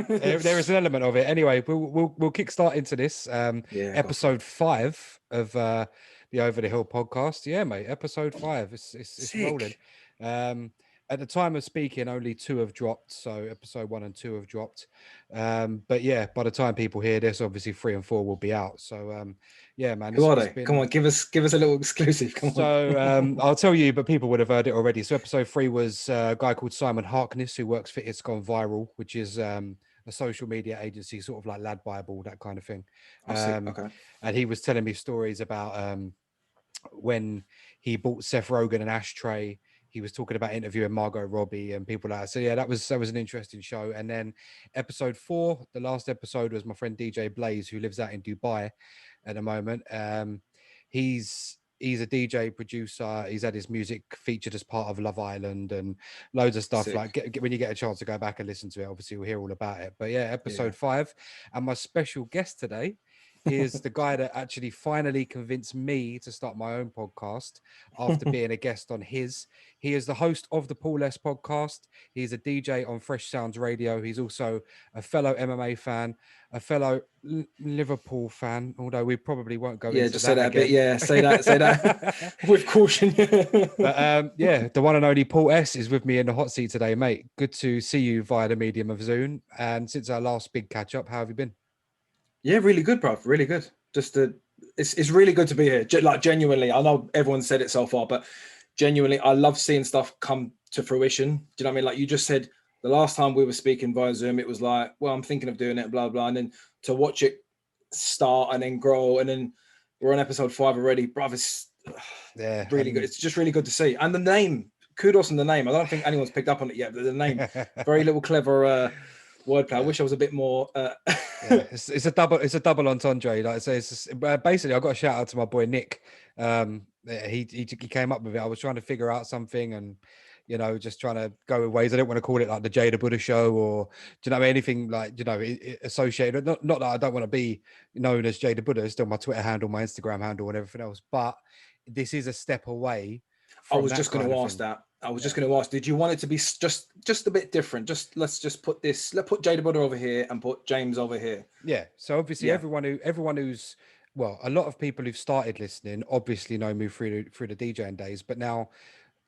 There is an element of it. Anyway, we'll kickstart into this Yeah, go for it. episode 5 of the Over the Hill podcast. Yeah, mate, episode 5. It's rolling. Sick. Um, at the time of speaking, only 2 have dropped, so episode 1 and 2 have dropped. But yeah, by the time people hear this, obviously 3 and 4 will be out. So yeah, man, Who are it's they? Come been. on, give us a little exclusive. Come on. So I'll tell you, but people would have heard it already. So episode 3 was a guy called Simon Harkness who works for It's Gone Viral, which is a social media agency, sort of like Lad Bible, that kind of thing. Oh, sick. Um, Okay. and he was telling me stories about when he bought Seth Rogen an ashtray. He was talking about interviewing Margot Robbie and people like that. So yeah, that was an interesting show. And then episode 4, the last episode, was my friend DJ Blaze, who lives out in Dubai at the moment. He's a DJ producer. He's had his music featured as part of Love Island and loads of stuff. Sick. Like when you get a chance to go back and listen to it, obviously we'll hear all about it. But yeah, Yeah. episode 5. And my special guest today is the guy that actually finally convinced me to start my own podcast after being a guest on his. He is the host of the Paul S podcast. He's a DJ on Fresh Sounds Radio. He's also a fellow MMA fan, a fellow Liverpool fan, although we probably won't go Yeah, into just say that that a bit. again. Yeah, say that with caution. But yeah, the one and only Paul S is with me in the hot seat today, mate. Good to see you via the medium of Zoom. And since our last big catch up, how have you been? Yeah, really good, bro. Really good. It's really good to be here. Like genuinely, I know everyone's said it so far, but genuinely, I love seeing stuff come to fruition. Do you know what I mean? Like you just said, the last time we were speaking via Zoom, it was like, well, I'm thinking of doing it, blah blah, and then to watch it start and then grow, and then we're on episode 5 already, bro. It's Yeah, really good. It's just really good to see. And the name, kudos on the name. I don't think anyone's picked up on it yet, but the name, very little clever wordplay. I wish I was a bit more. Yeah, it's a double entendre. Like I say, basically I got a shout out to my boy Nick. He came up with it. I was trying to figure out something, and just trying to go with ways. I didn't want to call it like the Jada Buddha Show, or do you know anything like associated. Not that I don't want to be known as Jada Buddha. It's still my Twitter handle, my Instagram handle, and everything else. But this is a step away I from was that just going kind to of ask thing. that. I was just Yeah. going to ask, did you want it to be just a bit different? Let's put Jada Butter over here and put James over here. Yeah. So obviously Yeah. everyone who's well, a lot of people who've started listening obviously know me through the DJing days, but now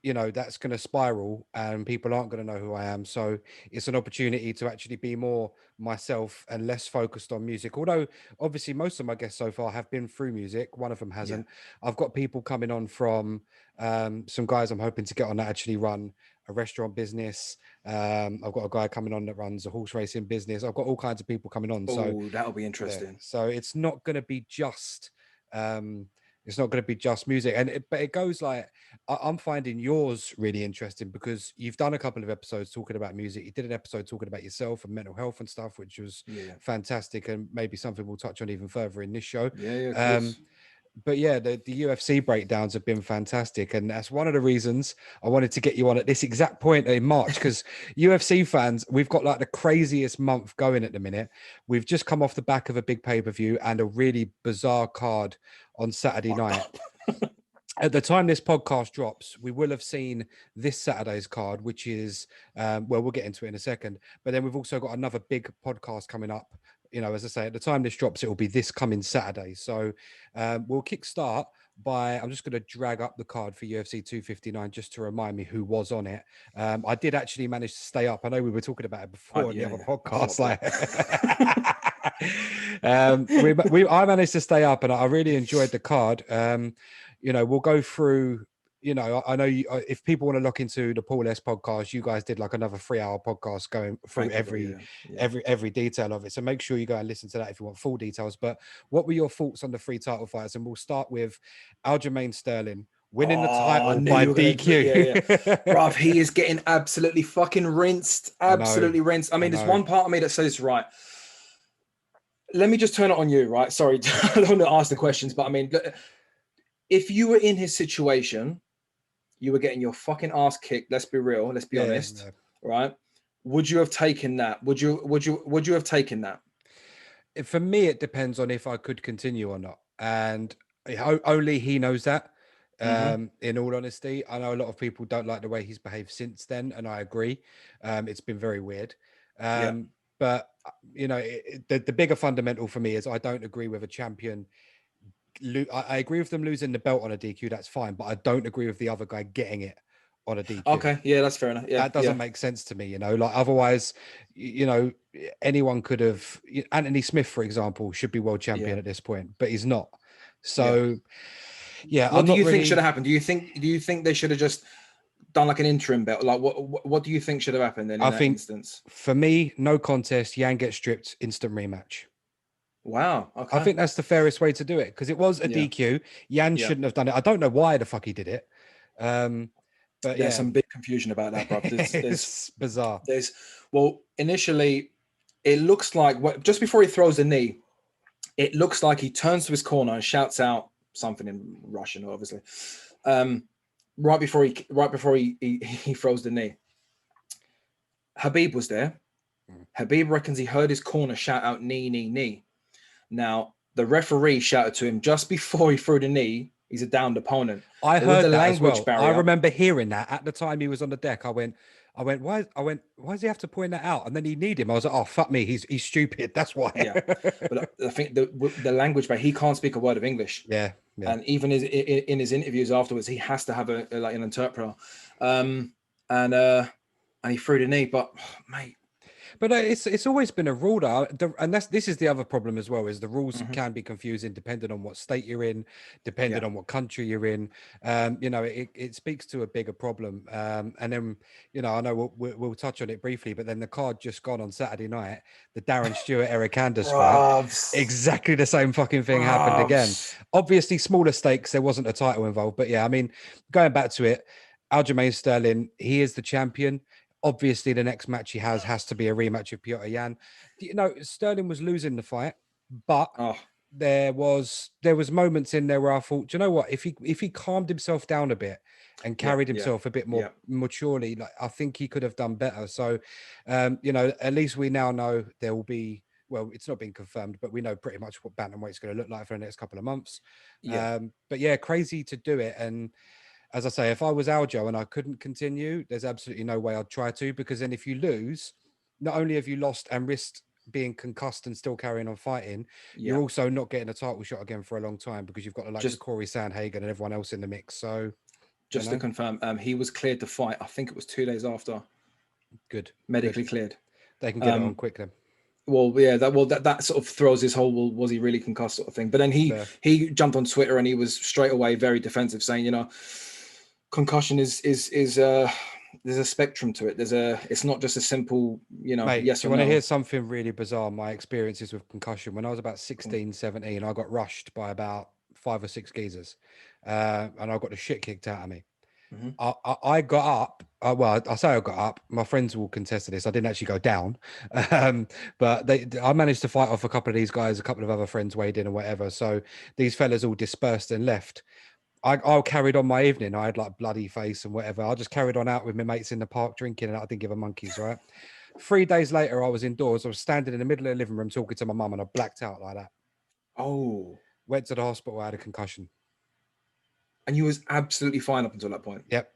that's going to spiral and people aren't going to know who I am. So it's an opportunity to actually be more myself and less focused on music. Although obviously most of my guests so far have been through music. One of them Yeah. hasn't. I've got people coming on from some guys I'm hoping to get on that actually run a restaurant business. I've got a guy coming on that runs a horse racing business. I've got all kinds of people coming on. So Oh, that'll be yeah, interesting. so it's not going to be just um it's not going to be just music, but it goes like I'm finding yours really interesting because you've done a couple of episodes talking about music. You did an episode talking about yourself and mental health and stuff, which was Yeah. fantastic, and maybe something we'll touch on even further in this show. Yeah, yeah, of um course. but yeah, the UFC breakdowns have been fantastic, and that's one of the reasons I wanted to get you on at this exact point in March, because UFC fans, we've got like the craziest month going at the minute. We've just come off the back of a big pay-per-view and a really bizarre card on Saturday Fucked night. up. At the time this podcast drops, we will have seen this Saturday's card, which is well, we'll get into it in a second. But then we've also got another big podcast coming up. As I say, at the time this drops, it will be this coming Saturday. So we'll kickstart by, I'm just going to drag up the card for UFC 259 just to remind me who was on it. I did actually manage to stay up. I know we were talking about it before in the Yeah, other yeah. podcast. Oh, I managed to stay up and I really enjoyed the card. We'll go through. I know you, if people want to look into the Paul S podcast, you guys did like another 3-hour podcast going through Thank you, bro. Yeah, yeah. every detail of it. So make sure you go and listen to that if you want full details. But what were your thoughts on the 3 title fights? And we'll start with Aljamain Sterling winning the Oh, I title knew by you were gonna yeah, yeah. DQ. Bruv, he is getting absolutely fucking rinsed. I know, Absolutely rinsed. I I mean, there's know. one part of me that says, right, let me just turn it on you, right? Sorry, I don't want to ask the questions, but I mean, if you were in his situation, you were getting your fucking ass kicked. Let's be real. Let's be honest, right? Would you have taken that? Would you have taken that? For me, it depends on if I could continue or not, and only he knows that. Mm-hmm. In all honesty, I know a lot of people don't like the way he's behaved since then, and I agree. It's been very weird. Yeah. But the bigger fundamental for me is I don't agree with a champion. I agree with them losing the belt on a DQ. That's fine, but I don't agree with the other guy getting it on a DQ. Okay, yeah, that's fair enough. Yeah, that doesn't make sense to me. Like otherwise, anyone could have. Anthony Smith, for example, should be world champion at this point, but he's not. So, what do you think should have happened? Do you think they should have just done like an interim belt? Like what do you think should have happened then in that instance? For me, no contest. Yan gets stripped, instant rematch. Wow. Okay. I think that's the fairest way to do it because it was a DQ. Yan shouldn't have done it. I don't know why the fuck he did it. But there's some big confusion about that, bro. It's bizarre. Initially, it looks like just before he throws the knee, it looks like he turns to his corner and shouts out something in Russian, obviously. Right before he throws the knee. Habib was there. Habib reckons he heard his corner shout out knee, knee, knee. Now, the referee shouted to him just before he threw the knee, he's a downed opponent. I heard the language barrier. I remember hearing that at the time he was on the deck. I went, why does he have to point that out? And then he need him. I was like, oh, fuck me. He's stupid. That's why. Yeah. But I think the language barrier, he can't speak a word of English. Yeah. And even in his interviews afterwards, he has to have an interpreter. And he threw the knee, but mate. But it's always been a rule, and this is the other problem as well, is the rules can be confusing depending on what state you're in, depending on what country you're in. It speaks to a bigger problem. And then, I know we'll touch on it briefly, but then the card just gone on Saturday night, the Darren Stewart, Eric Anders fight, exactly the same fucking thing happened again. Obviously, smaller stakes, there wasn't a title involved, but yeah, I mean, going back to it, Aljamain Sterling, he is the champion. Obviously, the next match he has to be a rematch of Petr Yan. Sterling was losing the fight, but there was moments in there where I thought, do you know what? If he calmed himself down a bit and carried himself a bit more maturely, like I think he could have done better. So, at least we now know there will be. Well, it's not been confirmed, but we know pretty much what bantamweight's going to look like for the next couple of months. But yeah, crazy to do it. And as I say, if I was Aljo and I couldn't continue, there's absolutely no way I'd try to, because then if you lose, not only have you lost and risked being concussed and still carrying on fighting, you're also not getting a title shot again for a long time because you've got Corey Sandhagen and everyone else in the mix. So just to confirm, he was cleared to fight. I think it was 2 days after. Good. Medically cleared. They can get it on quick then. Well, yeah, that sort of throws his whole was he really concussed sort of thing. But then he jumped on Twitter and he was straight away very defensive, saying, concussion is there's a spectrum to it. It's not just a simple, Mate, yes or no. You want to hear something really bizarre? My experiences with concussion, when I was about 16, 17, I got rushed by about 5 or 6 geezers, and I got the shit kicked out of me. I got up. I say I got up. My friends will contest to this. I didn't actually go down, but I managed to fight off a couple of these guys. A couple of other friends weighed in and whatever. So these fellas all dispersed and left. I carried on my evening. I had like bloody face and whatever. I just carried on out with my mates in the park drinking, and I didn't give a monkey's, right? 3 days later, I was indoors. I was standing in the middle of the living room talking to my mum, and I blacked out like that. Oh. Went to the hospital. I had a concussion. And you was absolutely fine up until that point? Yep.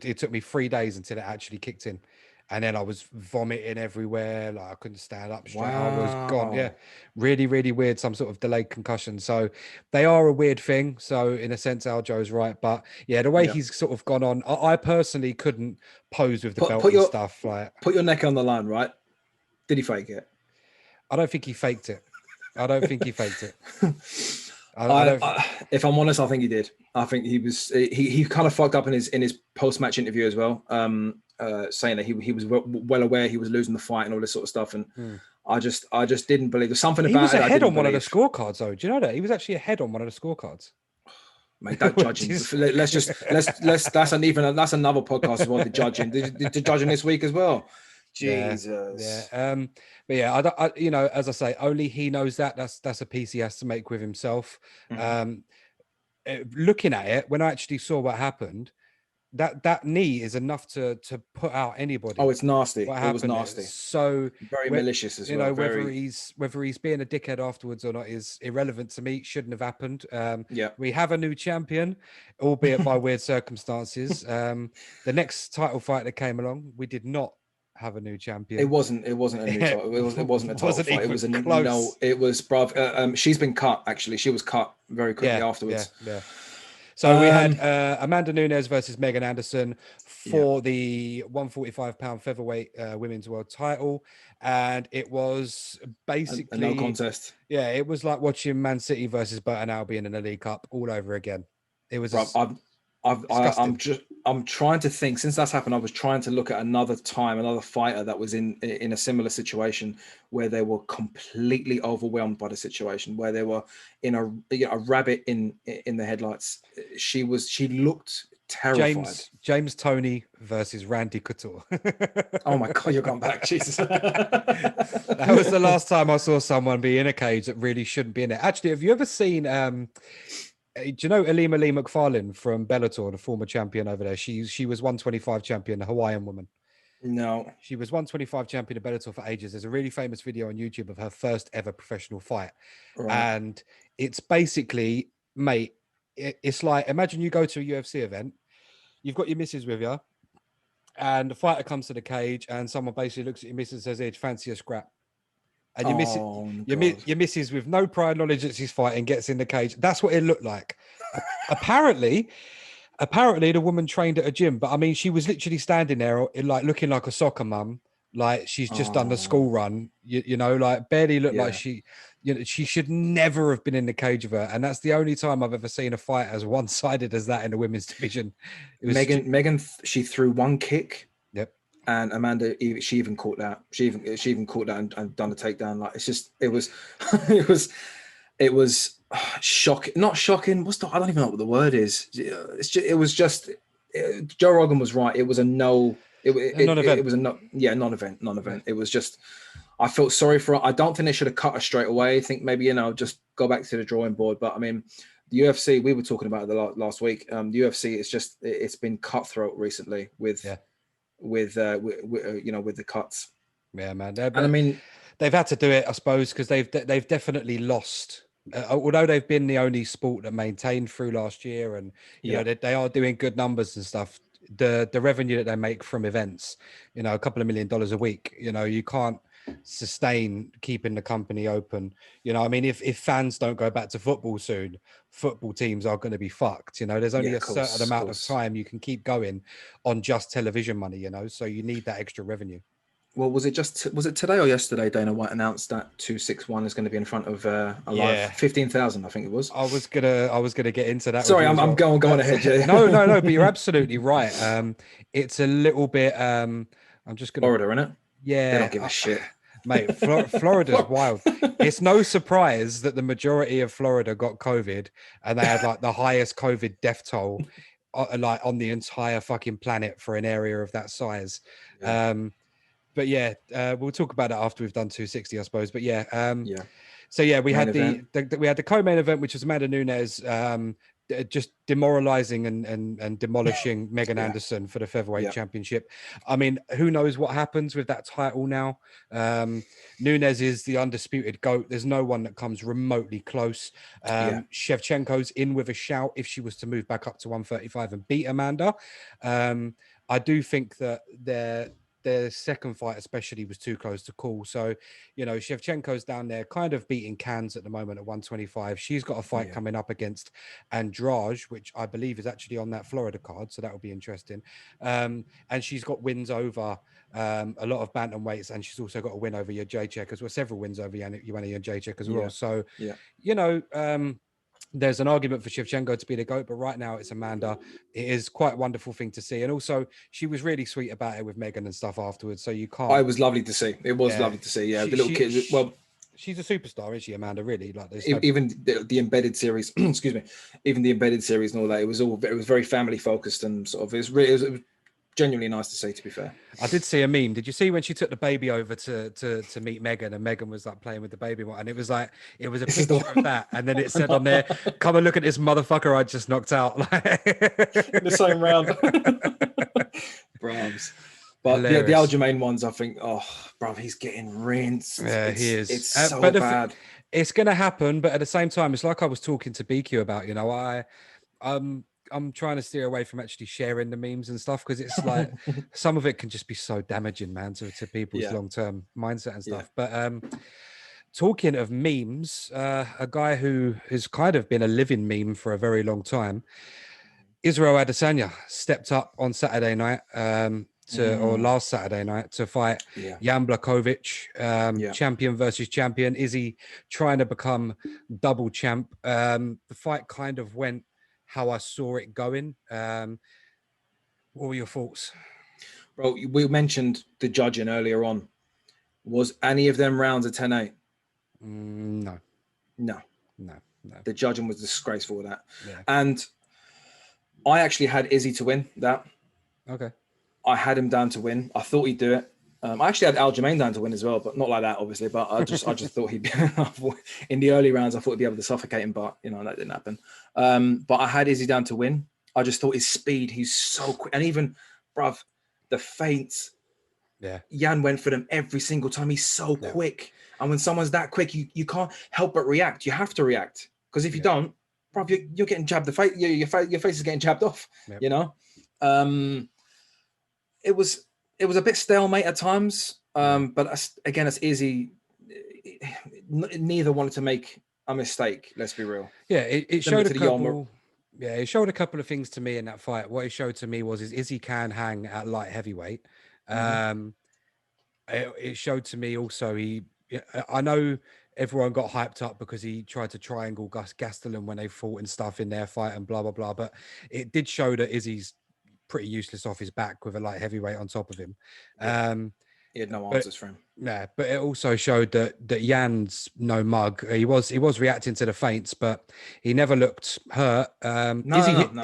It took me 3 days until it actually kicked in. And then I was vomiting everywhere. Like I couldn't stand up straight. Wow. I was gone. Yeah. Really, really weird. Some sort of delayed concussion. So they are a weird thing. So in a sense, Aljo's right. But yeah, the way he's sort of gone on, I personally couldn't pose with the belt and stuff. Like, put your neck on the line, right? Did he fake it? I don't think he faked it. If I'm honest, I think he did. I think he kind of fucked up in his post-match interview as well, saying that he was well aware he was losing the fight and all this sort of stuff. And I just didn't believe there's something about it. He was ahead on one of the scorecards, though. Do you know that he was actually ahead on one of the scorecards? Mate, that judging. let's that's another podcast as well. The judging, the judging this week as well. Jesus. Yeah. But yeah, I as I say, only he knows that. That's a piece he has to make with himself. Looking at it, when I actually saw what happened, that knee is enough to put out anybody. Oh, it's nasty. It was nasty. So very malicious as well. Whether he's being a dickhead afterwards or not is irrelevant to me. Shouldn't have happened. We have a new champion, albeit by weird circumstances. The next title fight that came along, we did not have a new champion. It wasn't a new title. It wasn't a title fight. It was close. no. It was, bruv. She's been cut. Actually, she was cut very quickly afterwards. Yeah. So we had Amanda Nunez versus Megan Anderson for the 145-pound featherweight women's world title, and it was basically a no contest. Yeah, it was like watching Man City versus Burton Albion in the League Cup all over again. It was. I'm trying to think. Since that's happened, I was trying to look at another fighter that was in a similar situation where they were completely overwhelmed by the situation, where they were in a rabbit in the headlights. She looked terrified. James Toney versus Randy Couture. Oh my God, you're going back, Jesus. That was the last time I saw someone be in a cage that really shouldn't be in it. Actually, have you ever seen? Do you know Alima Lee McFarlane from Bellator, the former champion over there? She was 125 champion, a Hawaiian woman. No. She was 125 champion of Bellator for ages. There's a really famous video on YouTube of her first ever professional fight. Right. And it's basically, mate, it's like, imagine you go to a UFC event, you've got your missus with you, and the fighter comes to the cage and someone basically looks at your missus and says, hey, do you fancy a scrap? And your missus with no prior knowledge that she's fighting gets in the cage. That's what it looked like. Apparently the woman trained at a gym, but I mean, she was literally standing there like looking like a soccer mum, like she's just done the school run, you know, like barely looked like she should never have been in the cage with her. And that's the only time I've ever seen a fight as one-sided as that in the women's division. It was Megan, she threw one kick. Yep. And Amanda, she even caught that. She even caught that and done a takedown. Like it was shocking. Not shocking. I don't even know what the word is. Joe Rogan was right. It was a no. Non-event. It was a no. Yeah, non-event. It was just. I felt sorry for her. I don't think they should have cut her straight away. I think maybe just go back to the drawing board. But I mean, the UFC. We were talking about it last week. The UFC. It's been cutthroat recently with. Yeah. With the cuts. Yeah, man. And I mean, they've had to do it, I suppose, because they've definitely lost. Although they've been the only sport that maintained through last year, and you know they are doing good numbers and stuff. The revenue that they make from events, a couple of $1 million a week. You can't sustain keeping the company open. I mean, if fans don't go back to football soon, football teams are going to be fucked. There's only a certain amount of time you can keep going on just television money, so you need that extra revenue. Well, was it today or yesterday Dana White announced that 261 is going to be in front of a live 15,000, I think it was. I was gonna get into that. Sorry, I'm going ahead, Jay. No, but you're absolutely right. It's a little bit I'm just gonna Florida, innit? Yeah, they don't give a shit. Mate, Florida's wild. It's no surprise that the majority of Florida got COVID, and they had like the highest COVID death toll like on the entire fucking planet for an area of that size. Yeah. But yeah, we'll talk about it after we've done 260, I suppose. But yeah, So yeah, we had the co-main event, which was Amanda Nunez just demoralizing and demolishing Megan Anderson for the featherweight championship. I mean, who knows what happens with that title now? Nunez is the undisputed GOAT. There's no one that comes remotely close. Shevchenko's in with a shout if she was to move back up to 135 and beat Amanda. I do think that their second fight especially was too close to call. So, Shevchenko's down there kind of beating cans at the moment at 125. She's got a fight coming up against Andrade, which I believe is actually on that Florida card. So that will be interesting. And she's got wins over a lot of bantamweights, and she's also got a win over Jacek as well, several wins over Joanna Jacek as well. So, there's an argument for Shevchenko to be the GOAT, but right now it's Amanda. It is quite a wonderful thing to see. And also, she was really sweet about it with Megan and stuff afterwards. So you can't. It was lovely to see. It was lovely to see. Yeah, the little kid. Well, she's a superstar, isn't she, Amanda? Really, like even the embedded series. Excuse me. Even the embedded series and all that. It was very family focused and sort of. It was genuinely nice to see, to be fair. I did see a meme. Did you see when she took the baby over to meet Megan, and Megan was like playing with the baby, and it was a picture of that, and then it said on there, "Come and look at this motherfucker I just knocked out." In the same round. Brahms. But the Aljamain ones, I think, bro, he's getting rinsed. Yeah, he is. It's so bad. It's going to happen, but at the same time, it's like I was talking to BQ about, I'm trying to steer away from actually sharing the memes and stuff because it's like some of it can just be so damaging, man, to people's long-term mindset and stuff. But talking of memes, a guy who has kind of been a living meme for a very long time, Israel Adesanya stepped up on Saturday night or last Saturday night to fight Jan Blachowicz, champion versus champion. Izzy trying to become double champ. The fight kind of went how I saw it going. What were your thoughts? Bro, we mentioned the judging earlier on. Was any of them rounds a 10-8? No. The judging was disgraceful with that. And I actually had Izzy to win that. Okay. I had him down to win. I thought he'd do it. I actually had Aljamain down to win as well, but not like that, obviously. But I just thought he'd be in the early rounds. I thought he'd be able to suffocate him, but that didn't happen. But I had Izzy down to win. I just thought his speed, he's so quick, and even, bruv, the feints. Yeah, Jan went for them every single time. He's so quick, and when someone's that quick, you can't help but react. You have to react because if you don't, bruv, you're getting jabbed. Your face is getting jabbed off. It was a bit stalemate at times, but again, it's Izzy. Neither wanted to make a mistake. Let's be real. Yeah, it showed a couple. Yeah, it showed a couple of things to me in that fight. What it showed to me was Izzy can hang at light heavyweight. It showed to me also I know everyone got hyped up because he tried to triangle Gastelum when they fought and stuff in their fight and blah blah blah. But it did show that Izzy's pretty useless off his back with a light heavyweight on top of him. He had no answers for him. Yeah, but it also showed that Jan's no mug. He was reacting to the feints, but he never looked hurt.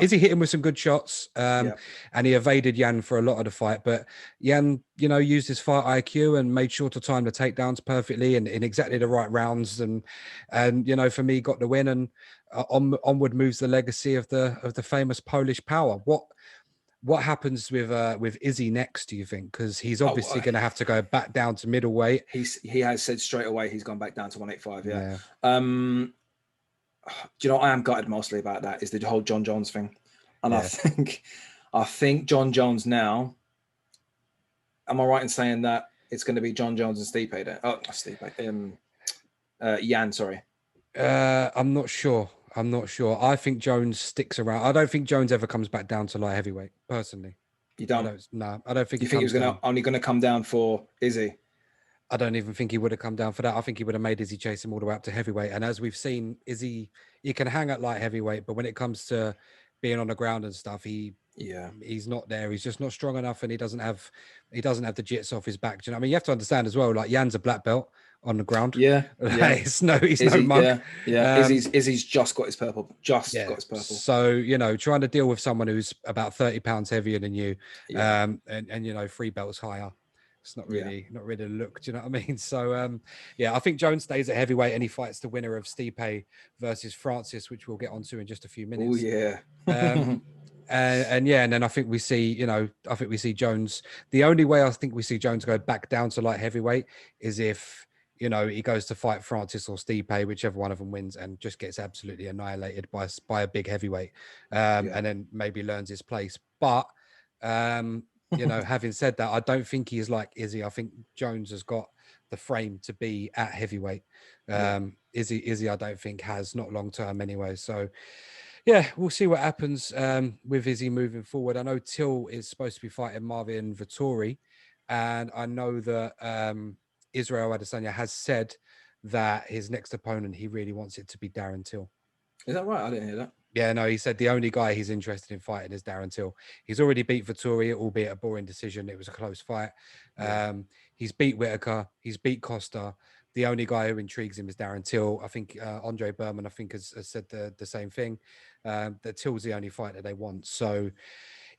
Izzy hit him with some good shots, and he evaded Jan for a lot of the fight. But Jan, used his fight IQ and made sure to time the takedowns perfectly and in exactly the right rounds. And for me, got the win. And onward moves the legacy of the famous Polish power. What happens with Izzy next, do you think? Because he's obviously going to have to go back down to middleweight. He has said straight away he's gone back down to 185. Yeah. Do you know what I am gutted mostly about that is the whole John Jones thing, and I think John Jones now. Am I right in saying that it's going to be John Jones and Stipe there? Oh, Stipe. Jan, sorry. I'm not sure. I think Jones sticks around. I don't think Jones ever comes back down to light heavyweight, personally. You don't? I don't think. You think he was only going to come down for Izzy? I don't even think he would have come down for that. I think he would have made Izzy chase him all the way up to heavyweight. And as we've seen, Izzy, he can hang at light heavyweight, but when it comes to being on the ground and stuff, he's not there. He's just not strong enough, and he doesn't have the jits off his back. Do you know what I mean? You have to understand as well. Like Jan's a black belt on the ground. He's no mug. Izzy's just got his purple. Got his purple. So trying to deal with someone who's about 30 pounds heavier than you, and 3 belts higher, it's not really a look. Do you know what I mean? So I think Jones stays at heavyweight and he fights the winner of Stipe versus Francis, which we'll get onto in just a few minutes. Oh yeah. And then I think we see Jones. The only way I think we see Jones go back down to light heavyweight is if he goes to fight Francis or Stipe, whichever one of them wins, and just gets absolutely annihilated by a big heavyweight, and then maybe learns his place. But having said that, I don't think he's like Izzy. I think Jones has got the frame to be at heavyweight. Izzy, I don't think has, not long term anyway. So. Yeah, we'll see what happens with Izzy moving forward. I know Till is supposed to be fighting Marvin Vettori, and I know that Israel Adesanya has said that his next opponent, he really wants it to be Darren Till. Is that right? I didn't hear that. Yeah, no, he said the only guy he's interested in fighting is Darren Till. He's already beat Vettori, albeit a boring decision. It was a close fight. He's beat Whitaker. He's beat Costa. The only guy who intrigues him is Darren Till. I think Andre Berman, has said the same thing, that Till's the only fight that they want. So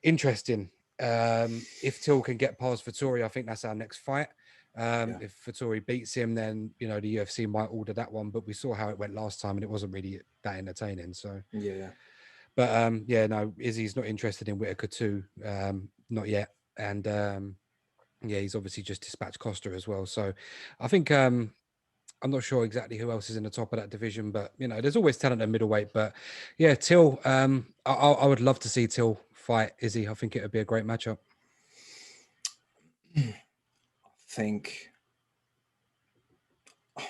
interesting. If Till can get past Vettori, I think that's our next fight. If Vettori beats him, then, the UFC might order that one. But we saw how it went last time and it wasn't really that entertaining. So, But, no, Izzy's not interested in Whitaker too. Not yet. And, he's obviously just dispatched Costa as well. So I think I'm not sure exactly who else is in the top of that division, but you know, there's always talent at middleweight. But yeah, Till, I would love to see Till fight Izzy. I think it would be a great matchup. I think,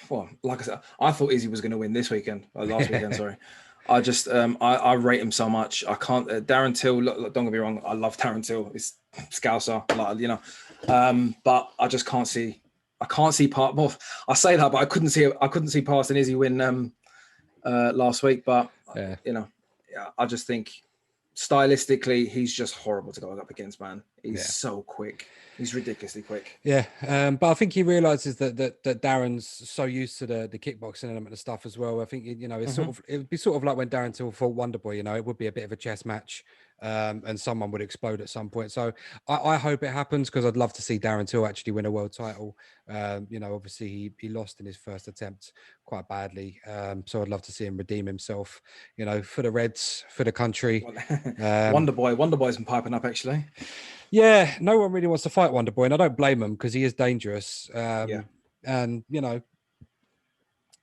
well, like I said, I thought Izzy was going to win this weekend, last weekend. Sorry, I just I rate him so much. I can't. Darren Till. Look, don't get me wrong. I love Darren Till. It's Scouser, like, you know, but I just can't see. I can't see part. Well, I say that, but I couldn't see past an Izzy win last week. But you know, I just think stylistically, he's just horrible to go up against, man. He's so quick. He's ridiculously quick. Yeah, but I think he realizes that Darren's so used to the kickboxing element of stuff as well. I think, you know, it's it would be sort of like when Darren Till fought Wonderboy. You know, it would be a bit of a chess match, and someone would explode at some point. So I hope it happens, because I'd love to see Darren Till actually win a world title. You know, obviously he lost in his first attempt quite badly, so I'd love to see him redeem himself. You know, for the Reds, for the country. Wonderboy's been piping up, actually. Yeah, no one really wants to fight Wonderboy, and I don't blame him, because he is dangerous. And you know,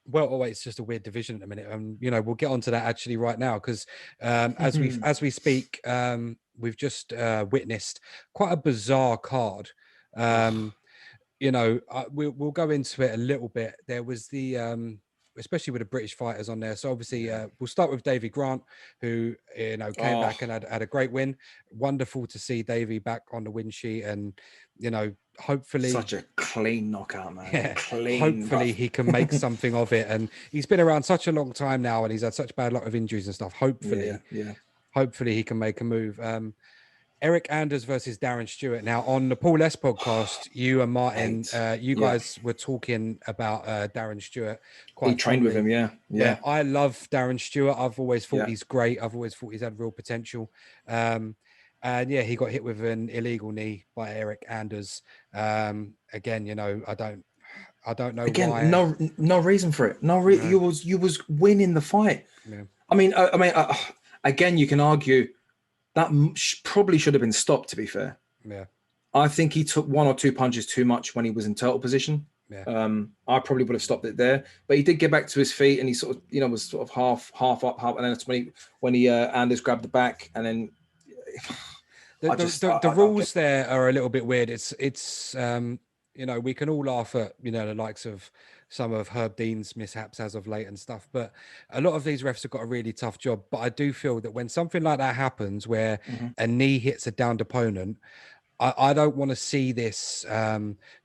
welterweight's just a weird division at the minute, and you know, we'll get onto that actually right now, because as we speak, we've just witnessed quite a bizarre card. You know, we'll go into it a little bit. There was the especially with the British fighters on there. So obviously, we'll start with Davey Grant, who, you know, came back and had a great win. Wonderful to see Davey back on the win sheet, and you know, hopefully such a clean knockout, man. Yeah, clean. Hopefully he can make something of it. And he's been around such a long time now, and he's had such bad luck with injuries and stuff. Hopefully, hopefully he can make a move. Eric Anders versus Darren Stewart. Now, on the Paul S podcast, you and Martin, you guys were talking about Darren Stewart. He trained with him, yeah. I love Darren Stewart. I've always thought he's great. I've always thought he's had real potential. And yeah, he got hit with an illegal knee by Eric Anders. Again, you know, I don't know why. No reason for it. You was winning the fight. Yeah. I mean, again, you can argue that probably should have been stopped, to be fair. Yeah. I think he took one or two punches too much when he was in turtle position. Yeah. I probably would have stopped it there, but he did get back to his feet, and he sort of, you know, was sort of half up, and then that's when he Anders grabbed the back, and then the rules there are a little bit weird. It's you know, we can all laugh at, you know, the likes of some of Herb Dean's mishaps as of late and stuff, but a lot of these refs have got a really tough job. But I do feel that when something like that happens, where a knee hits a downed opponent, I don't want to see this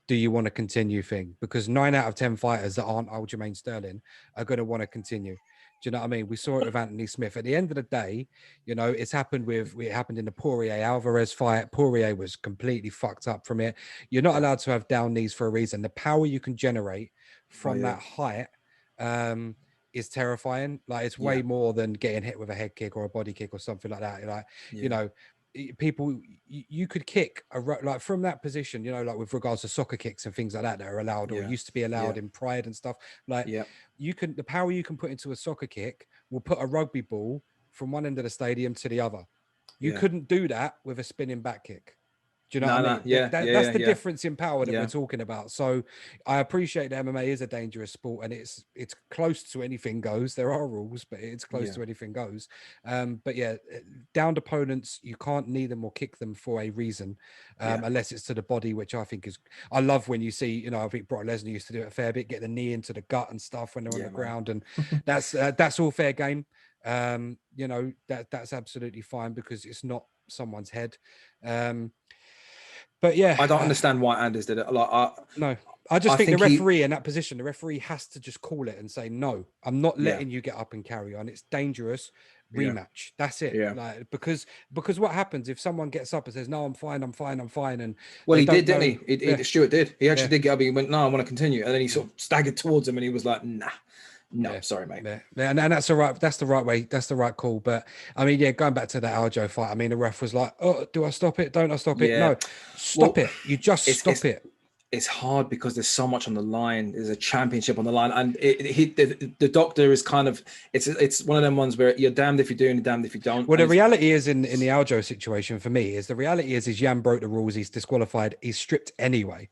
do you want to continue thing, because 9 out of 10 fighters that aren't Aljamain Sterling are going to want to continue. Do you know what I mean? We saw it with Anthony Smith. At the end of the day, you know, it happened in the Poirier Alvarez fight. Poirier was completely fucked up from it. You're not allowed to have down knees for a reason. The power you can generate from that height is terrifying. Like, it's way more than getting hit with a head kick or a body kick or something like that. Like, you know, people, you could kick like from that position, you know, like with regards to soccer kicks and things like that are allowed or used to be allowed in Pride and stuff. Like, the power you can put into a soccer kick will put a rugby ball from one end of the stadium to the other. You couldn't do that with a spinning back kick. Do you know what I mean? That's the difference in power that we're talking about. So I appreciate that MMA is a dangerous sport, and it's close to anything goes. There are rules, but it's close to anything goes. But yeah, downed opponents, you can't knee them or kick them for a reason, unless it's to the body, which I think is. I love when you see, you know, I think Brock Lesnar used to do it a fair bit, get the knee into the gut and stuff when they're on the ground, and that's all fair game. You know, that's absolutely fine, because it's not someone's head. But yeah, I don't understand why Anders did it. No, I just think the referee in that position, the referee has to just call it and say, no, I'm not letting you get up and carry on. It's dangerous. Rematch. That's it. Like, because what happens if someone gets up and says, no, I'm fine. And well, he did, didn't he? Stewart did. He actually did get up. He went, no, I want to continue. And then he sort of staggered towards him, and he was like, nah. No, sorry, mate. And that's all right. That's the right way. That's the right call. But I mean, going back to that Aljo fight, I mean, the ref was like, "Oh, do I stop it? Don't I stop it? No, stop it. You just stop it." It's hard because there's so much on the line. There's a championship on the line, and the doctor is kind of it's one of them ones where you're damned if you do and damned if you don't. Well, the reality is in the Aljo situation for me is Jan broke the rules. He's disqualified. He's stripped anyway.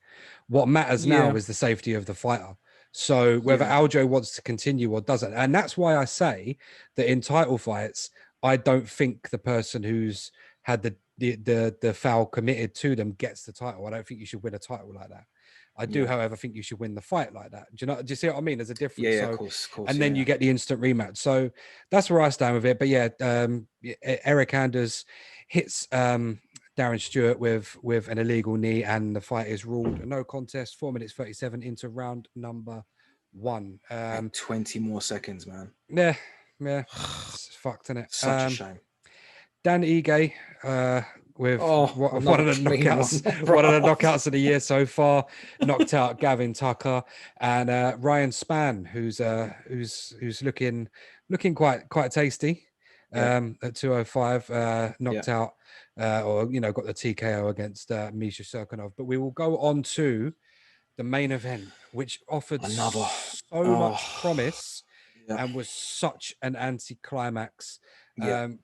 What matters now is the safety of the fighter. So whether Yeah. Aljo wants to continue or doesn't, and that's why I say that in title fights, I don't think the person who's had the foul committed to them gets the title. I don't think you should win a title like that. I do, however, think you should win the fight like that. Do you see what I mean? There's a difference. Yeah, so, of course, and then you get the instant rematch. So that's where I stand with it. But yeah, Eric Anders hits Darren Stewart with an illegal knee, and the fight is ruled a no contest. 4 minutes 37 into round number 1. 20 more seconds, man. Yeah, it's fucked, isn't it? Such a shame. Dan Ige with one of the knockouts, one of the knockouts of the year so far, knocked out Gavin Tucker, and Ryan Spann, who's looking quite tasty. At 205, knocked out, or got the TKO against Misha Serkinov. But we will go on to the main event, which offered so much promise and was such an anticlimax.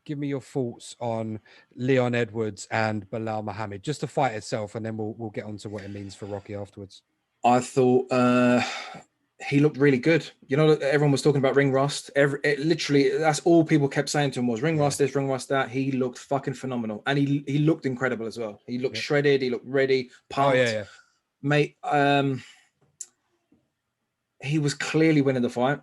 Give me your thoughts on Leon Edwards and Bilal Mohammed, just the fight itself, and then we'll get on to what it means for Rocky afterwards. I thought he looked really good. Everyone was talking about ring rust. Literally, that's all people kept saying to him was ring rust this, ring rust that. He looked fucking phenomenal, and he looked incredible as well. He looked shredded. He looked ready, pumped. Mate. He was clearly winning the fight.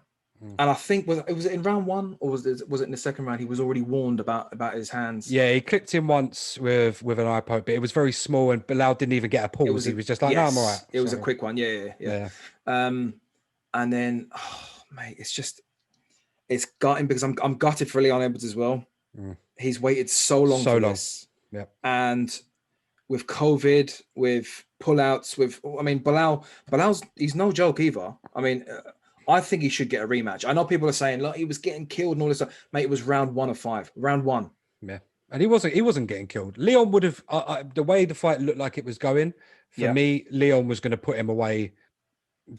And I think was it in round 1 or was it in the second round? He was already warned about his hands. Yeah, he clipped him once with an eye poke, but it was very small, and Bilal didn't even get a pause. He was just like, "No, I'm all right." It was a quick one. Yeah. And then, mate, it's gutting because I'm gutted for Leon Edwards as well. He's waited so long for this. Yeah. And with COVID, with pullouts, Bilal's he's no joke either. I think he should get a rematch. I know people are saying, look, he was getting killed and all this stuff. Mate, it was round 1 of 5. Round 1. Yeah. And he wasn't getting killed. Leon would have, the way the fight looked like it was going, for me, Leon was going to put him away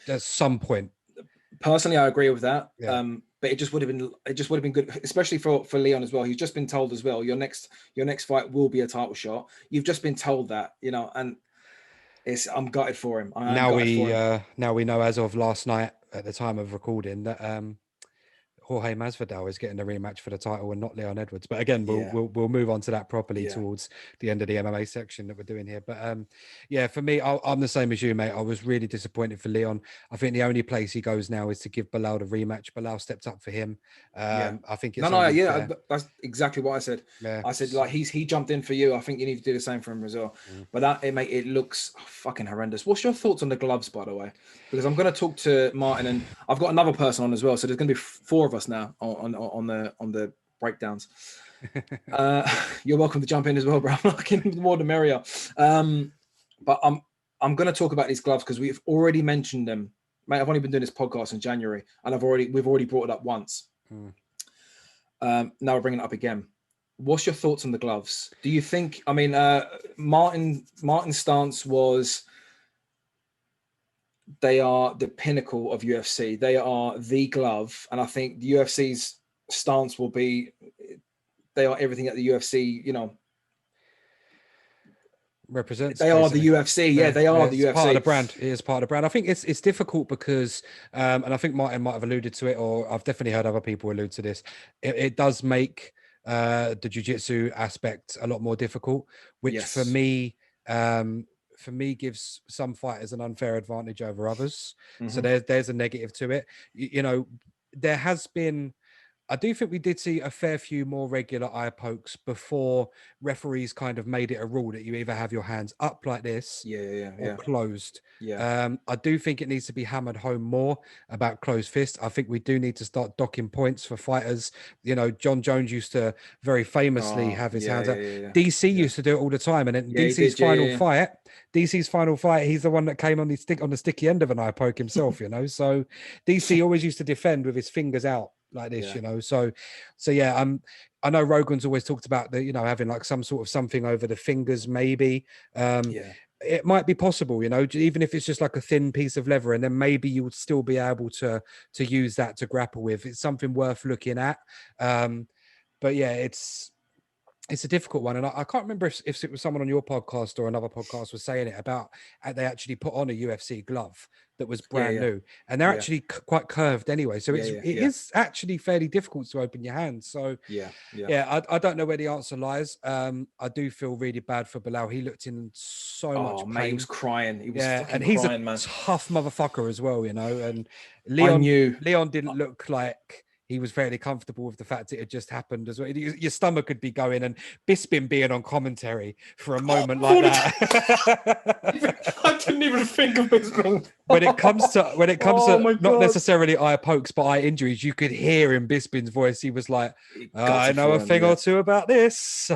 at some point. Personally, I agree with that. Yeah. But it just would have been good, especially for Leon as well. He's just been told as well, your next fight will be a title shot. You've just been told that, and I'm gutted for him. Now we know as of last night, at the time of recording, that Jorge Masvidal is getting a rematch for the title and not Leon Edwards. But again, we'll move on to that properly towards the end of the MMA section that we're doing here. But for me, I'm the same as you, mate. I was really disappointed for Leon. I think the only place he goes now is to give Bilal the rematch. Bilal stepped up for him. I think it's that's exactly what I said. Yeah. I said, like, he jumped in for you. I think you need to do the same for him as well. But it looks fucking horrendous. What's your thoughts on the gloves, by the way? Because I'm going to talk to Martin, and I've got another person on as well. So there's going to be 4 of us now on the breakdowns. You're welcome to jump in as well, bro. The more the merrier. But I'm going to talk about these gloves because we've already mentioned them, mate. I've only been doing this podcast in January, and we've already brought it up once. Now we're bringing it up again. What's your thoughts on the gloves? Do you think? Martin's stance was, they are the pinnacle of UFC. They are the glove. And I think the UFC's stance will be, they are everything that the UFC, represents. They are the UFC. Yeah, they are the UFC. Part of the brand. It is part of the brand. I think it's difficult because, and I think Martin might have alluded to it, or I've definitely heard other people allude to this. It does make the jiu-jitsu aspect a lot more difficult, which for me gives some fighters an unfair advantage over others. So there's a negative to it. There has been, I do think we did see a fair few more regular eye pokes before referees kind of made it a rule that you either have your hands up like this or closed. I do think it needs to be hammered home more about closed fist. I think we do need to start docking points for fighters. John Jones used to very famously have his hands up. DC used to do it all the time, and then DC's final fight, he's the one that came on the sticky end of an eye poke himself. So DC always used to defend with his fingers out like this, so I know Rogan's always talked about the having like some sort of something over the fingers, maybe it might be possible, even if it's just like a thin piece of leather, and then maybe you would still be able to use that to grapple with. It's something worth looking at. But yeah, it's it's a difficult one, and I can't remember if it was someone on your podcast or another podcast was saying it about they actually put on a UFC glove that was brand new, and they're actually quite curved anyway. So it is actually fairly difficult to open your hands. So I don't know where the answer lies. I do feel really bad for Bilal. He looked in so much pain. Mate, he was crying. He was and he's crying, a man. tough motherfucker as well, you know. And Leon didn't look like he was fairly comfortable with the fact it had just happened as well. Your stomach could be going, and Bisping being on commentary for a moment like that. I didn't even think of Bisping. when it comes to not necessarily eye pokes, but eye injuries, you could hear in Bisping's voice. He was like, I know a thing or two about this.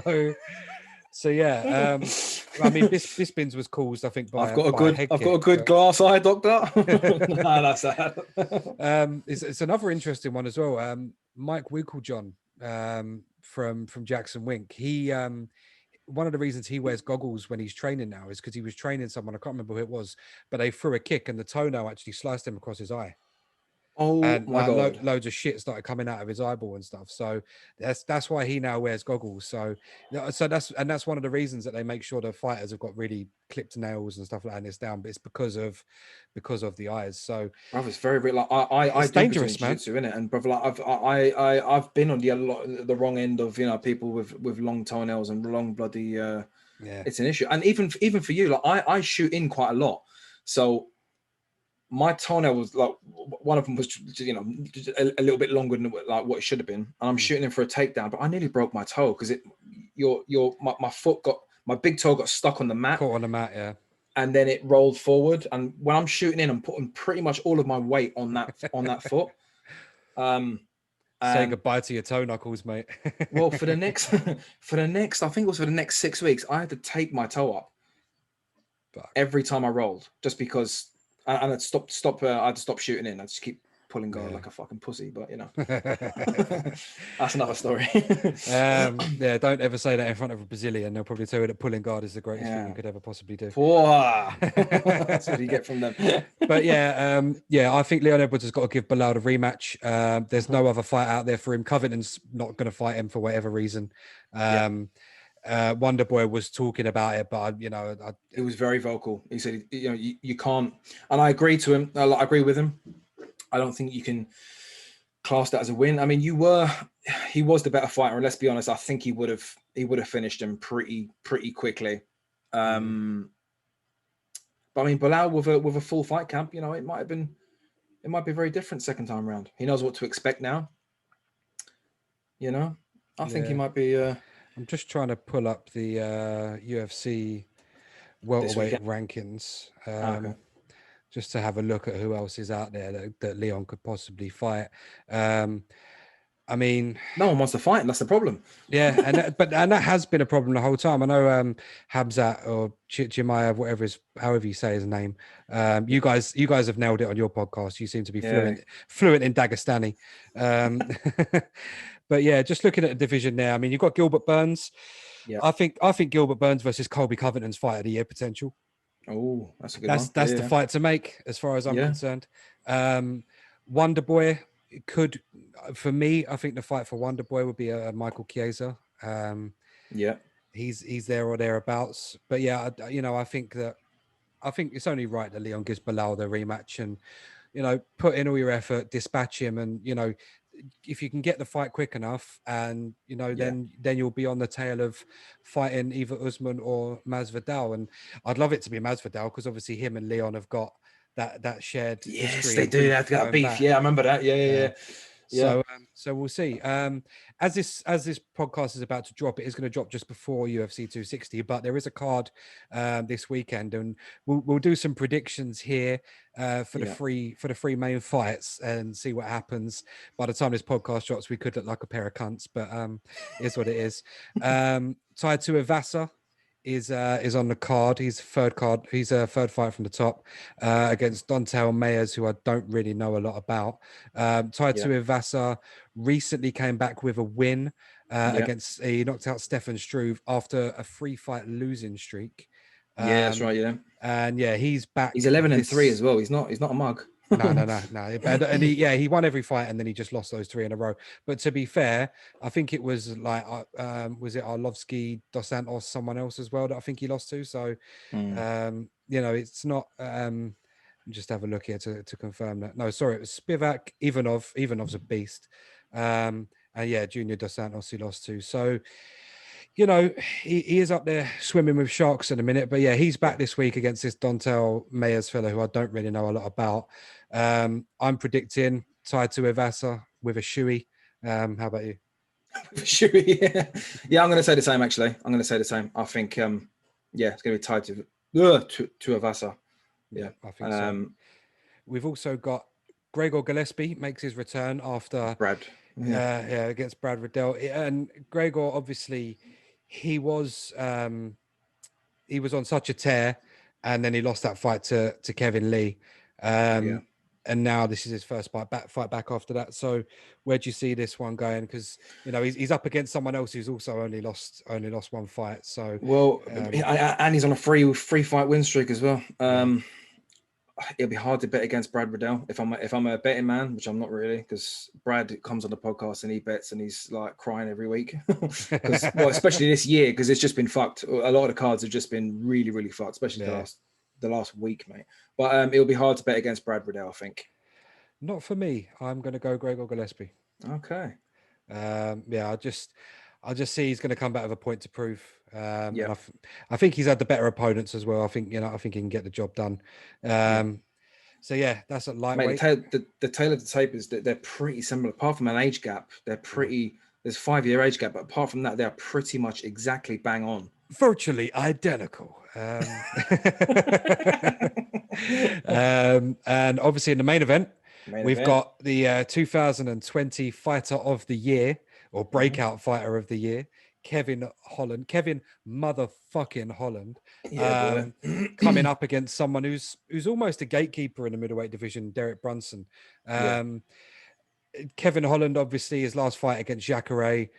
So yeah, I mean, Bisping's was caused, I think, by I've got a good glass eye, doctor. No, that's sad. It's another interesting one as well. Mike Winklejohn from Jackson Wink. He one of the reasons he wears goggles when he's training now is because he was training someone, I can't remember who it was, but they threw a kick and the toenail actually sliced him across his eye. Oh, and my God. Loads of shit started coming out of his eyeball and stuff. So that's why he now wears goggles. So that's one of the reasons that they make sure the fighters have got really clipped nails and stuff like that in this down. But it's because of the eyes. So, brother, it's very like I do dangerous, man. Jiu-jitsu, innit? And brother, like I've been on the wrong end of, you know, people with long toenails and long bloody. It's an issue. And even for you, like I shoot in quite a lot, so. My toenail was like, one of them was, you know, a little bit longer than like what it should have been, and I'm shooting in for a takedown, but I nearly broke my toe because my big toe got stuck on the mat. Caught on the mat, yeah. And then it rolled forward, and when I'm shooting in, I'm putting pretty much all of my weight on that foot. Say goodbye to your toe knuckles, mate. Well, for the next, I think it was for the next 6 weeks, I had to tape my toe up every time I rolled, just because. And I'd stop. I had to stop shooting in. I'd just keep pulling guard like a fucking pussy. But you know, that's another story. Don't ever say that in front of a Brazilian. They'll probably tell you that pulling guard is the greatest thing you could ever possibly do. That's what you get from them. But I think Leon Edwards has got to give Bilal a rematch. There's no other fight out there for him. Covington's not going to fight him for whatever reason. Wonder Boy was talking about it, but he was very vocal. He said, you know, you can't, and I agree to him. I agree with him. I don't think you can class that as a win. I mean, he was the better fighter, and let's be honest, I think he would have finished him pretty quickly. But I mean, Bilal with a full fight camp, you know, it might be very different second time round. He knows what to expect now. You know, I think he might be. I'm just trying to pull up the UFC welterweight rankings, just to have a look at who else is out there that Leon could possibly fight. I mean, no one wants to fight, and that's the problem. Yeah, and that has been a problem the whole time. I know Hamzat or Chimaev, however you say his name. You guys have nailed it on your podcast. You seem to be fluent in Dagestani. But yeah, just looking at the division there. I mean, you've got Gilbert Burns. Yeah, I think Gilbert Burns versus Colby Covington's fight of the year potential. Oh, that's a good one. That's the fight to make, as far as I'm concerned. Wonder Boy could, for me, I think the fight for Wonder Boy would be a Michael Chiesa. He's there or thereabouts. But yeah, I think it's only right that Leon gives Bilal the rematch and, put in all your effort, dispatch him, and if you can get the fight quick enough, and then you'll be on the tail of fighting either Usman or Masvidal. And I'd love it to be Masvidal because obviously him and Leon have got that shared history. Yes, they do. They've got beef. Back. Yeah, I remember that. Yeah. So we'll see. As this podcast is about to drop, it is going to drop just before UFC 260, but there is a card this weekend, and we'll do some predictions here for the three main fights and see what happens. By the time this podcast drops, we could look like a pair of cunts, but it's what it is. Taito Ivasa is on the card. He's a third fight from the top against Dontel Mayers, who I don't really know a lot about. Taito Ivasa recently came back with a win against, he knocked out Stefan Struve after a 3-fight losing streak. That's right. Yeah, and he's back. He's 11-3 as well. He's not a mug. No. And he won every fight, and then he just lost those 3 in a row. But to be fair, I think it was like, was it Arlovsky, Dos Santos, someone else as well that I think he lost to. So, it's not. Just have a look here to confirm that. No, sorry, it was Spivak, Ivanov. Ivanov's a beast. And yeah, Junior Dos Santos he lost to. So, he is up there swimming with sharks in a minute. But yeah, he's back this week against this Dontel Mayers fella who I don't really know a lot about. I'm predicting Taito Ivasa with a shoey. How about you? Shoey, yeah. I'm going to say the same. Actually, I'm going to say the same. I think, it's going to be tied to Ivasa. Yeah, I think so. We've also got Gregor Gillespie makes his return after Brad. Against Brad Riddell. And Gregor, obviously, he was on such a tear, and then he lost that fight to Kevin Lee. And now this is his first fight back after that. So where do you see this one going? Because he's up against someone else who's also only lost one fight. So and he's on a free fight win streak as well. It'll be hard to bet against Brad Riddell if I'm a betting man, which I'm not really, because Brad comes on the podcast and he bets and he's like crying every week. Especially this year, because it's just been fucked. A lot of the cards have just been really, really fucked, especially the last week, mate. But it'll be hard to bet against Brad Riddell, I think. Not for me. I'm going to go Gregor Gillespie. Okay. I just see he's going to come back with a point to prove. I think he's had the better opponents as well. I think he can get the job done. So yeah, that's at lightweight. Mate, the tail of the tape is that they're pretty similar. Apart from an age gap, they're pretty. There's 5-year age gap, but apart from that, they're pretty much exactly bang on. Virtually identical. And obviously in the main event, we've got the 2020 Fighter of the Year or Breakout Fighter of the Year, Kevin motherfucking Holland, coming up against someone who's almost a gatekeeper in the middleweight division, Derek Brunson. Kevin Holland, obviously, his last fight against Jacare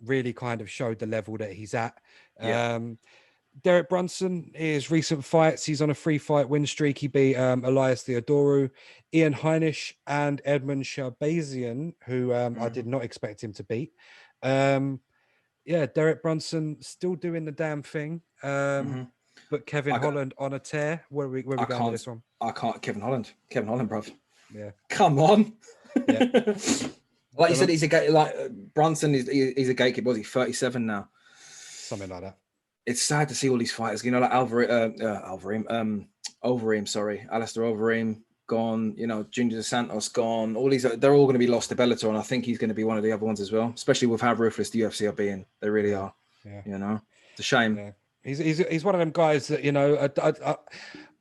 really kind of showed the level that he's at. Derek Brunson, his recent fights, he's on a 3-fight win streak. He beat Elias Theodoru, Ian Heinisch, and Edmund Sharbazian, who I did not expect him to beat. Derek Brunson still doing the damn thing. But Kevin Holland on a tear. Where are we going with this one? I can't. Kevin Holland, bruv. Yeah. Come on. Yeah. Like you said, he's a gate. Like Brunson, he's a gatekeeper. Was he 37 now? Something like that. It's sad to see all these fighters. Like Overeem. Sorry, Alistair Overeem gone. Junior Dos Santos gone. All these, they're all going to be lost to Bellator, and I think he's going to be one of the other ones as well. Especially with how ruthless the UFC are being. They really are. Yeah. It's a shame. Yeah. He's one of them guys that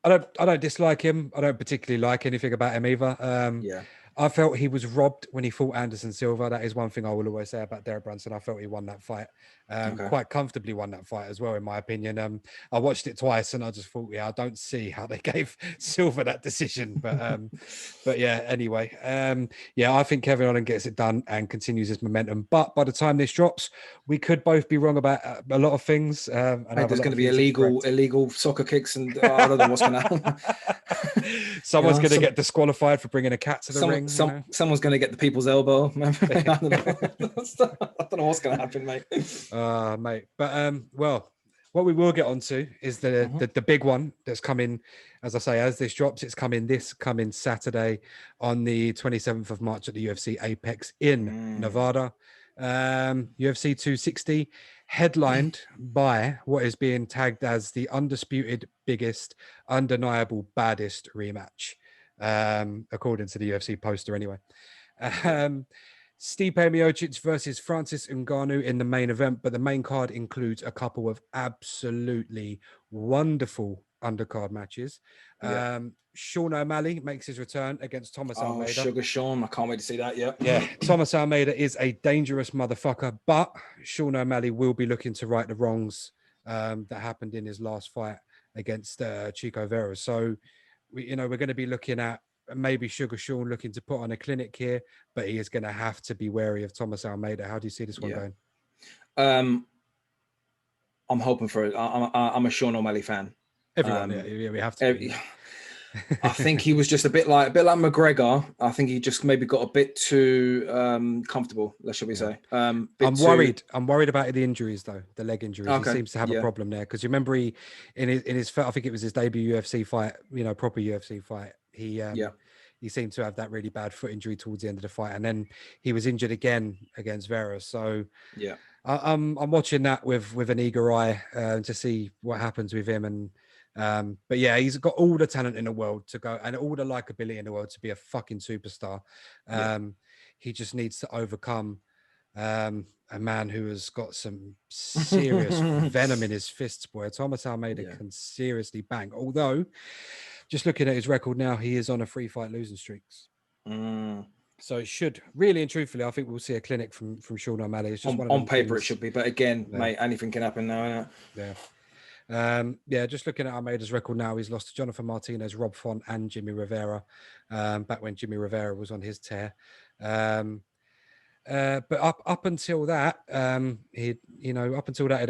I don't dislike him. I don't particularly like anything about him either. I felt he was robbed when he fought Anderson Silva. That is one thing I will always say about Derek Brunson. I felt he won that fight, quite comfortably won that fight as well, in my opinion. I watched it twice and I just thought, I don't see how they gave Silva that decision. But yeah, anyway, I think Kevin Holland gets it done and continues his momentum. But by the time this drops, we could both be wrong about a lot of things. There's going to be illegal soccer kicks, and I don't know what's going to happen. Someone's going to get disqualified for bringing a cat to the ring. Someone's going to get the people's elbow. I don't know what's going to happen, mate. Mate. But what we will get onto is the big one that's coming. As I say, as this drops, it's coming Saturday on the 27th of March at the UFC Apex in Nevada. UFC 260, headlined by what is being tagged as the undisputed biggest, undeniable baddest rematch, according to the UFC poster anyway. Stipe Miocic versus Francis Ngannou in the main event, but the main card includes a couple of absolutely wonderful undercard matches. Sean O'Malley makes his return against Thomas Almeida. Sugar Sean, I can't wait to see that. Yeah, Thomas Almeida is a dangerous motherfucker, but Sean O'Malley will be looking to right the wrongs that happened in his last fight against Chico Vera. So, we're going to be looking at maybe Sugar Sean looking to put on a clinic here, but he is going to have to be wary of Thomas Almeida. How do you see this one going? I'm hoping for it. I'm a Sean O'Malley fan. Everyone, we have to. I think he was just a bit like McGregor. I think he just maybe got a bit too comfortable. Shall we say? I'm worried. I'm worried about the injuries though, the leg injuries. He Okay. seems to have a problem there because you remember he in his I think it was his debut UFC fight, proper UFC fight. He seemed to have that really bad foot injury towards the end of the fight, and then he was injured again against Vera. So yeah, I'm watching that with an eager eye to see what happens with him. And but yeah, he's got all the talent in the world to go and all the likability in the world to be a fucking superstar. He just needs to overcome a man who has got some serious venom in his fists, boy. Thomas Almeida can seriously bang. Although, just looking at his record now, he is on a 3-fight losing streaks. So it should really and truthfully, I think we'll see a clinic from Sean O'Malley. It's just on paper it should be, but again, mate, anything can happen now. Just looking at Almeida's record now, he's lost to Jonathan Martinez, Rob Font, and Jimmy Rivera. Back when Jimmy Rivera was on his tear. But up until that, he'd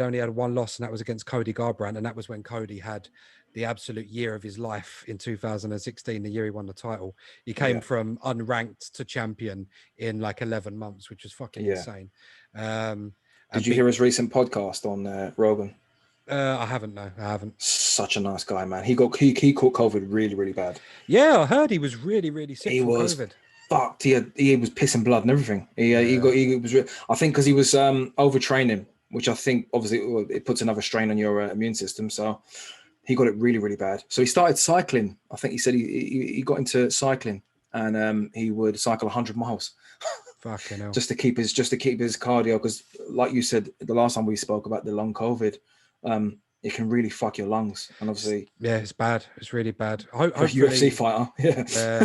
only had one loss, and that was against Cody Garbrandt, and that was when Cody had the absolute year of his life in 2016, the year he won the title. He came from unranked to champion in like 11 months, which was fucking insane. Did you hear his recent podcast on Rogan? I haven't. No, I haven't. Such a nice guy, man. He caught COVID really, really bad. Yeah, I heard he was really, really sick from COVID. Fucked. He was pissing blood and everything. He was. I think because he was overtraining, which I think obviously it puts another strain on your immune system. So he got it really, really bad. So he started cycling. I think he said he got into cycling, and he would cycle 100 miles. Fucking hell. Just to keep his cardio, because like you said the last time we spoke about the long COVID, it can really fuck your lungs, and obviously it's bad. It's really bad. Hopefully, UFC fighter,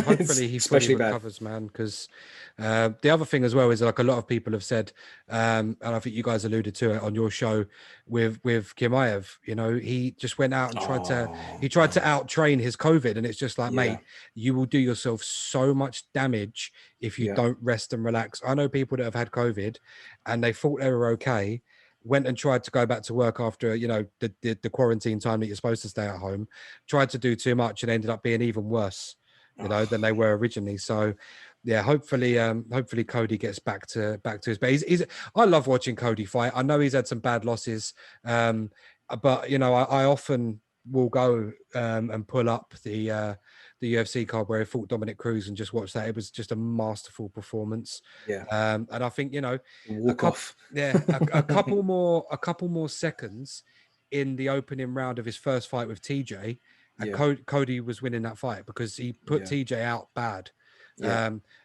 hopefully he fully recovers, man. Because the other thing as well is like a lot of people have said, and I think you guys alluded to it on your show with Kimaev. He just went out and tried to out train his COVID, and it's just like, mate, you will do yourself so much damage if you don't rest and relax. I know people that have had COVID, and they thought they were okay. Went and tried to go back to work after, the quarantine time that you're supposed to stay at home, tried to do too much and ended up being even worse, than they were originally. So yeah, hopefully Cody gets back to his base. I love watching Cody fight. I know he's had some bad losses. But I often will go and pull up the UFC card where he fought Dominic Cruz and just watch that. It was just a masterful performance. And I think a couple more seconds in the opening round of his first fight with TJ, and Cody was winning that fight because he put TJ out bad.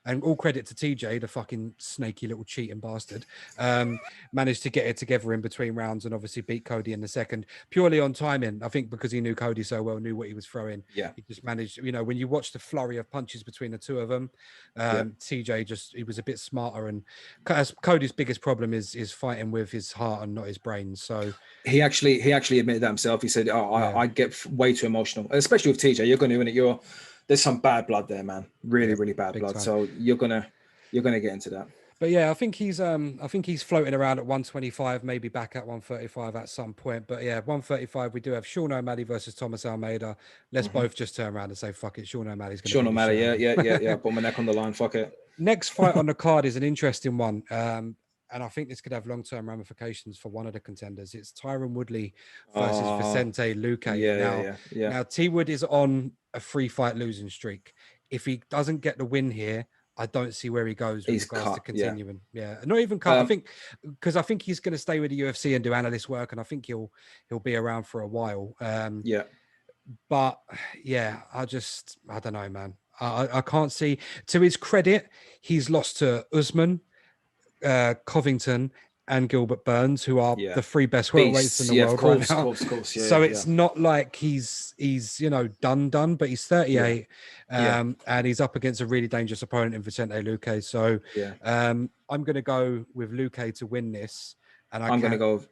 And all credit to TJ, the fucking snaky little cheating bastard, managed to get it together in between rounds and obviously beat Cody in the second purely on timing. I think because he knew Cody so well, knew what he was throwing. He just managed, when you watch the flurry of punches between the two of them, TJ he was a bit smarter. And Cody's biggest problem is fighting with his heart and not his brain. So he actually admitted that himself. He said, I get way too emotional, especially with TJ. You're going to, there's some bad blood there, man. Really, really bad blood. Time. So you're gonna get into that. But yeah, I think he's floating around at 125, maybe back at 135 at some point. But yeah, 135. We do have Sean O'Malley versus Thomas Almeida. Let's both just turn around and say, fuck it, Sean O'Malley's going to. Sean O'Malley, yeah. Put my neck on the line. Fuck it. Next fight on the card is an interesting one. And I think this could have long-term ramifications for one of the contenders. It's Tyron Woodley versus Vicente Luque. Now T Wood is on a 3-fight losing streak. If he doesn't get the win here, I don't see where he goes with regards to continuing. Not even cut. I think he's going to stay with the UFC and do analyst work, and I think he'll be around for a while. But yeah, I don't know, man. I can't see. To his credit, he's lost to Usman, Covington, and Gilbert Burns, who are the 3 best welterweights in the world right now. Of course. So it's not like he's done, but he's 38, and he's up against a really dangerous opponent in Vicente Luque. So I'm going to go with Luque to win this, and I'm going to go.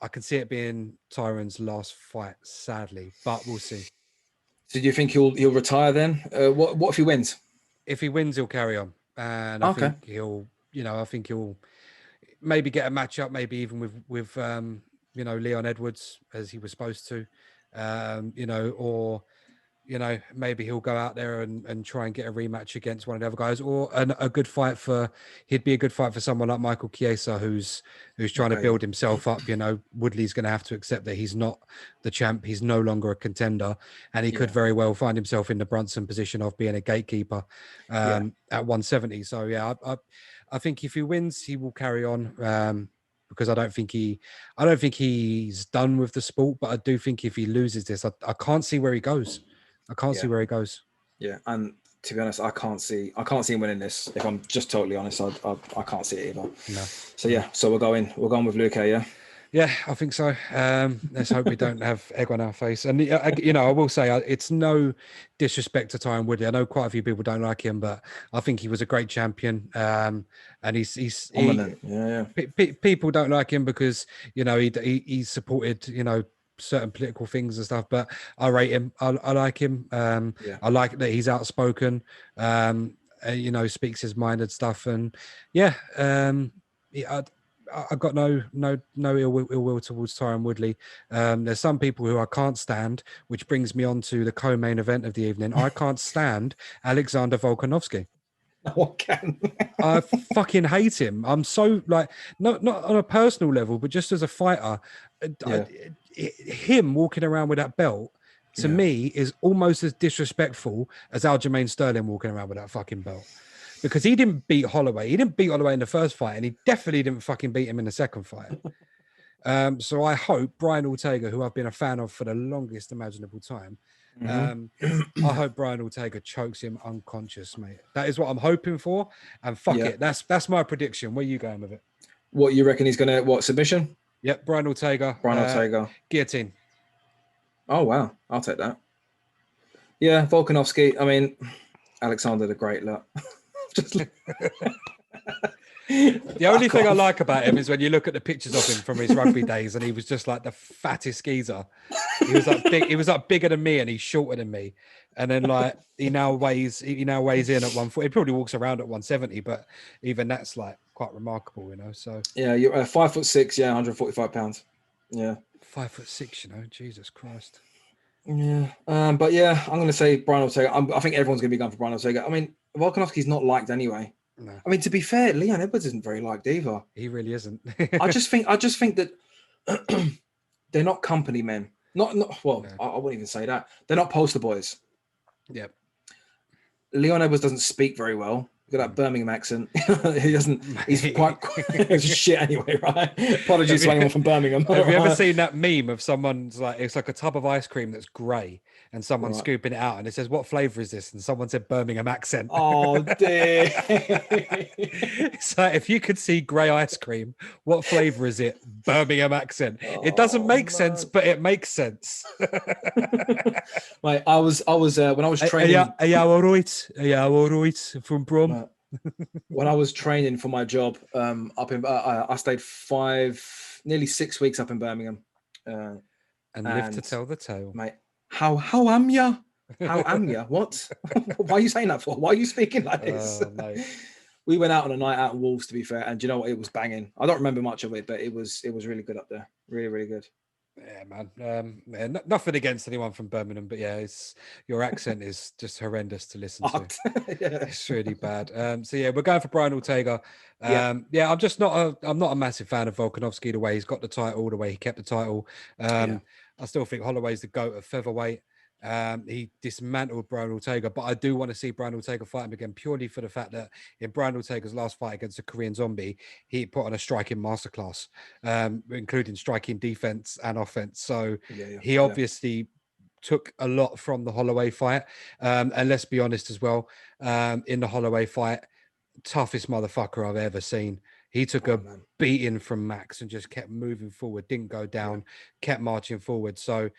I can see it being Tyron's last fight, sadly, but we'll see. So do you think he'll retire then? What if he wins? If he wins, he'll carry on, and I think he'll maybe get a matchup, maybe even with Leon Edwards as he was supposed to, or you know, maybe he'll go out there and try and get a rematch against one of the other guys, or a good fight for. He'd be a good fight for someone like Michael Chiesa, who's trying to build himself up. You know, Woodley's going to have to accept that he's not the champ. He's no longer a contender, and he could very well find himself in the Brunson position of being a gatekeeper at 170. So yeah, I think if he wins, he will carry on. Because I don't think he's done with the sport, but I do think if he loses this, I can't see where he goes. I can't see where he goes. Yeah, and to be honest, I can't see him winning this. If I'm just totally honest, I can't see it either. No. So yeah, so we're going with Luke, yeah. Yeah, I think so. Let's hope we don't have egg on our face. And you know, I will say it's no disrespect to Tyron Woodley. I know quite a few people don't like him, but I think he was a great champion. And he's people don't like him because you know he supported certain political things and stuff. But I rate him. I like him. I like that he's outspoken. You know, speaks his mind and stuff. And I've got no ill will towards Tyron Woodley. There's some people who I can't stand, which brings me on to the co-main event of the evening. I can't stand Alexander Volkanovski. No, I can. I fucking hate him. I'm so like not on a personal level, but just as a fighter, him walking around with that belt to me is almost as disrespectful as Aljamain Sterling walking around with that fucking belt. Because he didn't beat Holloway. He didn't beat Holloway in the first fight, and he definitely didn't fucking beat him in the second fight. So I hope Brian Ortega, who I've been a fan of for the longest imaginable time, I hope Brian Ortega chokes him unconscious, mate. That is what I'm hoping for. And fuck it. That's my prediction. Where are you going with it? What you reckon he's going to, submission? Yep, Brian Ortega. Guillotine. Oh, wow. I'll take that. Yeah, Volkanovski. I mean, Alexander the Great, look. The only thing I like about him is when you look at the pictures of him from his rugby days, and he was just like the fattest geezer. He was like big. He was like bigger than me, and he's shorter than me. And then like he now weighs in at 140. He probably walks around at 170, but even that's like quite remarkable, you know. So yeah, you're 5'6", 145 pounds. Yeah, 5'6", you know. Jesus Christ. Yeah, but yeah, I'm going to say Brian Ortega. I think everyone's going to be going for Brian Ortega. I mean, Volkanovski's not liked anyway. No. I mean, to be fair, Leon Edwards isn't very liked either. He really isn't. I just think that they're not company men. Not well. No. I wouldn't even say that. They're not poster boys. Yep. Leon Edwards doesn't speak very well. Got that Birmingham accent. He doesn't. He's quite shit anyway, right? Apologies to anyone from Birmingham. Have you ever seen that meme of someone's like it's like a tub of ice cream that's grey and someone's scooping it out and it says, "What flavour is this?" And someone said Birmingham accent. Oh dear! It's like if you could see grey ice cream, what flavour is it? Birmingham accent. It doesn't make sense, but it makes sense. Right, I was when I was training. Are you all right from Brom? When I was training for my job, up in I stayed nearly 6 weeks up in Birmingham, and lived to tell the tale, mate. How am ya? How am ya? What? Why are you saying that for? Why are you speaking like this? We went out on a night out in Wolves, to be fair, and do you know what? It was banging. I don't remember much of it, but it was really good up there. Really, really good. Yeah, man. Nothing against anyone from Birmingham, but yeah, your accent is just horrendous to listen to. It's really bad. So yeah, we're going for Brian Ortega. I'm not a massive fan of Volkanovski, the way he's got the title, the way he kept the title. I still think Holloway's the GOAT of featherweight. He dismantled Brian Ortega, but I do want to see Brian Ortega fight him again purely for the fact that in Brian Ortega's last fight against a Korean zombie, he put on a striking masterclass, including striking defense and offense. So he obviously took a lot from the Holloway fight. And let's be honest as well, in the Holloway fight, toughest motherfucker I've ever seen. He took a beating from Max and just kept moving forward, didn't go down, kept marching forward. So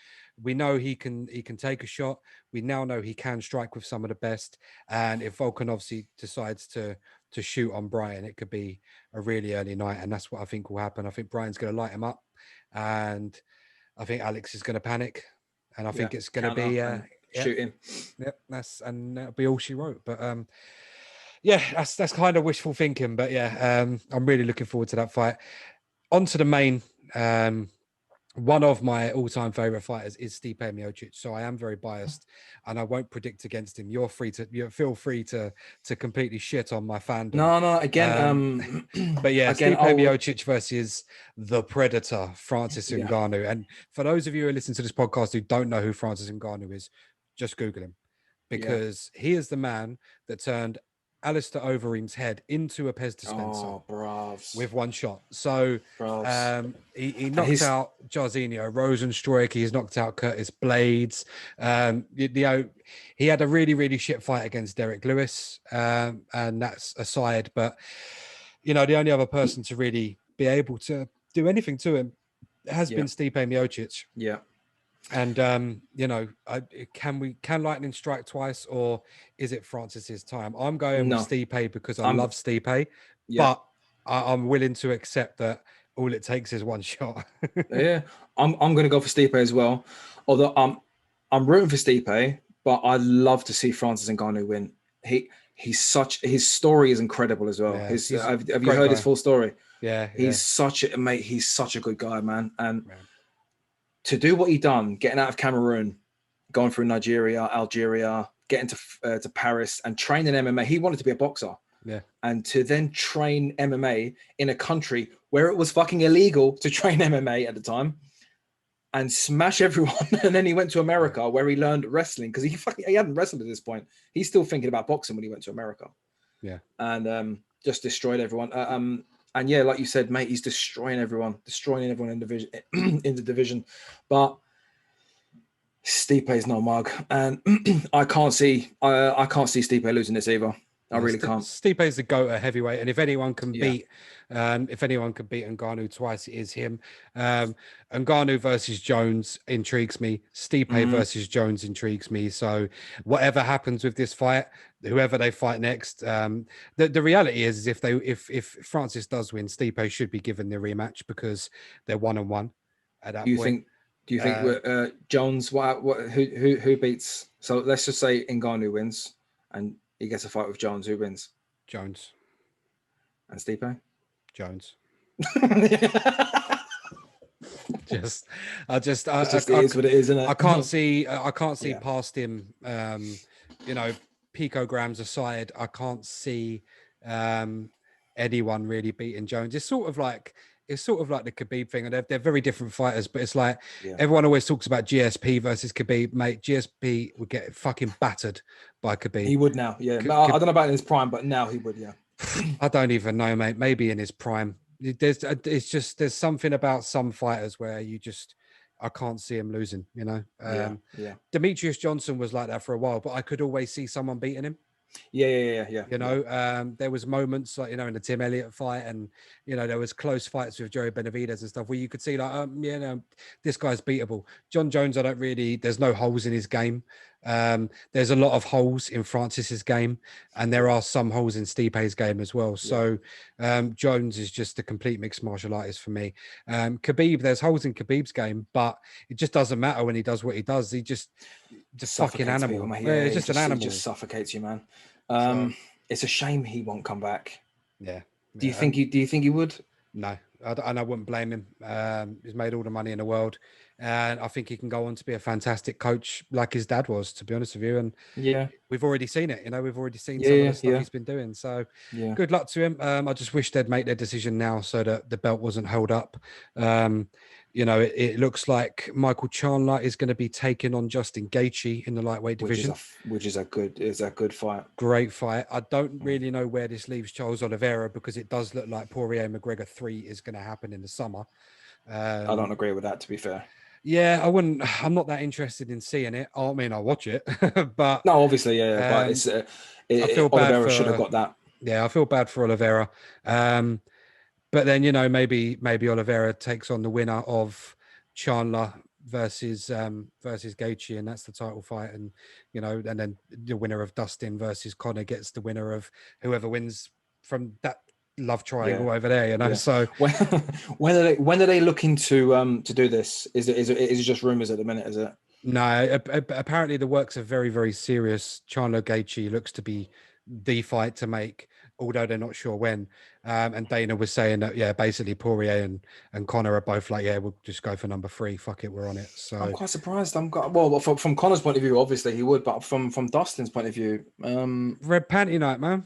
we know he can take a shot. We now know he can strike with some of the best. And if Volkan obviously decides to shoot on Brian, it could be a really early night. And that's what I think will happen. I think Brian's going to light him up. And I think Alex is going to panic. And I think it's going to be shoot him. Yep, that'll be all she wrote. But that's kind of wishful thinking. But I'm really looking forward to that fight. On to the main one of my all-time favorite fighters is Stipe Miocic, so I am very biased, and I won't predict against him. You feel free to completely shit on my fandom. No, again, but yeah, again, Stipe Miocic versus the Predator, Francis Ngannou. And for those of you who listen to this podcast who don't know who Francis Ngannou is, just Google him, because he is the man that turned Alistair Overeem's head into a Pez dispenser with one shot. So he knocked out Jairzinho Rosenstruik. He's knocked out Curtis Blades. He had a really, really shit fight against Derek Lewis, and that's aside. But, the only other person to really be able to do anything to him has been Stipe Miocic. Yeah. And can lightning strike twice, or is it Francis's time? I'm going with Stipe because I love Stipe, but I'm willing to accept that all it takes is one shot. I'm going to go for Stipe as well. Although I'm rooting for Stipe, but I'd love to see Francis Ngannou win. His story is incredible as well. Yeah, have you heard his full story? Yeah, he's such a good guy, man. And to do what he done, getting out of Cameroon, going through Nigeria, Algeria, getting to Paris and training MMA. He wanted to be a boxer. Yeah. And to then train MMA in a country where it was fucking illegal to train MMA at the time and smash everyone. And then he went to America where he learned wrestling, because he hadn't wrestled at this point. He's still thinking about boxing when he went to America. Yeah. And just destroyed everyone. And yeah, like you said, mate, he's destroying everyone in the division. But Stipe is no mug, and I can't see Stipe losing this either. I really can't. Stipe is the GOAT at heavyweight, and if anyone can beat Ngannou twice, it is him. Ngannou versus Jones intrigues me. Stipe versus Jones intrigues me. So whatever happens with this fight, whoever they fight next, the reality is if Francis does win, Stipe should be given the rematch because they're 1-1 at that point. Do you think Jones? Who beats? So let's just say Ngannou wins and he gets a fight with Jones. Who wins? Jones. And Stipe? Jones. It is what it is, isn't it? I can't see past him. Picograms aside, I can't see anyone really beating Jones. It's sort of like the Khabib thing, and they're very different fighters, but it's like everyone always talks about GSP versus Khabib. Mate, GSP would get fucking battered by Khabib. He would now, I don't know about in his prime, but now he would, I don't even know, mate. Maybe in his prime. There's something about some fighters where I can't see him losing, Demetrius Johnson was like that for a while, but I could always see someone beating him. There was moments like, in the Tim Elliott fight, and there was close fights with Joey Benavidez and stuff where you could see like, this guy's beatable. John Jones, there's no holes in his game. There's a lot of holes in Francis's game, and there are some holes in Stipe's game as well. So Jones is just a complete mixed martial artist for me. Khabib, there's holes in Khabib's game, but it just doesn't matter when he does what he does. He just fucking animal. People, it's just an animal. He just suffocates you, man. It's a shame he won't come back. Yeah. Do you think he would? No, I wouldn't blame him. He's made all the money in the world, and I think he can go on to be a fantastic coach like his dad was, to be honest with you. And we've already seen it. We've already seen some of the stuff he's been doing. So good luck to him. I just wish they'd make their decision now so that the belt wasn't held up. It looks like Michael Chandler is going to be taking on Justin Gaethje in the lightweight division, which is a good fight. Great fight. I don't really know where this leaves Charles Oliveira, because it does look like Poirier McGregor 3 is going to happen in the summer. I don't agree with that, to be fair. Yeah, I'm not that interested in seeing it. I mean, I'll watch it, but no, obviously, but it's. I feel bad Oliveira should have got that. Yeah, I feel bad for Oliveira. But then, maybe Oliveira takes on the winner of Chandler versus Gaethje, and that's the title fight. And, and then the winner of Dustin versus Conor gets the winner of whoever wins from that love triangle over there, So when are they looking to do this? Is it just rumors at the minute, is it? No, apparently the works are very, very serious. Chandler Gaethje looks to be the fight to make although they're not sure when. And Dana was saying that, yeah, basically Poirier and Conor are both like, yeah, we'll just go for number 3. Fuck it, we're on it. So I'm quite surprised. Well, from Conor's point of view, obviously he would, but from Dustin's point of view, red panty night, man.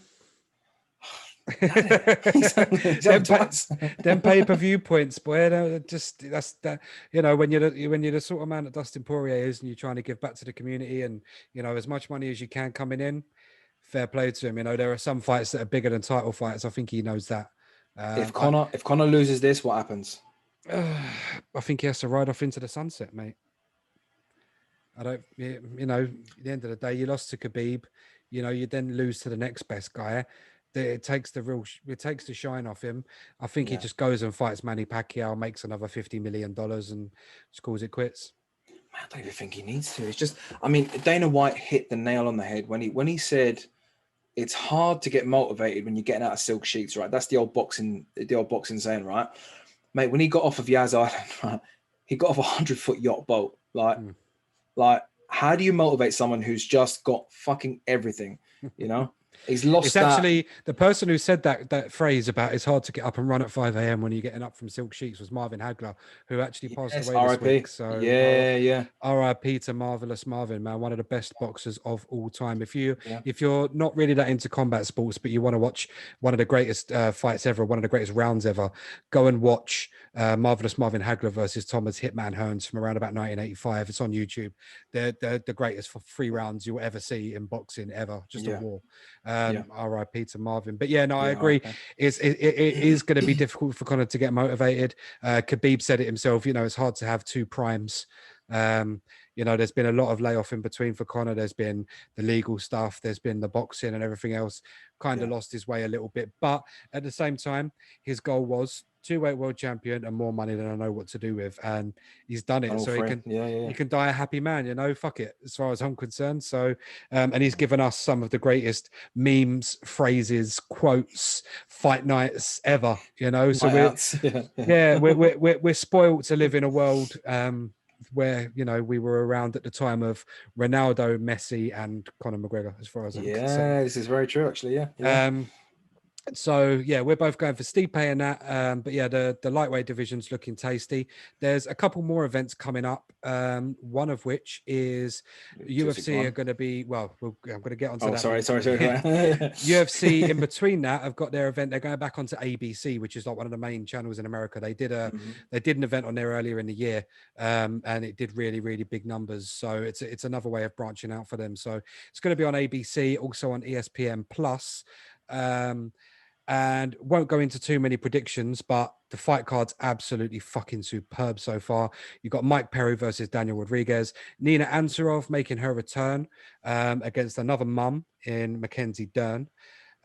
them pay-per-view points, boy. That's that. When you're the sort of man that Dustin Poirier is, and you're trying to give back to the community, and as much money as you can coming in, fair play to him. There are some fights that are bigger than title fights. I think he knows that. If Conor loses this, what happens? I think he has to ride off into the sunset, mate. I don't. At the end of the day, you lost to Khabib. You then lose to the next best guy. It takes the shine off him. I think he just goes and fights Manny Pacquiao, makes another $50 million, and just calls it quits. Man, I don't even think he needs to. It's just, Dana White hit the nail on the head when he said it's hard to get motivated when you're getting out of silk sheets, right? That's the old boxing saying, right? Mate, when he got off of Yaz Island, right, he got off a 100-foot yacht boat. Like, how do you motivate someone who's just got fucking everything? He's lost. It's actually the person who said that phrase about it's hard to get up and run at 5 a.m. when you're getting up from silk sheets was Marvin Hagler, who actually passed away this week. So R.I.P. to Marvelous Marvin, man, one of the best boxers of all time. If you're not really that into combat sports, but you want to watch one of the greatest fights ever, one of the greatest rounds ever, go and watch Marvelous Marvin Hagler versus Thomas Hitman Hearns from around about 1985. It's on YouTube. They're the greatest for 3 rounds you'll ever see in boxing ever. Just a war. R.I.P. to Marvin. But I agree. It is going to be difficult for Conor to get motivated. Khabib said it himself. It's hard to have 2 primes. There's been a lot of layoff in between for Conor. There's been the legal stuff. There's been the boxing and everything else. Kind of lost his way a little bit. But at the same time, his goal was 2-weight world champion and more money than I know what to do with, and he's done it. So he can die a happy man. Fuck it, as far as I'm concerned. So and he's given us some of the greatest memes, phrases, quotes, fight nights ever. So we're spoiled to live in a world where we were around at the time of Ronaldo, Messi, and Conor McGregor, as far as I'm concerned. This is very true, actually. So we're both going for Stipe and that. But the lightweight division's looking tasty. There's a couple more events coming up. One of which is UFC are going to be. I'm going to get onto that. Sorry. UFC in between that have got their event. They're going back onto ABC, which is like one of the main channels in America. They did an event on there earlier in the year, and it did really, really big numbers. So it's another way of branching out for them. So it's going to be on ABC, also on ESPN Plus. And won't go into too many predictions, but the fight card's absolutely fucking superb so far. You've got Mike Perry versus Daniel Rodriguez, Nina Ansaroff making her return against another mum in Mackenzie Dern.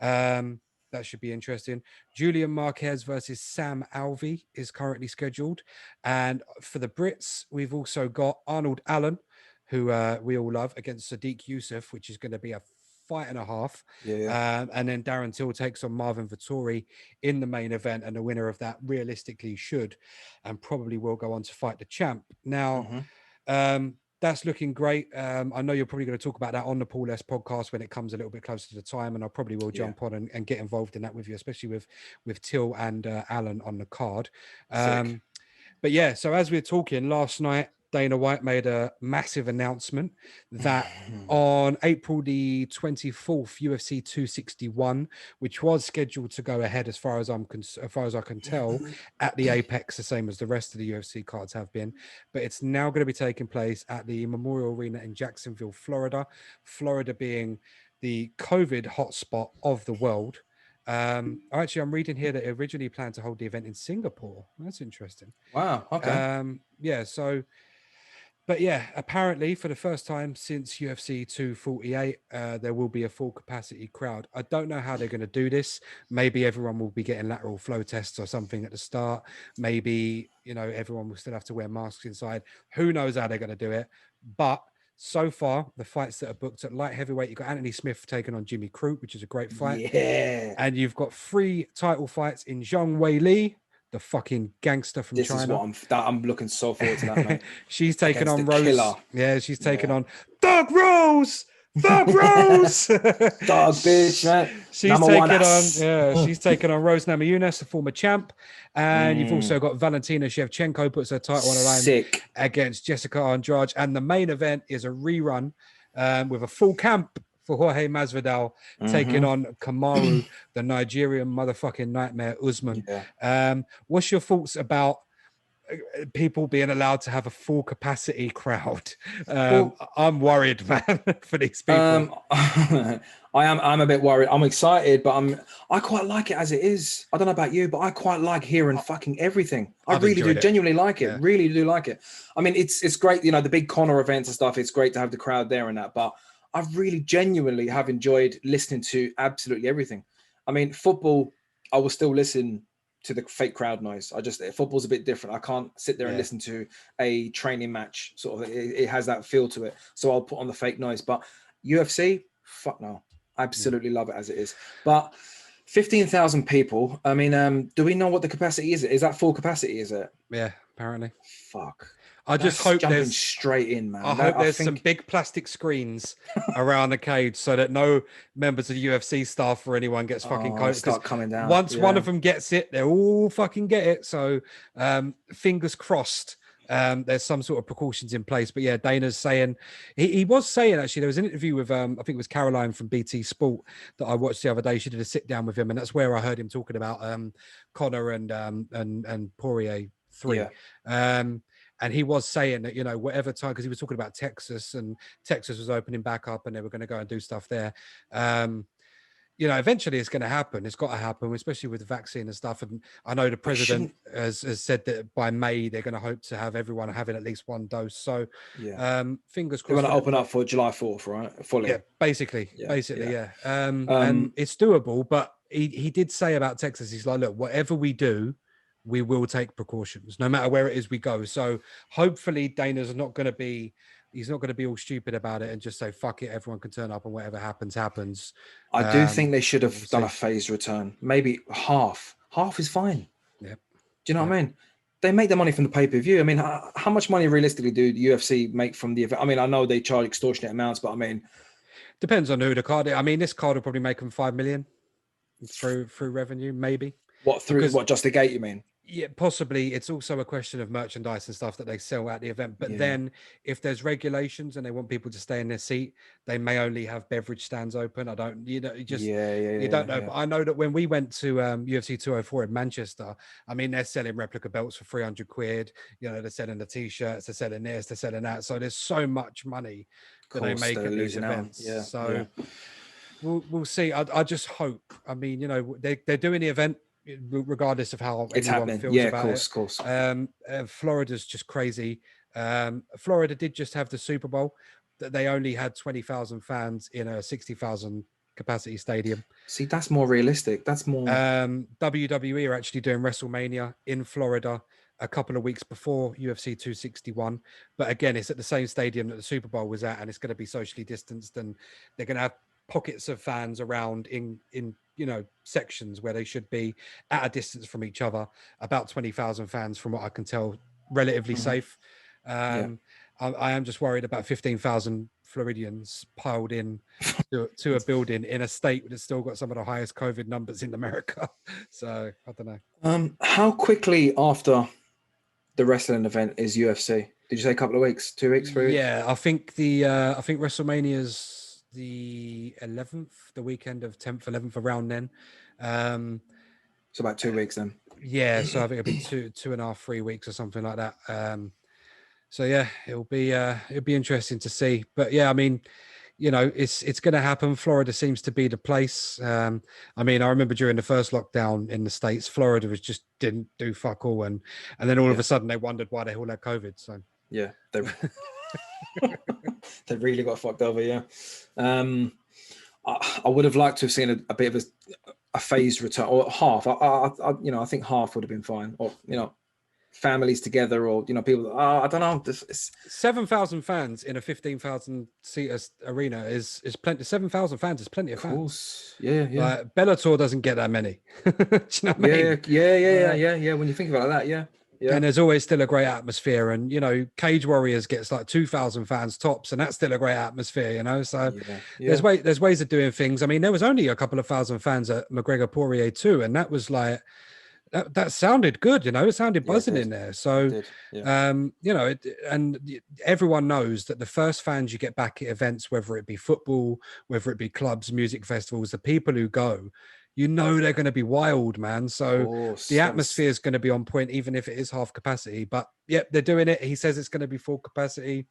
That should be interesting. Julian Marquez versus Sam Alvey is currently scheduled. And for the Brits, we've also got Arnold Allen, who we all love, against Sadiq Youssef, which is going to be a fight and a half. And then Darren Till takes on Marvin Vettori in the main event, and the winner of that realistically should and probably will go on to fight the champ. Now, that's looking great. I know you're probably going to talk about that on the Paul S podcast when it comes a little bit closer to the time, and I probably will jump on and get involved in that with you, especially with Till and Allen on the card. So as we were talking last night, Dana White made a massive announcement that on April the 24th, UFC 261, which was scheduled to go ahead as far as I can tell, at the Apex, the same as the rest of the UFC cards have been, but it's now going to be taking place at the Memorial Arena in Jacksonville, Florida. Florida being the COVID hotspot of the world. I'm reading here that it originally planned to hold the event in Singapore. That's interesting. Wow. Okay. But apparently for the first time since UFC 248, there will be a full capacity crowd. I don't know how they're going to do this. Maybe everyone will be getting lateral flow tests or something at the start. Maybe, everyone will still have to wear masks inside. Who knows how they're going to do it? But so far, the fights that are booked at light heavyweight, you've got Anthony Smith taking on Jimmy Crute, which is a great fight. Yeah. And you've got 3 title fights in Zhang Weili, the fucking gangster from China. This is what I'm looking so forward to that, mate. She's taking on Rose. Killer. Yeah, she's taking on Dark Rose. The Bros. Dog bitch, right? She's taken on Rose Namajunas, the former champ, and you've also got Valentina Shevchenko puts her title on her line against Jessica Andrade, and the main event is a rerun with a full camp for Jorge Masvidal taking on Kamaru, the Nigerian motherfucking nightmare Usman. What's your thoughts about people being allowed to have a full capacity crowd? I'm worried, man, for these people. I'm a bit worried. I'm excited, but I quite like it as it is. I don't know about you, but I quite like hearing fucking everything. I really do genuinely like it. Really do like it. I mean, it's great, you know, the big Conor events and stuff. It's great to have the crowd there and that, but I really genuinely have enjoyed listening to absolutely everything. I mean, football, I will still listen to the fake crowd noise. Football's a bit different. I can't sit there and listen to a training match. Sort of, it has that feel to it. So I'll put on the fake noise. But UFC, fuck no. I absolutely love it as it is. But 15,000 people. I mean, do we know what the capacity is? Is that full capacity? Is it? Yeah, apparently. Fuck. I just hope jumping straight in, man. I hope there's some big plastic screens around the cage so that no members of the UFC staff or anyone gets fucking start coming down. Once one of them gets it, they all fucking get it. So fingers crossed. There's some sort of precautions in place. But yeah, Dana's saying he was saying, actually, there was an interview with I think it was Caroline from BT Sport that I watched the other day. She did a sit down with him, and that's where I heard him talking about Conor and Poirier 3. And he was saying that, you know, whatever time, because he was talking about Texas, and Texas was opening back up and they were going to go and do stuff there. You know, eventually it's going to happen. It's got to happen, especially with the vaccine and stuff. And I know the president has said that by May, they're going to hope to have everyone having at least one dose. So fingers crossed. They're going to open up for July 4th, right? Fully. Yeah, basically. And it's doable. But he did say about Texas, he's like, look, whatever we do, we will take precautions no matter where it is we go. So hopefully Dana's not going to be, he's not going to be all stupid about it and just say, fuck it, everyone can turn up and whatever happens. I do think they should have done a phased return. Maybe half is fine. Yeah. Do you know what I mean? They make the money from the pay-per-view. I mean, how much money realistically do the UFC make from the event? I mean, I know they charge extortionate amounts, but I mean, depends on who the card is. I mean, this card will probably make them 5 million through revenue, maybe. What just the gate, you mean? Yeah, possibly. It's also a question of merchandise and stuff that they sell at the event. But then if there's regulations and they want people to stay in their seat, they may only have beverage stands open. I don't, you know, you don't know. But I know that when we went to UFC 204 in Manchester, I mean, they're selling replica belts for 300 quid. You know, they're selling the t-shirts, they're selling this, they're selling that. So there's so much money that they make at these events. We'll see. I just hope. I mean, you know, they're doing the event regardless of how it's happening. Feels about of course. Florida's just crazy. Florida did just have the Super Bowl. That they only had 20,000 fans in a 60,000 capacity stadium. See, that's more realistic. That's more. WWE are actually doing WrestleMania in Florida a couple of weeks before UFC 261, but again, it's at the same stadium that the Super Bowl was at, and it's going to be socially distanced, and they're going to have pockets of fans around in you know, sections where they should be at a distance from each other. About 20,000 fans, from what I can tell, relatively safe. I am just worried about 15,000 Floridians piled in to a building in a state that's still got some of the highest COVID numbers in America. So I don't know. How quickly after the wrestling event is UFC? Did you say a couple of weeks, 2 weeks, 3 weeks? Yeah, I think WrestleMania's the 11th, the weekend of 10th, 11th, around then. So about 2 weeks then. Yeah, so I think it'll be 2.5, 3 weeks or something like that. So yeah, it'll be interesting to see. But yeah, I mean, you know, it's going to happen. Florida seems to be the place. I mean, I remember during the first lockdown in the States, Florida didn't do fuck all, and then all of a sudden they wondered why they all had COVID. So yeah, they they really got fucked over. Yeah, I would have liked to have seen a bit of a phased return, or half. I think half would have been fine, or you know, families together, or you know, people. I don't know. 7,000 fans in a 15,000 seat arena is plenty. 7,000 fans is plenty of fans. Of course, yeah. Bellator doesn't get that many. Do you know what I mean? Yeah. When you think about that, yeah. Yeah. And there's always still a great atmosphere. And, you know, Cage Warriors gets like 2,000 fans tops, and that's still a great atmosphere, you know? So there's ways of doing things. I mean, there was only a couple of thousand fans at McGregor Poirier too. And that was like, that sounded good, you know, it sounded buzzing in there. So, you know, and everyone knows that the first fans you get back at events, whether it be football, whether it be clubs, music festivals, the people who go, you know, they're going to be wild, man. So the atmosphere is going to be on point, even if it is half capacity. But yep, they're doing it. He says it's going to be full capacity.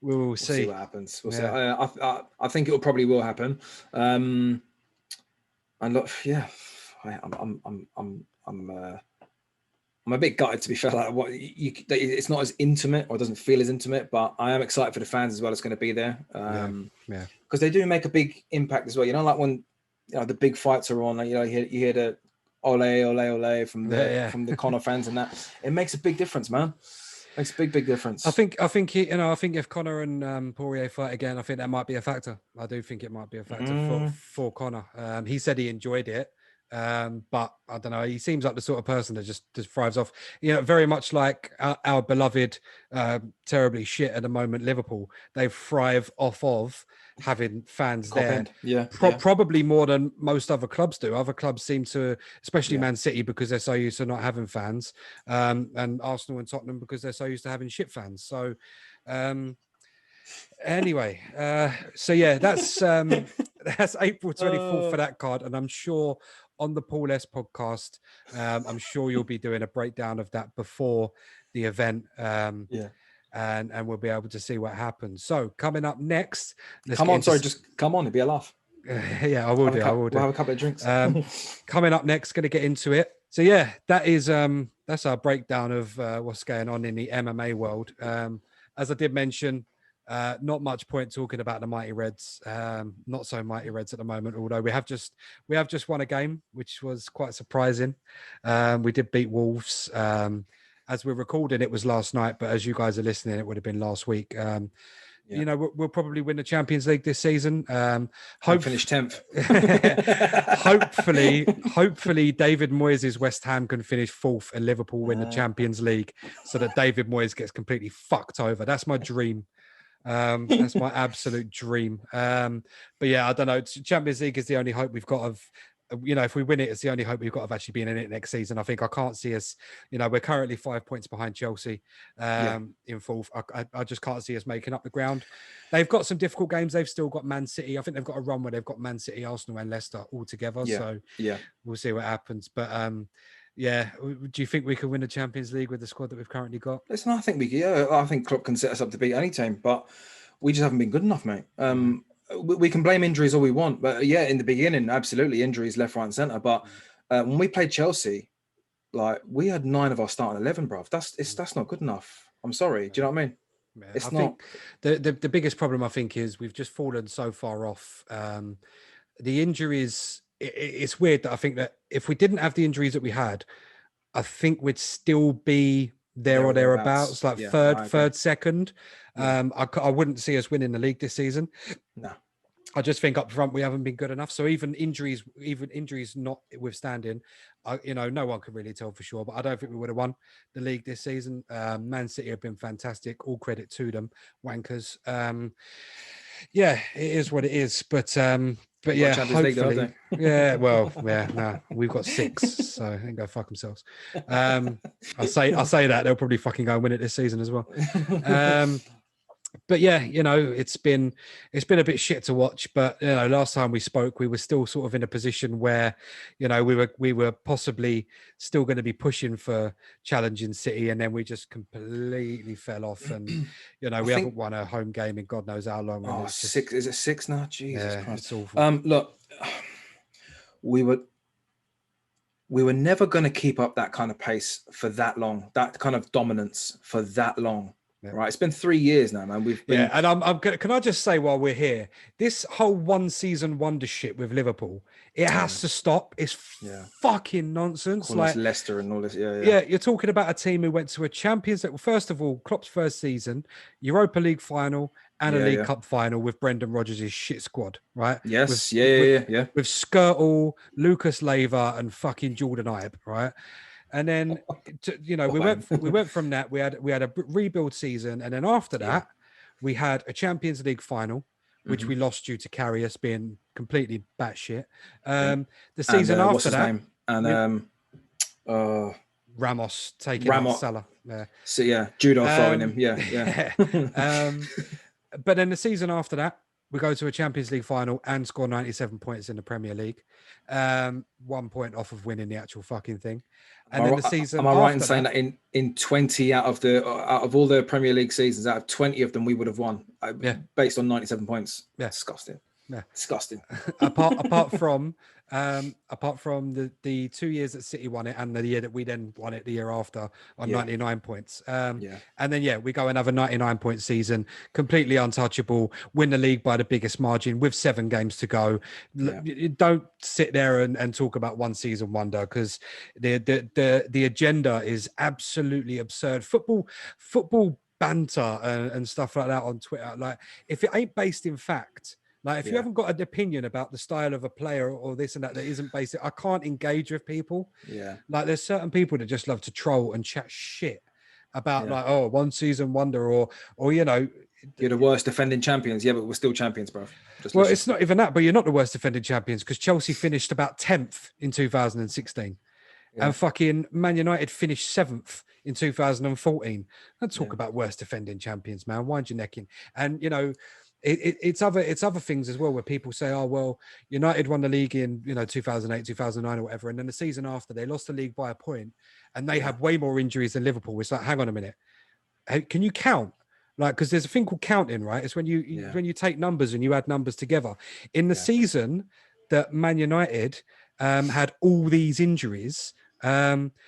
We'll see what happens. We'll see. I think it probably will happen. And look, I'm a bit gutted, to be fair. Like, it's not as intimate, or doesn't feel as intimate, but I am excited for the fans as well. It's going to be there, because they do make a big impact as well. You know, like when the big fights are on, you know, you hear the ole ole ole from the Conor fans, and that it makes a big difference, man. Makes a big difference. I think if Conor and Poirier fight again, I think that might be a factor. I do think it might be a factor for Conor. He said he enjoyed it. But I don't know, he seems like the sort of person that just thrives off, you know, very much like our beloved, terribly shit at the moment Liverpool. They thrive off of having fans there. Probably more than most other clubs do. Other clubs seem to, especially Man City, because they're so used to not having fans, and Arsenal and Tottenham because they're so used to having shit fans. So anyway, so yeah, that's April 24th for that card, and I'm sure on the Paul S podcast, I'm sure you'll be doing a breakdown of that before the event. And we'll be able to see what happens. So coming up next, just come on, it'd be a laugh. I will do. We'll have a couple of drinks. Coming up next, going to get into it. So yeah, that is that's our breakdown of what's going on in the MMA world. As I did mention, not much point talking about the Mighty Reds. Not so Mighty Reds at the moment, although we have just won a game, which was quite surprising. We did beat Wolves. As we're recording, it was last night, but as you guys are listening, it would have been last week. You know, we'll probably win the Champions League this season. Hope finish 10th. hopefully David Moyes' West Ham can finish 4th and Liverpool win the Champions League, so that David Moyes gets completely fucked over. That's my dream. That's my absolute dream. But yeah, I don't know. Champions League is the only hope we've got of, you know, if we win it, it's the only hope we've got of actually being in it next season. I think I can't see us, you know, we're currently 5 points behind Chelsea in 4th. I just can't see us making up the ground. They've got some difficult games. They've still got Man City. I think they've got a run where they've got Man City, Arsenal and Leicester all together. So we'll see what happens. But do you think we can win the Champions League with the squad that we've currently got? Listen, I think I think Klopp can set us up to beat any team, but we just haven't been good enough, mate. We can blame injuries all we want, but in the beginning, absolutely injuries left, right, and centre. But when we played Chelsea, like, we had 9 of our starting 11, bro. That's not good enough. I'm sorry. Do you know what I mean? Yeah, I think the biggest problem, I think, is we've just fallen so far off. The injuries. It's weird that I think that if we didn't have the injuries that we had, I think we'd still be there or thereabouts, like third, second. I wouldn't see us winning the league this season. No, I just think up front we haven't been good enough. So even injuries not withstanding, you know, no one can really tell for sure. But I don't think we would have won the league this season. Man City have been fantastic. All credit to them, wankers. Yeah, it is what it is. But yeah, hopefully, we've got 6, so they can go fuck themselves. I say that they'll probably fucking go and win it this season as well. But yeah, you know, it's been a bit shit to watch. But you know, last time we spoke, we were still sort of in a position where, you know, we were possibly still going to be pushing for challenging City, and then we just completely fell off. And you know, we haven't won a home game in God knows how long. Oh, 6 is it 6 now? Jesus Christ, it's awful. Look, we were never going to keep up that kind of pace for that long, that kind of dominance for that long. Yeah. Right, it's been 3 years now, man. We've been... and I'm can I just say while we're here, this whole one season wonder shit with Liverpool, it has to stop. It's fucking nonsense. Calling like Leicester and all this. Yeah, you're talking about a team who went to a Champions League. Well, first of all, Klopp's first season, Europa League final and a League Cup final with Brendan Rodgers' shit squad, right? Yes, with Skirtle, Lucas Leiva, and fucking Jordan Ibe, right? And then, we went from that. We had a rebuild season, and then after that, we had a Champions League final, which we lost due to Karius being completely batshit. The season after what's his that, name? And Ramos taking out Salah. Yeah. So Judo throwing him. Yeah. But then the season after that, we go to a Champions League final and score 97 points in the Premier League. 1 point off of winning the actual fucking thing. And then the season. Am I right in saying that in 20 out of all the Premier League seasons, out of 20 of them, we would have won based on 97 points? Yeah. Disgusting. Yeah. Disgusting. apart from the 2 years that City won it and the year that we then won it the year after on 99 points. And then we go another 99-point season, completely untouchable, win the league by the biggest margin with 7 games to go. Don't sit there and talk about one season wonder, because the agenda is absolutely absurd. Football banter and stuff like that on Twitter, like, if it ain't based in fact. Like, if you haven't got an opinion about the style of a player or this and that isn't basic, I can't engage with people. Yeah. Like, there's certain people that just love to troll and chat shit about like, one season wonder or you're the worst defending champions. Yeah, but we're still champions, bro. It's not even that, but you're not the worst defending champions, because Chelsea finished about 10th in 2016 and fucking Man United finished 7th in 2014. Don't talk about worst defending champions, man. Wind your neck in. And, it's other things as well, where people say, oh, well, United won the league in 2008, 2009 or whatever, and then the season after they lost the league by a point and they had way more injuries than Liverpool. It's like, hang on a minute, can you count? Like, because there's a thing called counting, right? It's when you take numbers and you add numbers together. In the season that Man United had all these injuries, Ferdinand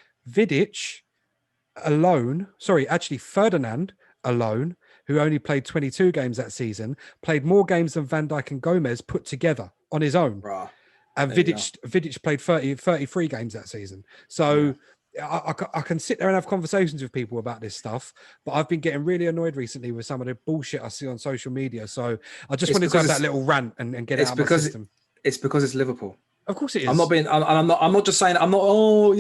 alone, who only played 22 games that season, played more games than Van Dijk and Gomez put together on his own. Bruh. And Vidic played 33 games that season. So I can sit there and have conversations with people about this stuff, but I've been getting really annoyed recently with some of the bullshit I see on social media. So I just wanted to have that little rant and get it out of my system. It's because it's Liverpool. Of course it is. I'm not just saying, I'm not, always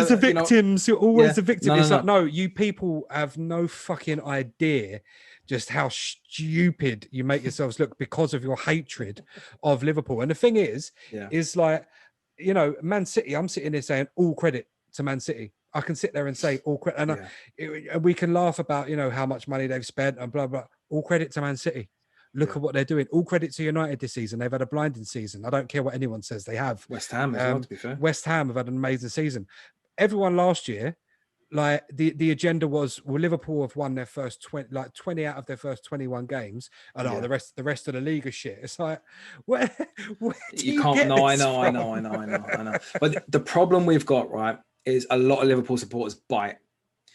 the victims. You're always the victim. No, it's like, no, you people have no fucking idea just how stupid you make yourselves look because of your hatred of Liverpool. And the thing is like, Man City, I'm sitting there saying all credit to Man City. I can sit there and say all credit, and we can laugh about, how much money they've spent and blah, blah. All credit to Man City. Look at what they're doing. All credit to United this season. They've had a blinding season. I don't care what anyone says. They have. West Ham as well, to be fair. West Ham have had an amazing season. Everyone last year, like, the agenda was, well, Liverpool have won their first 20 out of their first 21 games, and the rest of the league is shit. It's like, where you can't. No, I know. But the problem we've got, right, is a lot of Liverpool supporters bite.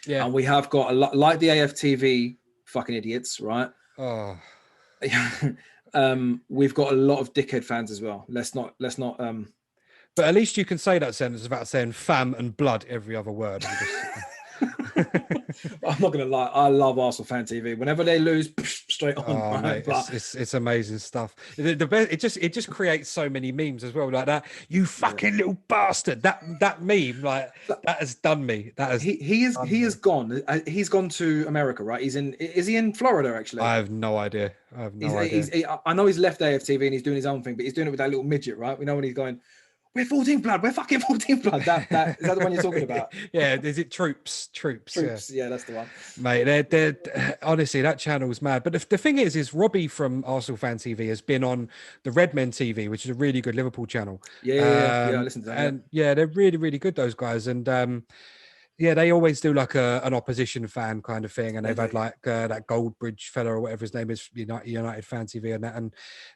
Yeah, and we have got a lot, like the AFTV fucking idiots, right? Oh. We've got a lot of dickhead fans as well. Let's not but at least you can say that sentence without saying fam and blood every other word. I'm not gonna lie, I love Arsenal fan TV. Whenever they lose, straight on. Oh, mate, it's amazing stuff. The best, it just creates so many memes as well, like that. You fucking little bastard. That meme, like, that has done me. That has he has gone. He's gone to America, right? Is he in Florida actually? I have no idea. I know he's left AFTV and he's doing his own thing, but he's doing it with that little midget, right? We know when he's going, we're 14th blood. We're fucking 14th blood. That is that the one you're talking about? Yeah. Is it Troops? Yeah, that's the one. Mate, they're honestly, that channel's mad. But the thing is Robbie from Arsenal Fan TV has been on the Redmen TV, which is a really good Liverpool channel. Yeah. I listened to that. And they're really, really good, those guys. And they always do like an opposition fan kind of thing, and they've had like that Goldbridge fella or whatever his name is, United Fan TV, and that, and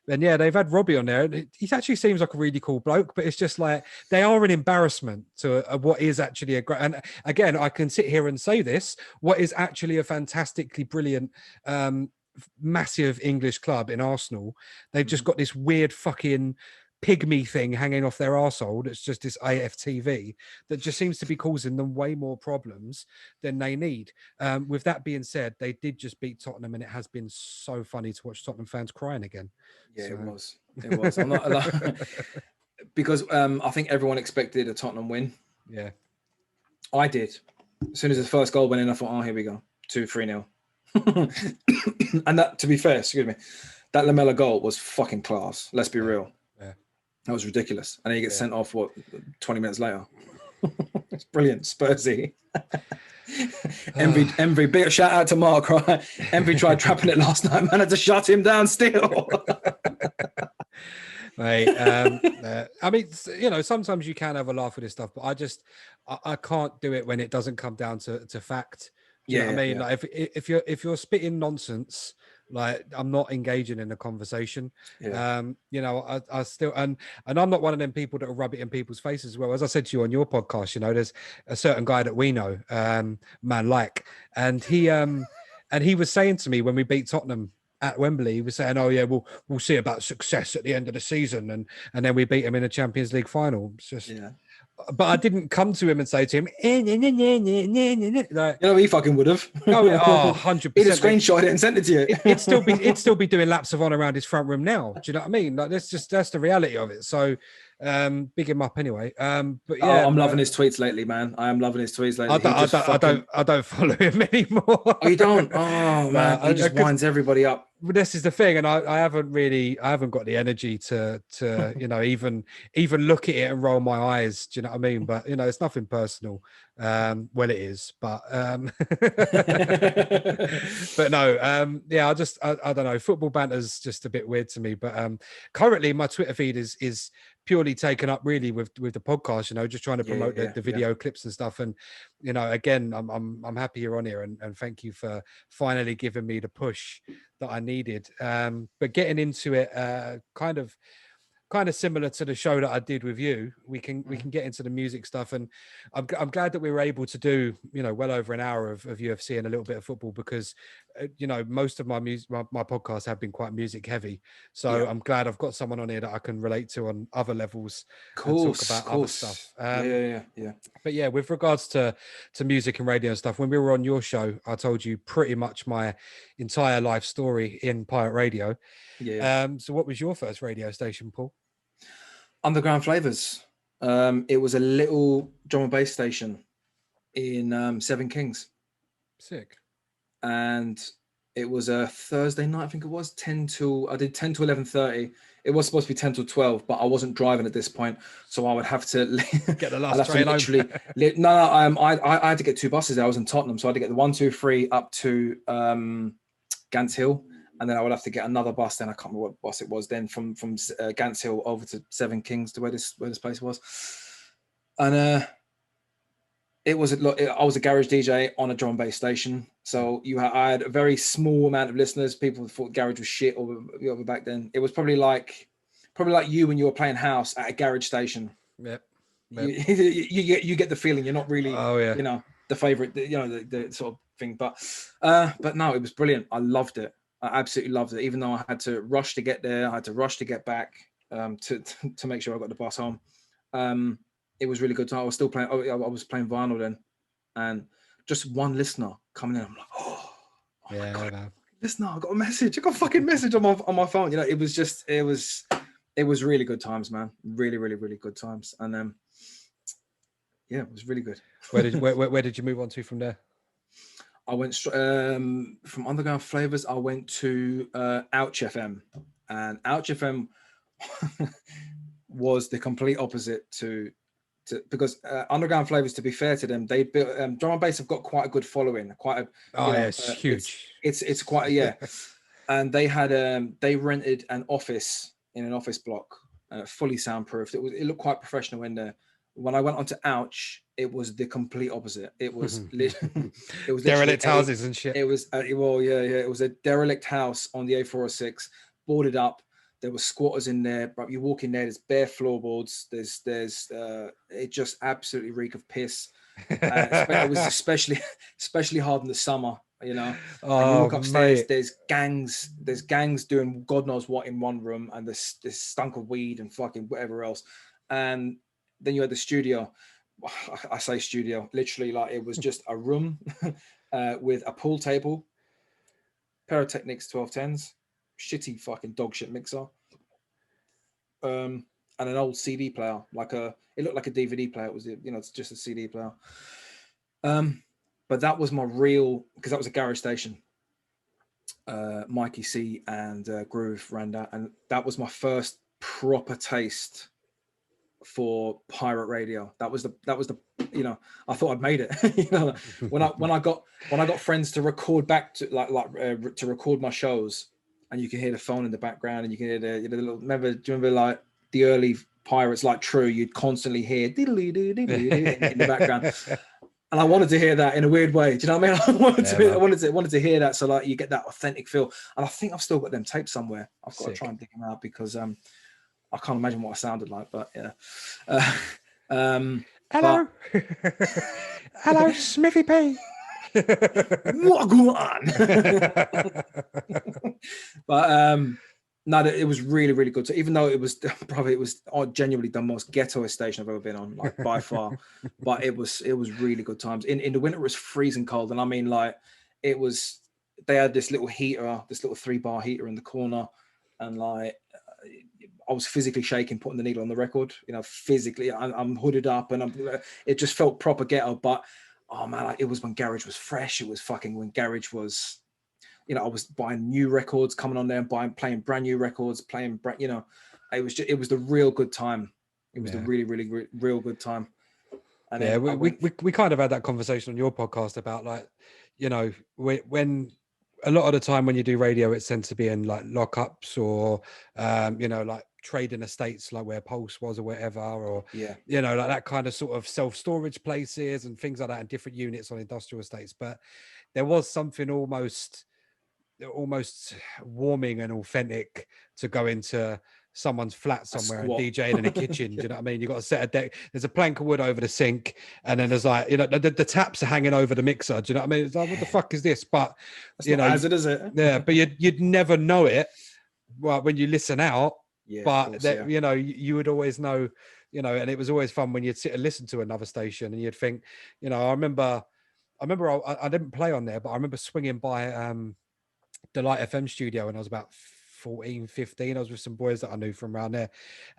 they've had Robbie on there. He actually seems like a really cool bloke, but it's just like they are an embarrassment to what is actually a great. And again, I can sit here and say this: what is actually a fantastically brilliant, massive English club in Arsenal. They've just got this weird fucking pygmy thing hanging off their arsehole that's just this AFTV that just seems to be causing them way more problems than they need. With that being said, they did just beat Tottenham, and it has been so funny to watch Tottenham fans crying again. Yeah, so. It was. I'm not because I think everyone expected a Tottenham win. Yeah. I did. As soon as his first goal went in, I thought, oh, here we go. 2-3-0. And that, to be fair, excuse me, that Lamela goal was fucking class. Let's be real. Yeah. That was ridiculous. And then he gets sent off, 20 minutes later. It's brilliant. Spursy. Envy, big shout out to Mark, right? Envy tried trapping it last night, man. Had to shut him down still. Mate, I mean, sometimes you can have a laugh with this stuff, but I can't do it when it doesn't come down to fact. Do you know what I mean? Yeah. Like if you're spitting nonsense, like I'm not engaging in a conversation. Yeah. I still and I'm not one of them people that will rub it in people's faces as well. As I said to you on your podcast, there's a certain guy that we know, and he was saying to me when we beat Tottenham at Wembley, he was saying, "Oh yeah, we'll see about success at the end of the season," and then we beat him in a Champions League final. It's just, but I didn't come to him and say to him, like, he fucking would have. Oh yeah, 100%. He'd have screenshot it and sent it to you. It'd still be doing laps of honor around his front room now. Do you know what I mean? Like that's the reality of it. So big him up anyway. But yeah, I'm loving his tweets lately, man. I am loving his tweets lately. I don't follow him anymore. Oh, you don't? Oh man, he just winds everybody up. But this is the thing, and I haven't got the energy to even look at it and roll my eyes. Do you know what I mean? But it's nothing personal. Well, it is, but but no, I don't know. Football banter's just a bit weird to me. But currently, my Twitter feed is purely taken up really with the podcast. Just trying to promote the video clips and stuff. And again, I'm happy you're on here, and thank you for finally giving me the push that I needed. But getting into it, kind of similar to the show that I did with you, we can get into the music stuff, and I'm glad that we were able to do well over an hour of UFC and a little bit of football, because most of my podcasts have been quite music heavy, so I'm glad I've got someone on here that I can relate to on other levels and talk about other stuff. Yeah. But yeah, with regards to music and radio and stuff, when we were on your show, I told you pretty much my entire life story in pirate radio. So what was your first radio station, Paul? Underground Flavors. It was a little drum and bass station in Seven Kings. Sick. And it was a Thursday night, I think it was 10 to 11:30. It was supposed to be 10 to 12, but I wasn't driving at this point, so I would have to get the last train home. I had to get two buses there. I was in Tottenham, so I had to get the 1, 2, 3 up to Gants Hill, and then I would have to get another bus. Then I can't remember what bus it was. Then from Gants Hill over to Seven Kings to where this place was, and I was a garage DJ on a drum and bass station. So I had a very small amount of listeners. People thought garage was shit over back then. It was probably like you when you were playing house at a garage station. Yep. You get the feeling you're not really, the favorite, the sort of thing. But no, it was brilliant. I loved it. I absolutely loved it. Even though I had to rush to get there, I had to rush to get back to make sure I got the bus home. It was really good. I was still playing. I was playing vinyl then, and just one listener coming in. I'm like, oh my god, listener! I got a message. I got a fucking message on my phone. It was really good times, man. Really, really, really good times. And it was really good. Where did you move on to from there? I went from Underground Flavors. I went to Ouch FM, and Ouch FM was the complete opposite to because Underground Flavors, to be fair to them, they built drum and bass have got quite a good following. It's huge. It's quite and they had they rented an office in an office block, fully soundproofed. It looked quite professional in there. When I went on to Ouch, it was the complete opposite. It was it was derelict houses and shit. It was it was a derelict house on the A406, boarded up. There were squatters in there, but you walk in there, there's bare floorboards. There's it just absolutely reek of piss. It was especially hard in the summer, and you look upstairs, mate. There's gangs doing God knows what in one room, and there's stunk of weed and fucking whatever else. And then you had the studio. I say studio, literally, like it was just a room with a pool table, pair of Technics 1210s, shitty fucking dog shit mixer, and an old CD player, it looked like a DVD player. It was, it's just a CD player. But that was my real, because that was a garage station. Mikey C and Groove ran that, and that was my first proper taste for pirate radio. That was the I thought I'd made it. when I got friends to record back to to record my shows, and you can hear the phone in the background, and you can hear the little. Do you remember like the early pirates like True? You'd constantly hear diddly in the background. And I wanted to hear that in a weird way. Do you know what I mean? I wanted to hear that, so like you get that authentic feel. And I think I've still got them tapes somewhere. I've got to try and dig them out, because I can't imagine what I sounded like. But yeah. Hello, hello, Smithy P. What go on? But no, it was really, really good. So even though it was genuinely the most ghetto station I've ever been on, like by far, but it was really good times. In the winter, it was freezing cold, and I mean, like, they had this little heater, this little 3-bar heater in the corner, and like I was physically shaking putting the needle on the record. Physically, I'm hooded up, and it just felt proper ghetto. But oh man, like, it was when garage was fresh. It was fucking when garage was. I was buying new records, coming on there and playing brand new records, it was the real good time. It was the really, really, real good time. And we kind of had that conversation on your podcast about, like, when a lot of the time when you do radio, it tends to be in like lockups or, like trading estates, like where Pulse was or whatever, or, like that kind of sort of self-storage places and things like that, and different units on industrial estates. But there was something almost warming and authentic to go into someone's flat somewhere and DJing in a kitchen. Do you know what I mean? You got a set of deck, there's a plank of wood over the sink, and then there's like, the taps are hanging over the mixer. Do you know what I mean? It's like, what the fuck is this? But that's not as it is it. Yeah, but you'd never know it, well, when you listen out. Yeah, but that, you would always know, and it was always fun when you'd sit and listen to another station and you'd think, I remember I didn't play on there, but I remember swinging by the Light FM studio when I was about 14, 15. I was with some boys that I knew from around there,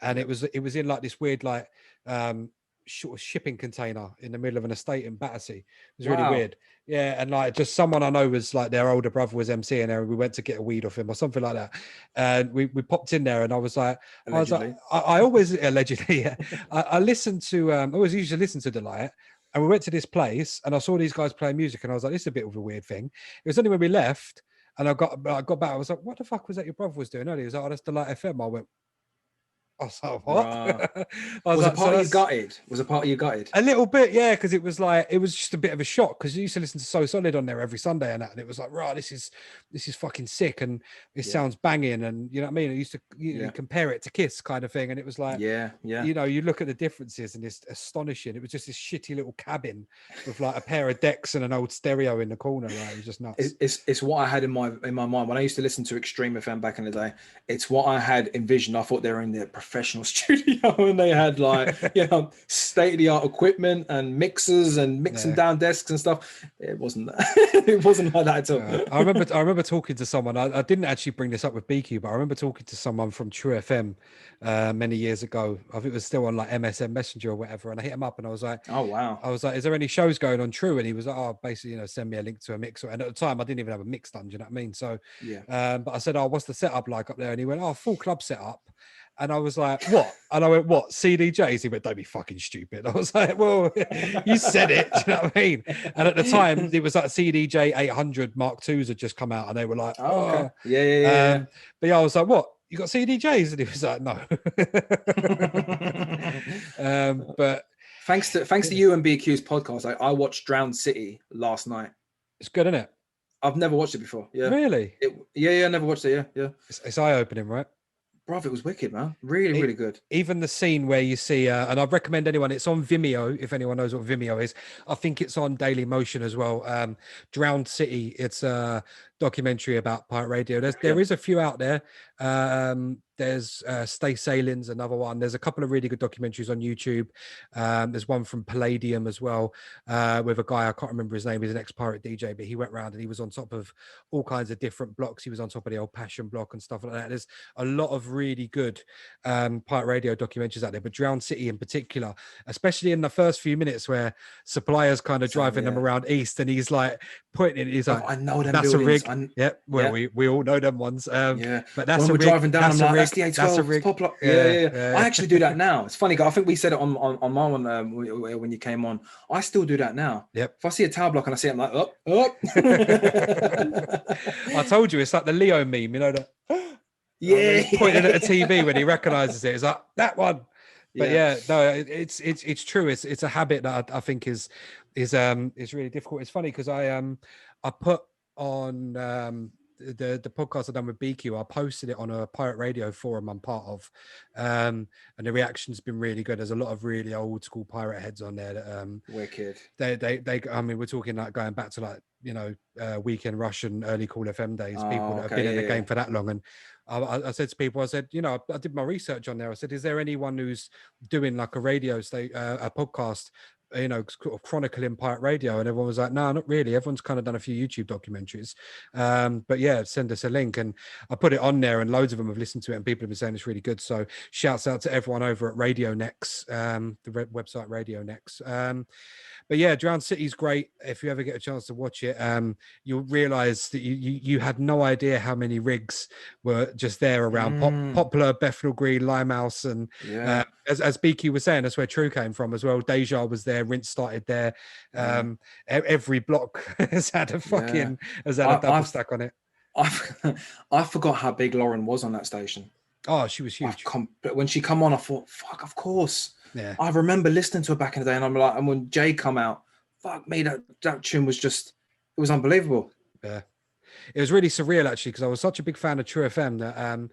and it was in like this weird like sort of shipping container in the middle of an estate in Battersea. It was really weird. Yeah, and like just someone I know was like, their older brother was MCing there, and we went to get a weed off him or something like that. And we popped in there, and I was like, I always allegedly, yeah, I listened to I always used to listen to Delight. And we went to this place, and I saw these guys playing music, and I was like, this is a bit of a weird thing. It was only when we left, and I got back, I was like, what the fuck was that your brother was doing earlier? He was like, oh, that's Delight FM. I went, I was like, what? Was a part of you gutted? Was a part of you gutted? A little bit, yeah, because it was just a bit of a shock, because you used to listen to So Solid on there every Sunday and that, and it was like, right, this is fucking sick, and it sounds banging, and you know what I mean? I used to compare it to Kiss kind of thing, and it was like, you look at the differences, and it's astonishing. It was just this shitty little cabin with like a pair of decks and an old stereo in the corner. Right? It was just nuts. It's what I had in my mind when I used to listen to Extreme FM back in the day. It's what I had envisioned. I thought they were in the professional studio, and they had like state-of-the-art equipment and mixers and mixing down desks and stuff. It wasn't that. It wasn't like that at all. I remember talking to someone. I didn't actually bring this up with BQ, but I remember talking to someone from True FM many years ago. I think it was still on like MSN Messenger or whatever, and I hit him up and I was like, oh wow. I was like, is there any shows going on True? And he was like, oh, basically, send me a link to a mixer. And at the time I didn't even have a mix done, do you know what I mean? So but I said, oh, what's the setup like up there? And he went, oh, full club setup. And I was like, what? And I went, what? CDJs? He went, don't be fucking stupid. I was like, well, you said it. Do you know what I mean? And at the time, it was like CDJ 800 Mark IIs had just come out, and they were like, oh, okay. Yeah. But yeah, I was like, what? You got CDJs? And he was like, no. But thanks to you and BQ's podcast, I watched Drowned City last night. It's good, isn't it? I've never watched it before. Yeah. Really? I never watched it. Yeah. It's eye-opening, right? Bruv, it was wicked, man. Really, really good. Even the scene where you see, and I'd recommend anyone, it's on Vimeo, if anyone knows what Vimeo is. I think it's on Daily Motion as well. Drowned City, it's a documentary about pirate radio. There is a few out there. There's Stay Sailing's another one. There's a couple of really good documentaries on YouTube. There's one from Palladium as well, with a guy, I can't remember his name, he's an ex-pirate DJ, but he went around and he was on top of all kinds of different blocks. He was on top of the old Passion block and stuff like that. There's a lot of really good pirate radio documentaries out there, but Drowned City in particular, especially in the first few minutes where Supplier's kind of driving them around east and he's like pointing, he's like, I know them that's buildings. a rig. Yeah, well, we all know them ones. But that's when a we're rig. driving down, That's I'm a like, rig. that's the A12. Pop up. Yeah. I actually do that now. It's funny. I think we said it on my one when you came on. I still do that now. Yep. If I see a tower block and I see it, I'm like, up. I told you, it's like the Leo meme, you know, he's pointing at a TV when he recognizes it. It's like that one. But it's true. It's a habit that I think is really difficult. It's funny because I put on the podcast I've done with BQ, I posted it on a pirate radio forum I'm part of, and the reaction's been really good. There's a lot of really old school pirate heads on there that wicked. They I mean, we're talking like going back to like, you know, Weekend Rush and early Cool FM days, people that have been in the game for that long. And I said to people, I said, you know, I did my research on there. I said, is there anyone who's doing like a radio a podcast, you know, sort of chronicling pirate radio? And everyone was like, no, not really. Everyone's kind of done a few YouTube documentaries, but yeah, send us a link. And I put it on there and loads of them have listened to it and people have been saying it's really good. So shouts out to everyone over at Radio Nex, the website Radio Nex. But yeah, Drowned City's great. If you ever get a chance to watch it, you'll realize that you had no idea how many rigs were just there around Poplar, Bethnal Green, Limehouse, and as BQ was saying, that's where True came from as well. Deja was there, Rinse started there. Every block has had a fucking a double stack on it. I forgot how big Lauren was on that station. Oh, she was huge. When she come on, I thought, fuck, of course. Yeah, I remember listening to her back in the day, and I'm like, and when Jay come out, fuck me, that tune was just, it was unbelievable. Yeah, it was really surreal actually, because I was such a big fan of True FM that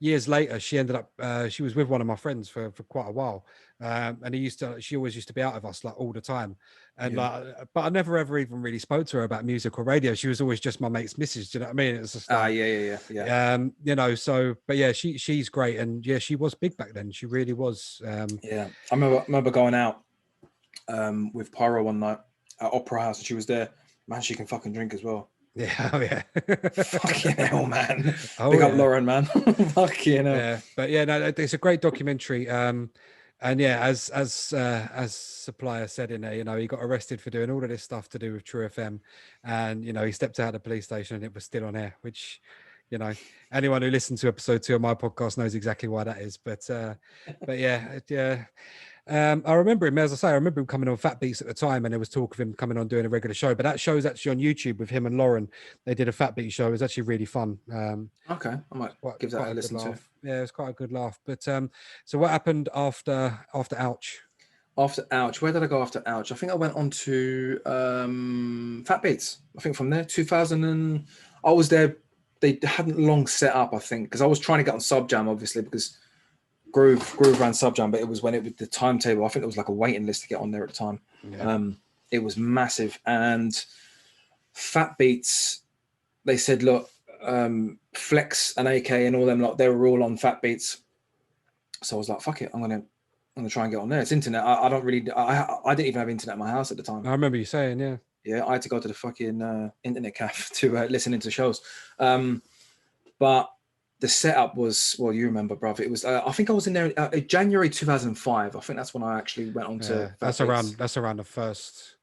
years later she ended up she was with one of my friends for quite a while, and she always used to be out of us like all the time, and like, but I never ever even really spoke to her about music or radio. She was always just my mate's missus. Do you know what I mean? It's just like, yeah. You know, so but yeah, she's great, and yeah, she was big back then. She really was. I remember going out with Pyro one night at Opera House, and she was there. Man, she can fucking drink as well. Yeah, oh yeah. Fucking hell, man. Big up Lauren, man. Fucking hell. Yeah, but yeah, no, it's a great documentary. And yeah, as Supplier said in there, you know, he got arrested for doing all of this stuff to do with True FM, and you know, he stepped out of the police station and it was still on air, which, you know, anyone who listened to episode 2 of my podcast knows exactly why that is. But yeah. I remember him, as I say, I remember him coming on Fat Beats at the time, and there was talk of him coming on doing a regular show. But that show's actually on YouTube with him and Lauren. They did a Fat Beat show. It was actually really fun. Okay, I might give that a listen to. Yeah, it was quite a good laugh. But so what happened after Ouch? After Ouch, where did I go after Ouch? I think I went on to Fat Beats. I think from there, 2000, and I was there. They hadn't long set up, I think, because I was trying to get on Subjam, obviously, because Groove ran Subjam, but it was when it was the timetable. I think it was like a waiting list to get on there at the time. Yeah. It was massive. And Fat Beats, they said, look, Flex and AK and all them lot, they were all on Fat Beats. So I was like, fuck it, I'm gonna try and get on there. It's internet. I didn't even have internet in my house at the time. I remember you saying, yeah, I had to go to the fucking internet cafe to listen into shows. But the setup was, well, you remember, bruv. It was, I think I was in there in January 2005. I think that's when I actually went on to. That's around the first.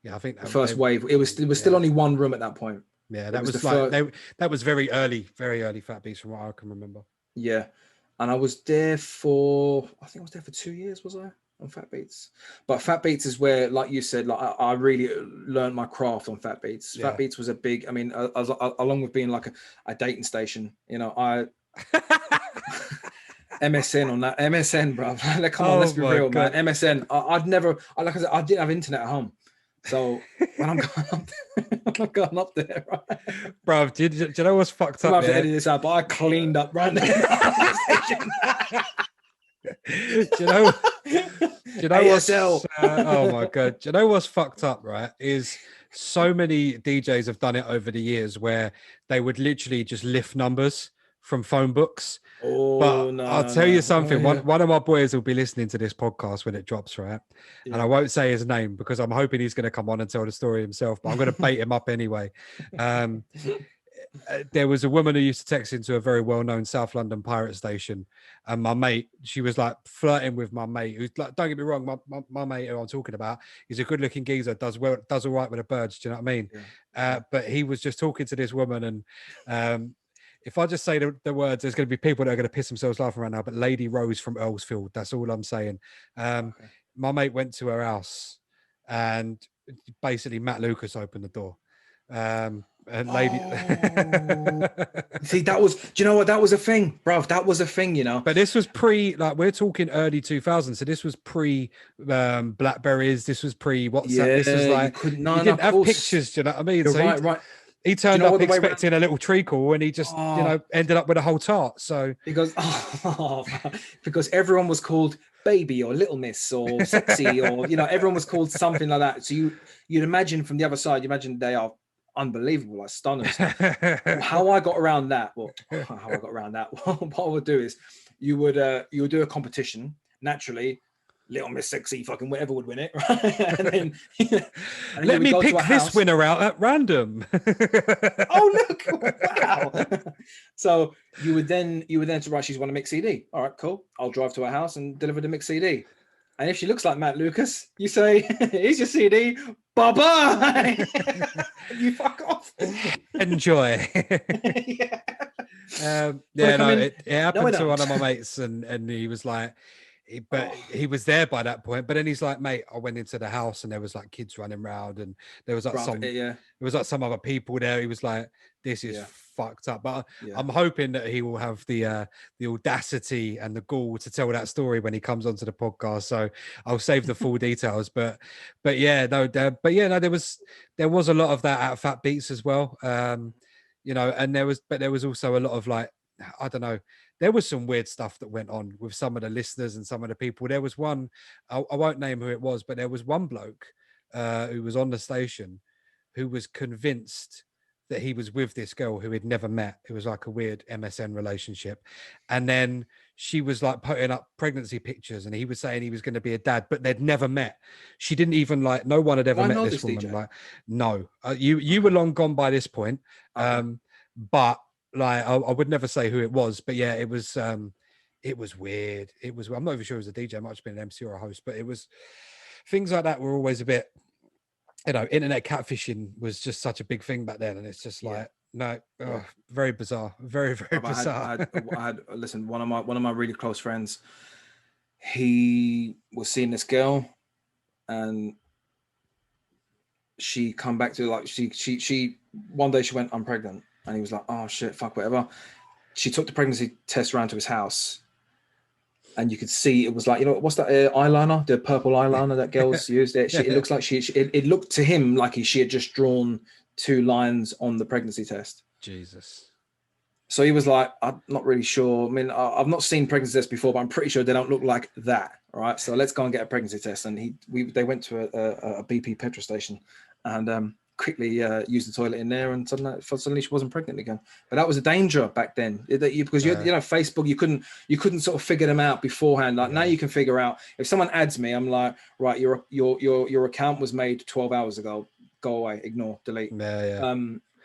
Yeah, I think the first wave. It was still only one room at that point. Yeah, that was like that was very early Fat Beats from what I can remember. Yeah, and I was there for 2 years. Was I on Fat Beats? But Fat Beats is where, like you said, like I really learned my craft on Fat Beats. Yeah. Fat Beats was a big. I mean, along with being like a dating station, you know, MSN on that. MSN, bro. Come on, let's be real, God. Man. MSN. Like I said, I didn't have internet at home. So when I'm going up there, right? Bro, do you know what's fucked up? I have to edit this out, but I cleaned up right now. Do you know what's oh my God, do you know what's fucked up, right? Is so many DJs have done it over the years where they would literally just lift numbers from phone books. Oh, But no, I'll no, tell you no. something. Oh, yeah. One of my boys will be listening to this podcast when it drops, right? And I Yeah. won't say his name because I'm hoping he's going to come on and tell the story himself. But I'm going to bait him up anyway. There was a woman who used to text into a very well-known South London pirate station, and my mate, she was like flirting with my mate, who's like, don't get me wrong, my mate who I'm talking about, he's a good-looking geezer, does all right with the birds. Do you know what I mean? Yeah. But he was just talking to this woman, and if I just say the words, there's going to be people that are going to piss themselves laughing right now. But Lady Rose from Earlsfield, that's all I'm saying. Okay. My mate went to her house, and basically Matt Lucas opened the door. And lady See, that was, do you know what? That was a thing, bruv. That was a thing, you know. But this was like we're talking early 2000s, so this was pre Blackberries, this was pre WhatsApp. Yeah, This was like you didn't have pictures, do you know what I mean? You're So right. he turned know up what the way expecting a little treacle, and he just ended up with a whole tart. So because because everyone was called baby or little miss or sexy or everyone was called something like that. So you'd imagine from the other side, you imagine they are unbelievable, like stunners. How I got around that, what I would do is you would do a competition. Naturally, Little Miss Sexy fucking whatever would win it, right? And then let me pick this winner out at random. Oh, look, wow. So you would then say, right, she's won a mixed CD. All right, cool. I'll drive to her house and deliver the mixed CD. And if she looks like Matt Lucas, you say, here's your CD, bye-bye. You fuck off. Enjoy. It happened to one of my mates, and he was like, he was there by that point. But then he's like, mate, I went into the house and there was like kids running around, and there was like some other people there. He was like, this is fucked up. But I'm hoping that he will have the audacity and the gall to tell that story when he comes onto the podcast. So I'll save the full details. But there was a lot of that at Fat Beats as well. And there was also a lot of like, I don't know, there was some weird stuff that went on with some of the listeners and some of the people. There was one, I won't name who it was, but there was one bloke who was on the station who was convinced that he was with this girl who he'd never met. It was like a weird MSN relationship. And then she was like putting up pregnancy pictures, and he was saying he was going to be a dad, but they'd never met. She didn't even like, no one had ever met this woman. DJ? Like, no, you were long gone by this point. Okay. But like, I would never say who it was, but yeah, it was weird. I'm not even sure it was a DJ, it might have been an MC or a host, but it was things like that were always a bit, internet catfishing was just such a big thing back then. And it's just like, very bizarre, very, very bizarre. I had listen, one of my really close friends, he was seeing this girl, and she come back to like, she one day she went, I'm pregnant. And he was like, oh shit, fuck, whatever. She took the pregnancy test around to his house, and you could see it was like, what's that eyeliner, the purple eyeliner that girls use? It looks like it looked to him like she had just drawn 2 lines on the pregnancy test. Jesus. So he was like, I'm not really sure. I mean, I've not seen pregnancy tests before, but I'm pretty sure they don't look like that. All right, so let's go and get a pregnancy test. And they went to a BP petrol station, and quickly used the toilet in there, and suddenly she wasn't pregnant again. But that was a danger back then, because Facebook, you couldn't sort of figure them out beforehand. Like now you can figure out, if someone adds me, I'm like, right, your account was made 12 hours ago, go away, ignore, delete.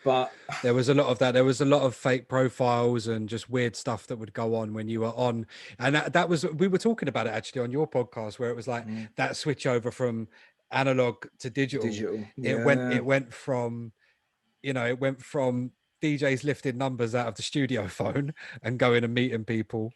But there was a lot of that. There was a lot of fake profiles and just weird stuff that would go on when you were on. And that was, we were talking about it actually on your podcast, where it was like that switch over from analog to digital. It went from DJs lifting numbers out of the studio phone and going and meeting people,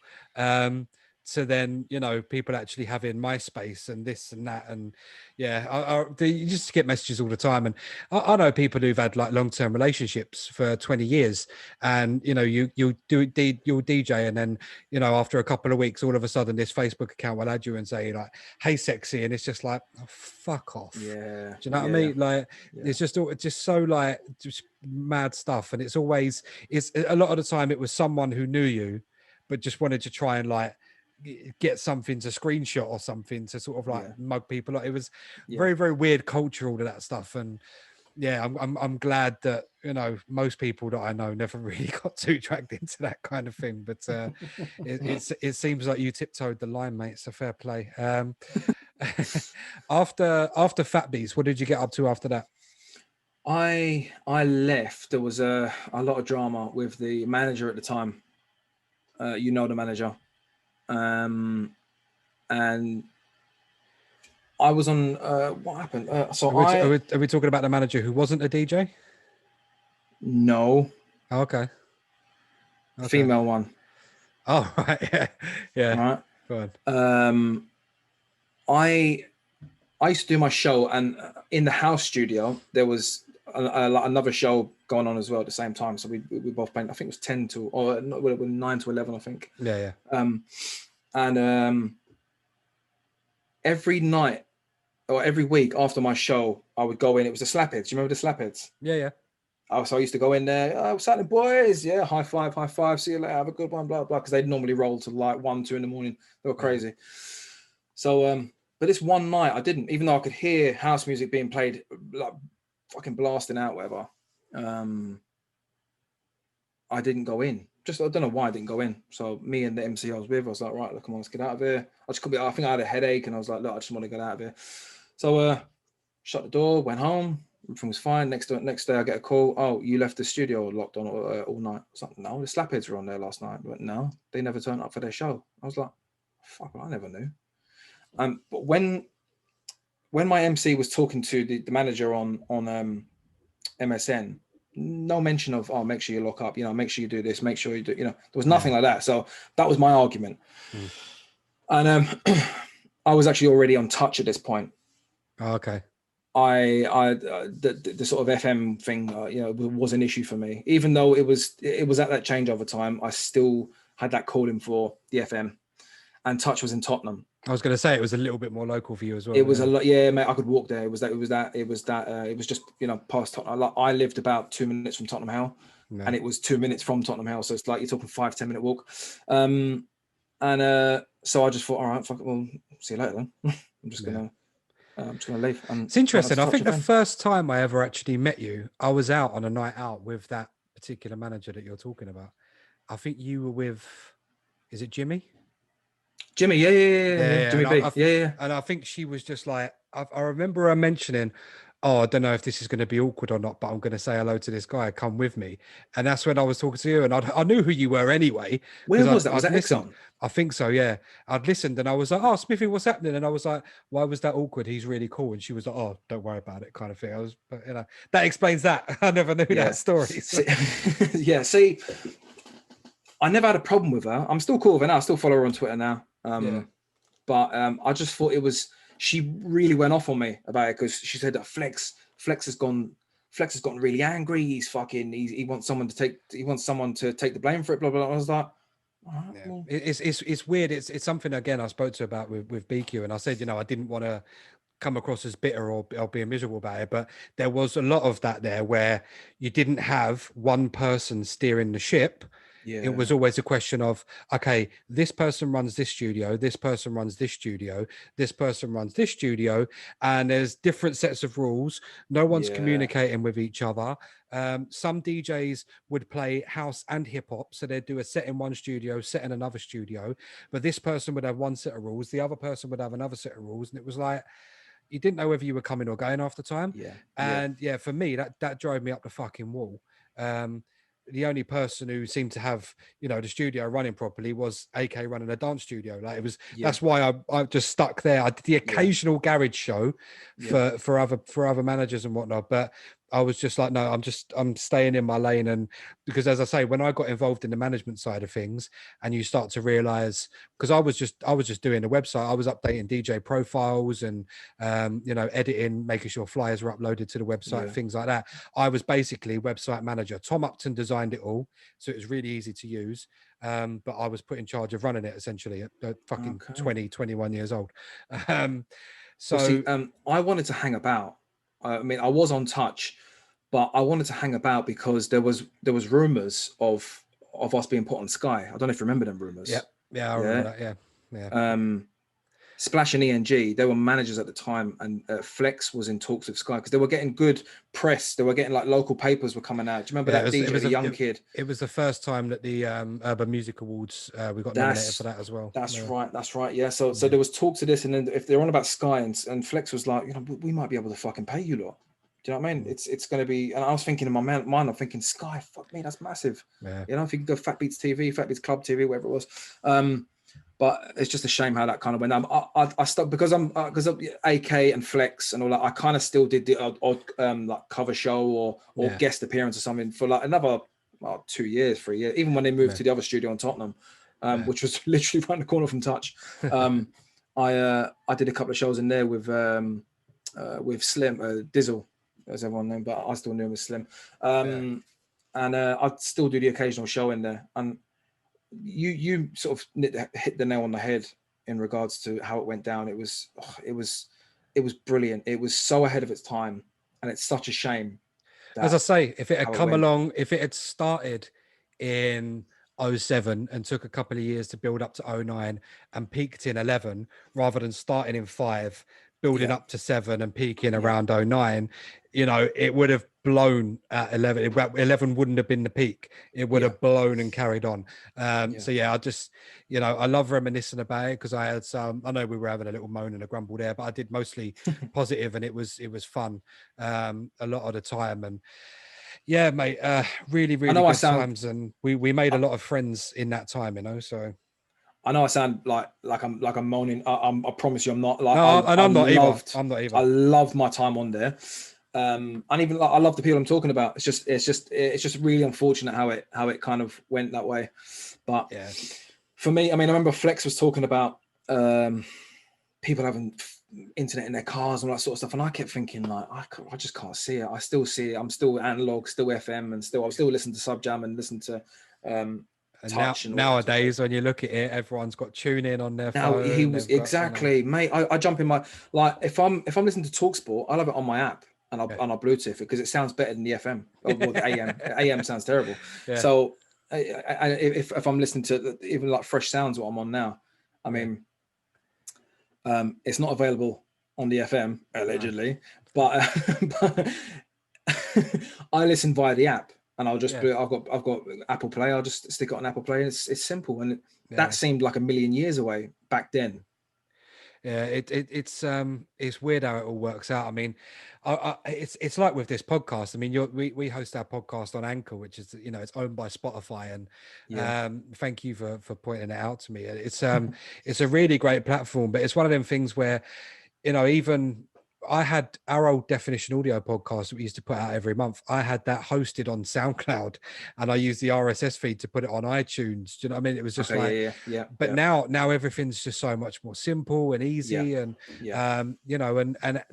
to then people actually having MySpace and this and that, and you just get messages all the time. And I know people who've had like long-term relationships for 20 years, and you'll DJ, and then after a couple of weeks, all of a sudden this Facebook account will add you and say like, hey sexy, and it's just like, oh, fuck off. Do you know what I mean? Like it's just so like just mad stuff. And it's a lot of the time it was someone who knew you but just wanted to try and like get something to screenshot or something to sort of like mug people. Like it was very, very weird culture, all of that stuff. And yeah, I'm glad that, you know, most people that I know never really got too dragged into that kind of thing. But it seems like you tiptoed the line, mate. So fair play. After Fat Beats, what did you get up to after that? I left. There was a lot of drama with the manager at the time. You know the manager, and I was on. What happened? Are we talking about the manager who wasn't a DJ? No. Oh, okay. Female one. Oh, right. Yeah. Right. Go on. I used to do my show, and in the house studio there was another show going on as well at the same time. So we both played. I think it was 10 to, or no, it was 9 to 11. I think. Yeah. And every night or every week after my show, I would go in. It was the Slapheads. Do you remember the Slapheads? Yeah. So I used to go in there. Oh, what's happening, boys? Yeah, high five. See you later. Have a good one. Blah blah. Because they'd normally roll to like 1, 2 in the morning. They were crazy. Yeah. So but this one night I didn't, even though I could hear house music being played, like fucking blasting out, whatever. I didn't go in. Just, I don't know why I didn't go in. So me and the MC I was with, I was like, right, look, come on, let's get out of here. I think I had a headache, and I was like, look, I just want to get out of here. So shut the door, went home. Everything was fine. Next day I get a call. Oh, you left the studio locked on all night. I was like, no, the Slapheads were on there last night. But no, they never turned up for their show. I was like, fuck, I never knew. But when my MC was talking to the manager on MSN, no mention of, oh, make sure you lock up, you know, make sure you do this, make sure you do, you know, there was nothing like that. So that was my argument. And I was actually already on Touch at this point. Oh, okay. The sort of FM thing, you know, was an issue for me. Even though it was at that changeover time, I still had that calling for the FM, and Touch was in Tottenham. I was going to say it was a little bit more local for you as well. It was a lot, yeah, mate. I could walk there. It was just, you know, past Tottenham. I lived about 2 minutes from Tottenham Hale, and it was 2 minutes from Tottenham Hale. So it's like you're talking 5-10 minute walk. So I just thought, all right, fuck it, well, see you later then. I'm just gonna leave. It's interesting. I think the first time I ever actually met you, I was out on a night out with that particular manager that you're talking about. I think you were with, is it Jimmy? Jimmy, yeah. Jimmy B. Yeah. And I think she was just like, I remember her mentioning, oh, I don't know if this is going to be awkward or not, but I'm going to say hello to this guy. Come with me. And that's when I was talking to you, and I knew who you were anyway. Where was that? Was that Exxon? I think so, yeah. I'd listened, and I was like, oh, Smithy, what's happening? And I was like, why was that awkward? He's really cool. And she was like, oh, don't worry about it, kind of thing. But you know, that explains that. I never knew that story. So. See, I never had a problem with her. I'm still cool with her now. I still follow her on Twitter now. But I just thought she really went off on me about it, because she said that Flex has gotten really angry. He wants someone to take the blame for it, blah blah blah. I was like, well. It's weird. It's something, again, I spoke to about with BQ, and I said, you know, I didn't want to come across as bitter or being miserable about it, but there was a lot of that there where you didn't have one person steering the ship. Yeah. It was always a question of, okay, this person runs this studio, this person runs this studio, this person runs this studio, and there's different sets of rules. No one's communicating with each other. Some DJs would play house and hip hop, so they'd do a set in one studio, set in another studio, but this person would have one set of rules, the other person would have another set of rules, and it was like, you didn't know whether you were coming or going half the time. For me, that drove me up the fucking wall. The only person who seemed to have, you know, the studio running properly was AK running a dance studio. Like, it was, that's why I just stuck there. I did the occasional garage show for other managers and whatnot, but I was just like, no, I'm staying in my lane. And because, as I say, when I got involved in the management side of things, and you start to realize, because I was just doing a website, I was updating DJ profiles and, you know, editing, making sure flyers were uploaded to the website, things like that. I was basically website manager. Tom Upton designed it all, so it was really easy to use. But I was put in charge of running it, essentially, at fucking 21 years old. I wanted to hang about. I mean, I was on Touch, but I wanted to hang about because there was rumors of us being put on Sky. I don't know if you remember them rumors. Yeah, I remember that. Yeah. Splash and ENG, they were managers at the time, and Flex was in talks with Sky because they were getting good press. They were getting like local papers were coming out. Do you remember that DJ, the young kid? It was the first time that the Urban Music Awards we got nominated for that as well. That's right. Yeah. So there was talks of this, and then if they're on about Sky, and Flex was like, we might be able to fucking pay you lot. Do you know what I mean? It's going to be, and I was thinking in my mind, I'm thinking Sky, fuck me, that's massive. Yeah. If you could go Fat Beats TV, Fat Beats Club TV, whatever it was. But it's just a shame how that kind of went down. I stuck because of AK and Flex and all that. I kind of still did the odd like cover show or guest appearance or something for like another 2 years, 3 years. Even when they moved to the other studio in Tottenham, which was literally right in the corner from Touch. I did a couple of shows in there with Slim, Dizzle, as everyone knew, but I still knew him as Slim. And I'd still do the occasional show in there. And you sort of hit the nail on the head in regards to how it went down. It was brilliant. It was so ahead of its time, and it's such a shame. As I say, if it had come along, if it had started in 07 and took a couple of years to build up to 09 and peaked in 11 rather than starting in 5, building up to 7 and peaking around 09, it would have blown at 11. 11 wouldn't have been the peak. It would have blown and carried on. So I just, I love reminiscing about it because I had I know we were having a little moan and a grumble there, but I did mostly positive, and it was fun a lot of the time. And yeah, mate, really, really good times. And we made a lot of friends in that time, so. I know I sound like I'm moaning. I promise you, I'm not. Like, no, I'm not either. I love my time on there, and even I love the people I'm talking about. It's just really unfortunate how it kind of went that way. But for me, I mean, I remember Flex was talking about people having internet in their cars and all that sort of stuff, and I kept thinking like, I just can't see it. I still see it. I'm still analog, still FM, and I'm still listening to Sub Jam and listen to. And nowadays, when you look at it, everyone's got tune in on their phone. He was exactly, mate. I jump in my if I'm listening to TalkSport, I love it on my app and I'll Bluetooth it because it sounds better than the FM or the AM. AM sounds terrible. Yeah. So if I'm listening to even like Fresh Sounds, what I'm on now, I mean, it's not available on the FM allegedly, but I listen via the app. And I'll just I've got Apple Play. I'll just stick it on Apple Play. It's simple, and that seemed like a million years away back then. Yeah, it's weird how it all works out. I mean, it's like with this podcast. I mean, we host our podcast on Anchor, which is it's owned by Spotify, and thank you for pointing it out to me. It's it's a really great platform, but it's one of them things where even. I had our old Definition Audio podcast that we used to put out every month. I had that hosted on SoundCloud, and I used the RSS feed to put it on iTunes. Do you know what I mean? It was just But now everything's just so much more simple and easy, and and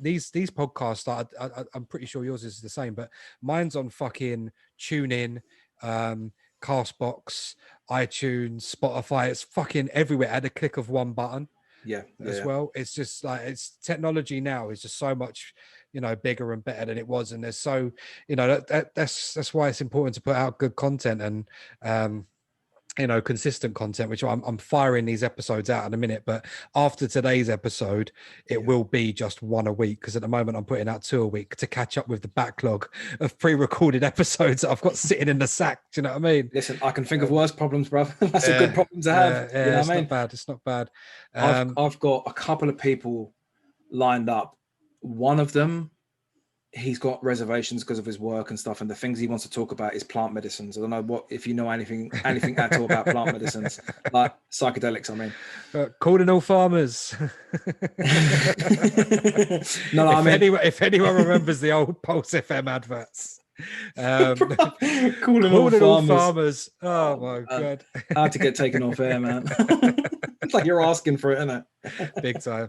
these podcasts. I'm pretty sure yours is the same, but mine's on fucking TuneIn, Castbox, iTunes, Spotify. It's fucking everywhere at the click of one button. Well, it's just like technology now is just so much bigger and better than it was, and there's so that's why it's important to put out good content and consistent content, which I'm firing these episodes out in a minute. But after today's episode, it will be just one a week, because at the moment I'm putting out 2 a week to catch up with the backlog of pre-recorded episodes that I've got sitting in the sack. Do you know what I mean? Listen, I can think of worse problems, bro. That's a good problem to have. Yeah, it's not bad. It's not bad. I've got a couple of people lined up. One of them, he's got reservations because of his work and stuff, and the things he wants to talk about is plant medicines. I don't know if you know anything at all about plant medicines, like psychedelics. I mean, calling all farmers. If anyone remembers the old Pulse FM adverts, calling all farmers. Oh my god, I had to get taken off air, man. It's like you're asking for it, isn't it? Big time.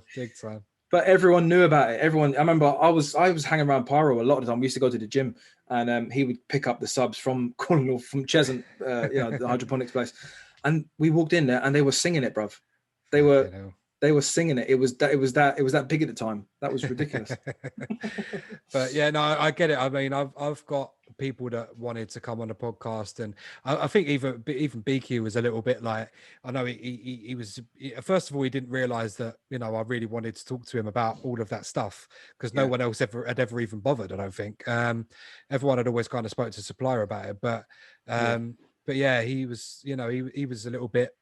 But everyone knew about it. I remember I was hanging around Pyro a lot of the time. We used to go to the gym, and he would pick up the subs from Cheshunt, the hydroponics place. And we walked in there, and they were singing it, bruv. They were singing it. It was that big at the time. That was ridiculous. But yeah, no, I get it. I mean, I've got people that wanted to come on the podcast, and I think even BQ was a little bit like, I know he was, first of all, he didn't realize that, you know, I really wanted to talk to him about all of that stuff, because no one else had ever even bothered, I don't think. Everyone had always kind of spoke to Supplier about it, but yeah, he was, you know, he was a little bit,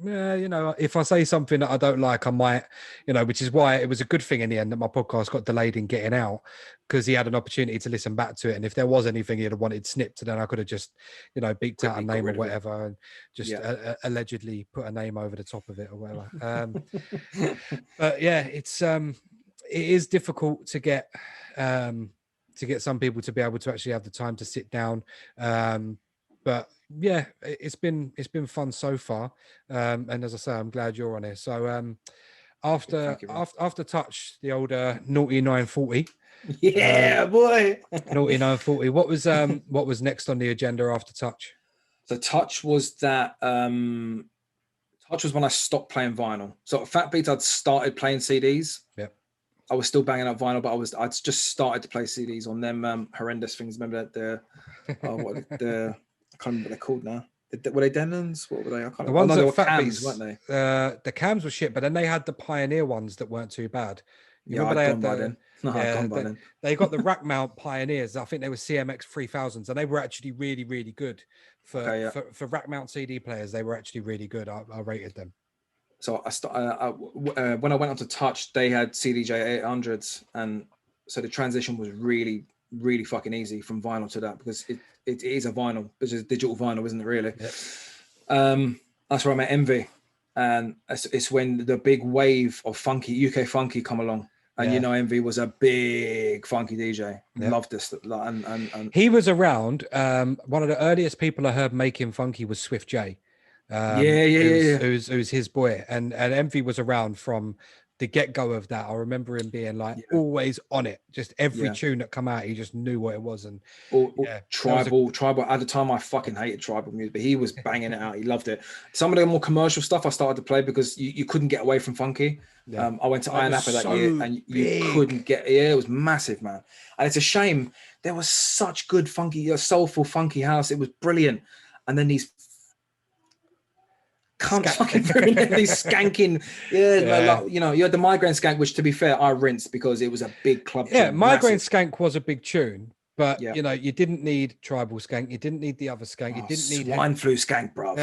yeah, you know, if I say something that I don't like, I might, you know, which is why it was a good thing in the end that my podcast got delayed in getting out, because he had an opportunity to listen back to it. And if there was anything he'd have wanted snipped, then I could have just, you know, beeped out a name or whatever, and just allegedly put a name over the top of it or whatever. But yeah, it is difficult to get some people to be able to actually have the time to sit down. But yeah, it's been fun so far, and as I say, I'm glad you're on here. So after touch, the old naughty 940, boy, naughty 940. What was next on the agenda after touch? So touch was that touch was when I stopped playing vinyl. So Fat Beats, I'd started playing CDs. Yep. I was still banging out vinyl, but I'd just started to play CDs on them horrendous things. Remember that I can't remember what they're called now. Were they Denons? What were they? I can't remember. The ones that Fat cams, Beats, weren't they? The cams were shit, but then they had the Pioneer ones that weren't too bad. Remember they had by then. No, I'd gone by then. They got the rack mount Pioneers. I think they were CMX 3000s, and they were actually really, really good for rack mount CD players. They were actually really good. I rated them. So when I went on to touch, they had CDJ 800s, and so the transition was really, really fucking easy from vinyl to that, because it is a vinyl, which is digital vinyl, isn't it? Really. Yep. That's where I met Envy, and it's when the big wave of UK funky come along, and you know, Envy was a big funky DJ. Yep. Loved this, and he was around. One of the earliest people I heard making funky was Swift J. Who's his boy, and Envy was around from the get-go of that. I remember him being like always on it, just every tune that come out he just knew what it was. And tribal at the time I fucking hated tribal music, but he was banging it out. He loved it. Some of the more commercial stuff I started to play because you couldn't get away from funky. I went to Iron Apple that year, and you couldn't get it was massive, man. And it's a shame, there was such good funky, soulful funky house. It was brilliant. And then these can't fucking these skanking, like, you know, you had the Migraine Skank, which to be fair I rinsed because it was a big club tune, Migraine Skank was a big tune, but you know, you didn't need Tribal Skank, you didn't need the other Skank, you didn't need Swine Flu Skank, bro.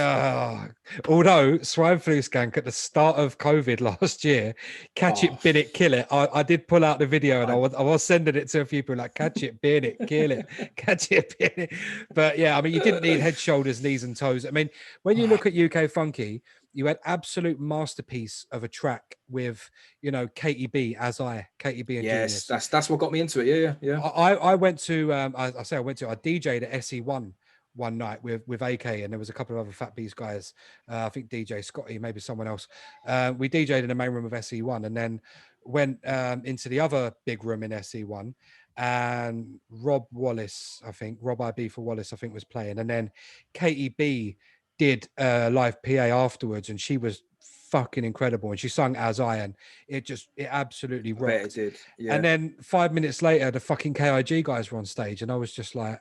Although Swine Flu Skank at the start of COVID last year, Catch It, Bin It, Kill It, I did pull out the video, and I was sending it to a few people like, catch it, bin it, kill it, catch it, bin it. But yeah, I mean, you didn't need head, shoulders, knees and toes. I mean, when you look at UK funky, you had absolute masterpiece of a track with, you know, Katie B and Genius. That's what got me into it. Yeah. I went to I DJ'd at SE1 one night with AK, and there was a couple of other Fat Beats guys. I think DJ Scotty, maybe someone else. We DJ'd in the main room of SE1, and then went into the other big room in SE1, and Rob IB for Wallace, I think, was playing, and then Katie B did live PA afterwards, and she was fucking incredible, and she sung As I, and it absolutely rocked. It did. Yeah. And then 5 minutes later, the fucking KIG guys were on stage, and I was just like,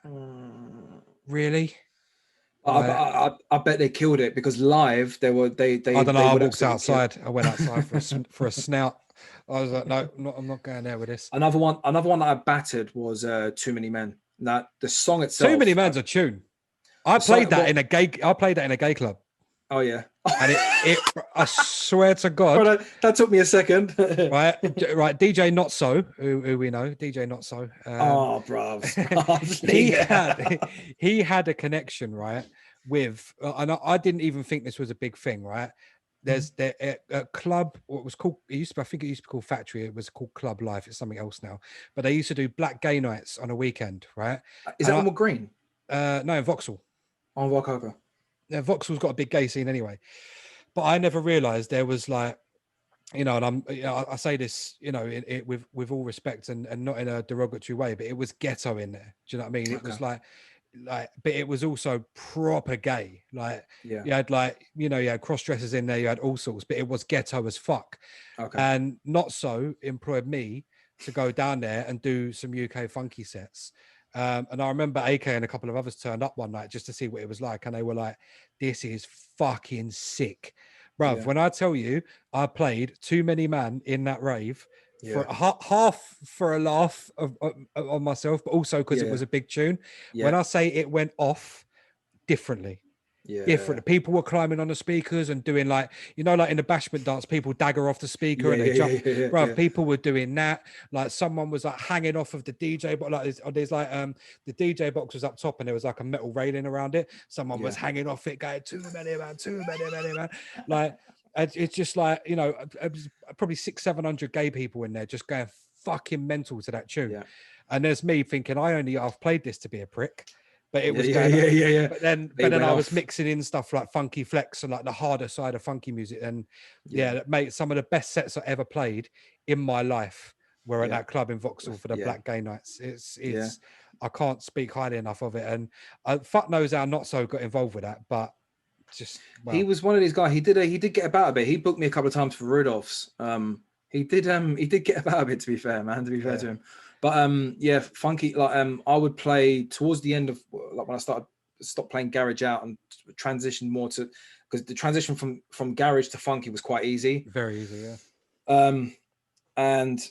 really? I bet they killed it, because live they I don't know. I walked outside. I went outside for a snout. I was like, no, I'm not going there with this. Another one that I battered was Too Many Men. Now the song itself, Too Many Men's a tune. I played that in a gay club. Oh yeah. And it I swear to God. Bro, that took me a second. right. DJ Not So, who we know, DJ Not So. Bro. he had a connection, right, with, and I didn't even think this was a big thing, right? There's a club, what was called, I think it used to be called Factory. It was called Club Life. It's something else now. But they used to do black gay nights on a weekend, right? Is that on Green? No, in Vauxhall. On Vauxhall. Yeah, Vauxhall's got a big gay scene anyway. But I never realized there was, like, you know, and I say this, you know, with all respect and not in a derogatory way, but it was ghetto in there. Do you know what I mean? Okay. It was like, but it was also proper gay. Like, you had, like, you know, you had cross dressers in there, you had all sorts, but it was ghetto as fuck. Okay. And Not So employed me to go down there and do some UK funky sets. And I remember AK and a couple of others turned up one night just to see what it was like, and they were like, "This is fucking sick, bruv." Yeah. When I tell you, I played Too Many Man in that rave for Yeah. half for a laugh on myself, but also because it Yeah. was a big tune. Yeah. When I say it went off differently. Yeah. Different. People were climbing on the speakers and doing like, like in the bashment dance, people dagger off the speaker Yeah. and they jump. Bro, Yeah. people were doing that. Like someone was like hanging off of the DJ, but like there's like the DJ box was up top and there was like a metal railing around it. Someone was hanging off it, going, "Too many man, too many man." Like it's just like, it was probably 600-700 gay people in there just going fucking mental to that tune. Yeah. And there's me thinking, I've played this to be a prick. But it was yeah. But then I was mixing in stuff like funky flex and like the harder side of funky music. And that made some of the best sets I ever played in my life were at that club in Vauxhall for the Black Gay Nights. It's I can't speak highly enough of it. And fuck knows how Not So got involved with that, but just he was one of these guys. He did get about a bit. He booked me a couple of times for Rudolph's. He did get about a bit, to be fair, man. To be fair to him. But funky, like I would play towards the end of, like, when I stopped playing garage out and transitioned more to, because the transition from garage to funky was quite easy. Very easy, yeah. And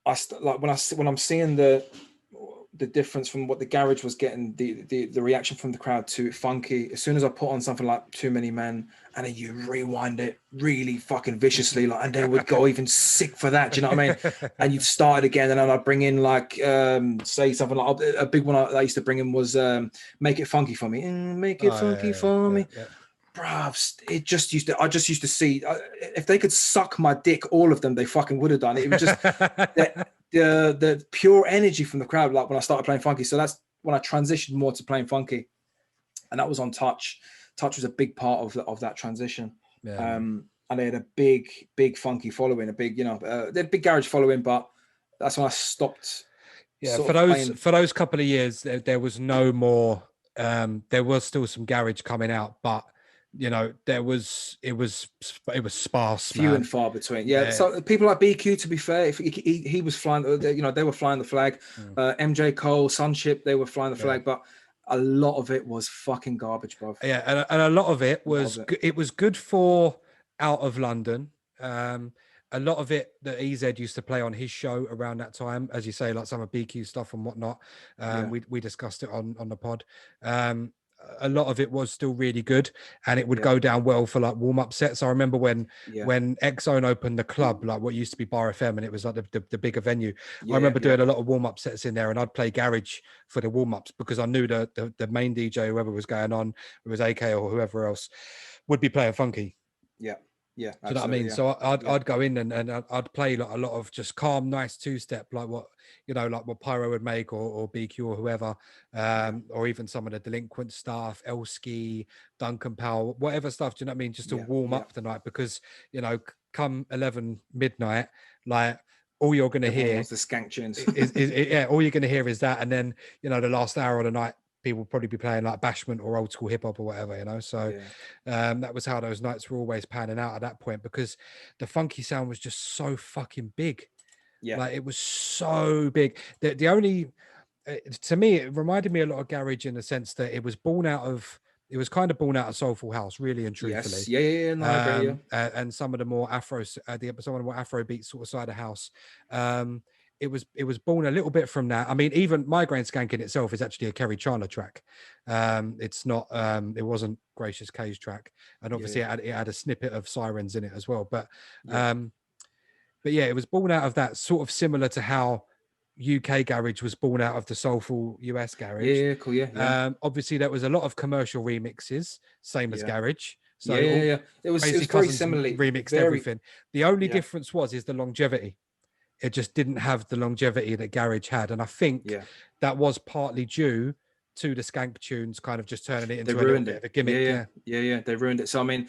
when I'm seeing the difference from what the garage was getting, the reaction from the crowd to funky, as soon as I put on something like Too Many Men, and then you rewind it really fucking viciously, like, and they would go even sick for that, do you know what I mean? And you'd start it again, and then I'd bring in like say something like, a big one I used to bring in was Make It Funky For Me, Make It Funky For Me. Bruv, I just used to see, if they could suck my dick, all of them, they fucking would have done it. It was just the pure energy from the crowd, like when I started playing funky. So that's when I transitioned more to playing funky, and that was on Touch. Touch was a big part of that transition. And they had a big funky following, they had a big garage following, but that's when I stopped. For those couple of years, there was no more. There was still some garage coming out, but it was sparse, few and far between. So people like BQ, to be fair, if he was flying, they were flying the flag. MJ Cole, Sunship, they were flying the flag, but a lot of it was fucking garbage, bro. And a lot of it was it was good for out of London. A lot of it that EZ used to play on his show around that time, as you say, like some of BQ stuff and whatnot. We discussed it on the pod. A lot of it was still really good, and it would go down well for like warm-up sets. I remember when X-Zone opened the club, like what used to be Bar FM, and it was like the bigger venue. I remember doing a lot of warm-up sets in there, and I'd play garage for the warm-ups because I knew the main DJ, whoever was going on, it was AK or whoever else, would be playing funky. Yeah, do you know what I mean? So I'd go in and I'd play like a lot of just calm, nice two-step, like what Pyro would make or BQ or whoever, or even some of the Delinquent stuff, Elski, Duncan Powell, whatever stuff. Do you know what I mean? Just to warm up the night, because come 11 midnight, like all you're going to hear is the skank tunes. All you're going to hear is that, and then the last hour of the night, people would probably be playing like bashment or old school hip hop or whatever, so that was how those nights were always panning out at that point, because the funky sound was just so fucking big. Like it was so big. The only to me, it reminded me a lot of garage in the sense that it was kind of born out of soulful house, really and truthfully. And some of the more Afrobeat sort of side of house. It was born a little bit from that. I mean, even Migraine Skank in itself is actually a Kerry Chandler track. It's not. It wasn't Gracious K's track, and obviously it had a snippet of Sirens in it as well. But it was born out of that, sort of similar to how UK garage was born out of the soulful US garage. Cool. Obviously, there was a lot of commercial remixes, same as garage. So it was very similarly remixed everything. The only difference is the longevity. It just didn't have the longevity that garage had, and I think that was partly due to the skank tunes kind of just turning it into a little bit of a gimmick. They ruined it. So I mean,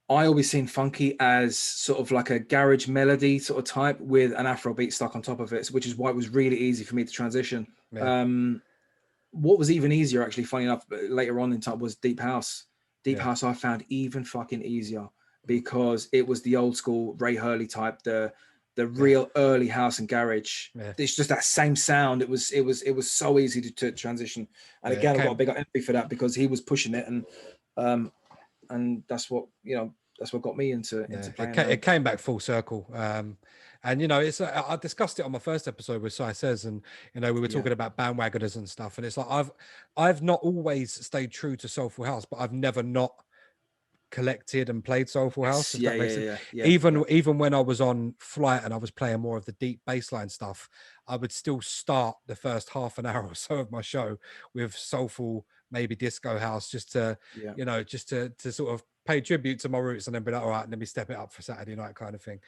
I always seen funky as sort of like a garage melody sort of type with an Afrobeat stuck on top of it, which is why it was really easy for me to transition. What was even easier, actually, funny enough, later on in time, was deep house. Deep house I found even fucking easier, because it was the old school Ray Hurley type, the the real early house and garage. Yeah. It's just that same sound. It was so easy to transition. And again, I've got a big empathy for that because he was pushing it, and that's what got me into playing. It came back full circle. And it's I discussed it on my first episode with Si Says, and we were talking about bandwagoners and stuff. And it's like I've not always stayed true to soulful house, but I've never not collected and played soulful house. Even when I was on flight and I was playing more of the deep bassline stuff, I would still start the first half an hour or so of my show with soulful, maybe disco house, just to just to sort of pay tribute to my roots, and then be like, all right, let me step it up for Saturday night kind of thing.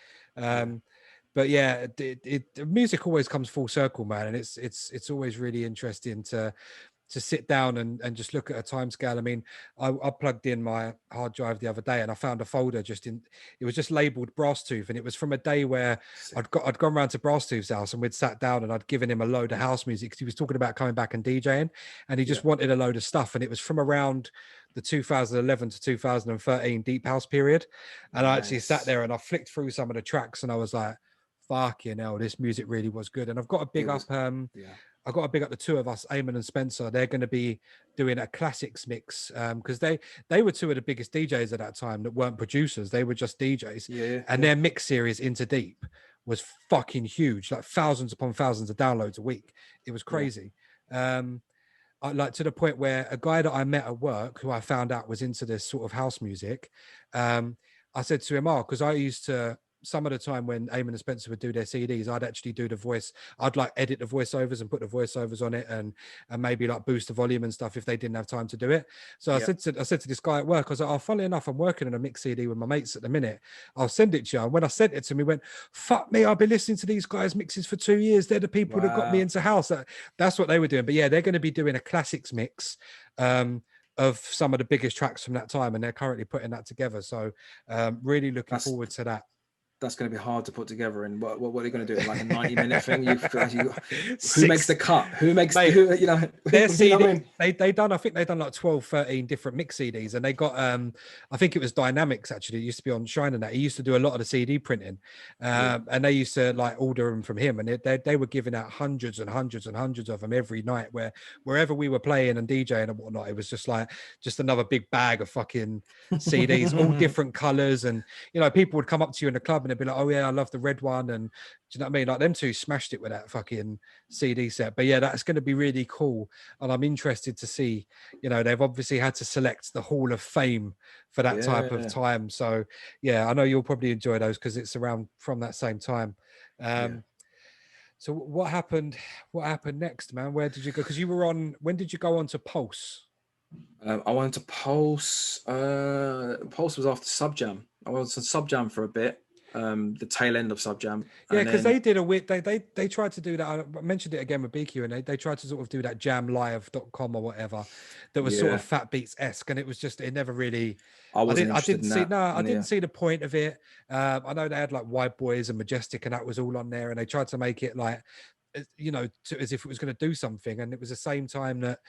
But yeah, music always comes full circle, man, and it's always really interesting to sit down and just look at a time scale. I mean, I plugged in my hard drive the other day and I found a folder it was just labeled Brasstooth, and it was from a day where I'd gone round to Brasstooth's house and we'd sat down and I'd given him a load of house music because he was talking about coming back and DJing, and he just wanted a load of stuff, and it was from around the 2011 to 2013 deep house period. And I actually sat there and I flicked through some of the tracks and I was like, fucking hell, this music really was good. And I've got to big up I've got to big up the two of us, Eamon and Spencer. They're going to be doing a classics mix because they were two of the biggest DJs at that time that weren't producers. They were just DJs. And their mix series Into Deep was fucking huge, like thousands upon thousands of downloads a week. It was crazy. Like to the point where a guy that I met at work, who I found out was into this sort of house music, I said to him, because I used to, some of the time when Eamon and Spencer would do their CDs, I'd actually do the voice. I'd like edit the voiceovers and put the voiceovers on it, and maybe like boost the volume and stuff if they didn't have time to do it. So I said to this guy at work, I was like, funnily enough, I'm working on a mix CD with my mates at the minute. I'll send it to you. And when I sent it to him, he went, fuck me, I've been listening to these guys' mixes for 2 years. They're the people that got me into house. That's what they were doing. But yeah, they're going to be doing a classics mix of some of the biggest tracks from that time, and they're currently putting that together. So really looking forward to that. That's going to be hard to put together. And what are you going to do? Like a 90-minute thing? Who makes the cut? Who makes their CD? They done. I think they done like 12, 13 different mix CDs, and they got. I think it was Dynamics actually. It used to be on Shine and that. He used to do a lot of the CD printing, and they used to like order them from him, and they were giving out hundreds and hundreds and hundreds of them every night. Wherever we were playing and DJing and whatnot, it was just another big bag of fucking CDs, all different colors, and people would come up to you in the club and they'd be like, oh yeah, I love the red one. And do you know what I mean? Like them two smashed it with that fucking CD set. But yeah, that's going to be really cool. And I'm interested to see, they've obviously had to select the Hall of Fame for that type of time. So yeah, I know you'll probably enjoy those because it's around from that same time. So what happened next, man? Where did you go? Because when did you go on to Pulse? I went to Pulse. Pulse was after Subjam. I was on Subjam for a bit. The tail end of Subjam. Yeah, because they did a weird. They tried to do that. I mentioned it again with BQ, and they tried to sort of do that jamlive.com or whatever that was sort of Fat Beats-esque, and it was just, it never really. I didn't see the point of it. I know they had like White Boys and Majestic, and that was all on there, and they tried to make it like, as if it was going to do something, and it was the same time that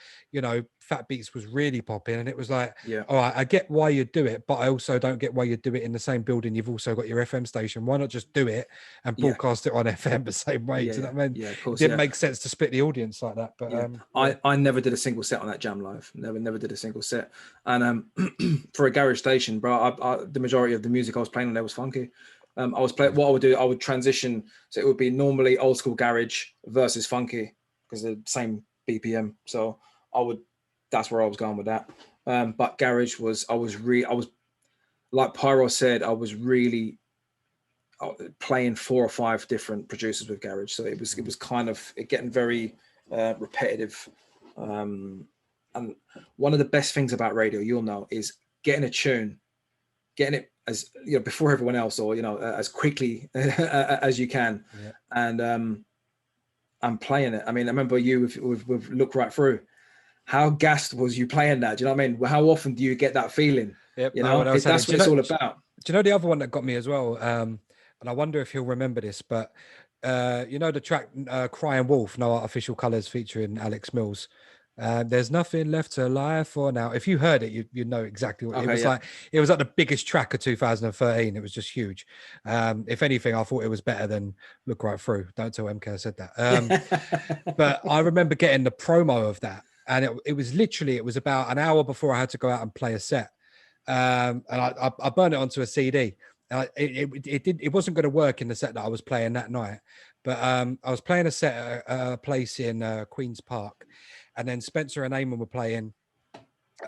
Fat Beats was really popping, and it was like, all right, I get why you do it, but I also don't get why you do it in the same building you've also got your FM station. Why not just do it and broadcast it on FM the same way? Do you know what I mean? Of course, it didn't make sense to split the audience like that. But I never did a single set on that Jam Live. Never did a single set. And for a garage station, bro, the majority of the music I was playing on there was funky. I was playing. What I would do, I would transition. So it would be normally old school garage versus funky because they're the same BPM. So that's where I was going with that. But garage I was like Pyro said, I was really playing 4 or 5 different producers with garage. So it was kind of getting very repetitive. And one of the best things about radio, you'll know, is getting a tune, getting it as before everyone else, or as quickly as you can, and playing it. I mean, I remember you with Look Right Through. How gassed was you playing that? Do you know what I mean? How often do you get that feeling? Yep, that's what it's all about. Do you know the other one that got me as well? And I wonder if he'll remember this, but the track "Crying Wolf," No Artificial Colours, featuring Alex Mills. There's nothing left to lie for now. If you heard it, you know exactly what it was like. It was like the biggest track of 2013. It was just huge. If anything, I thought it was better than Look Right Through. Don't tell MK I said that. But I remember getting the promo of that, and it was literally, it was about an hour before I had to go out and play a set. And I burned it onto a CD. It wasn't going to work in the set that I was playing that night, but I was playing a set at a place in Queen's Park, and then Spencer and Eamon were playing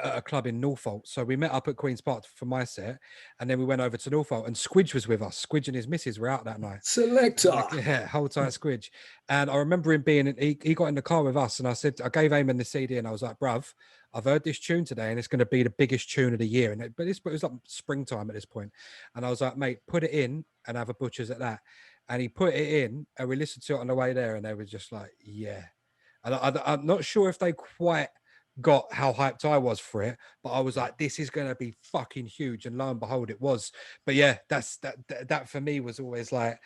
at a club in Norfolk. So we met up at Queen's Park for my set, and then we went over to Norfolk, and Squidge was with us. Squidge and his missus were out that night. Selector. Yeah, hold tight, Squidge. And I remember him being, he got in the car with us, and I gave Eamon the CD, and I was like, bruv, I've heard this tune today, and it's going to be the biggest tune of the year. But it was like springtime at this point. And I was like, mate, put it in and have a butcher's at that. And he put it in, and we listened to it on the way there, and they were just like, yeah. And I'm not sure if they quite got how hyped I was for it, but I was like, this is going to be fucking huge. And lo and behold, it was. But yeah, that for me was always like,